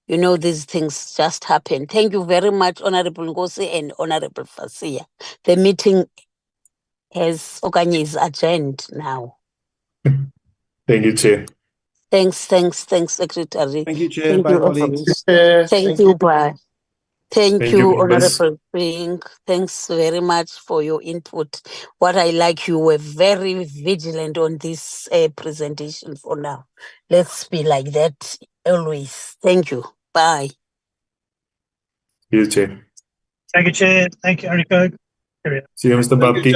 these things just happen. Thank you very much, Honorable Ngosi and Honorable Fasia. The meeting is adjourned now. Thank you, Chair. Thanks, Secretary. Thank you, Chair. Thank Bye, you, colleagues. Thank you, bye. Thank you, members. Honorable Ping. Thanks very much for your input. What I like, you were very vigilant on this presentation for now. Let's be like that always. Thank you. Bye. You, Chair. Thank you, Chair. Thank you, Eriko. See you, Mr. Babki.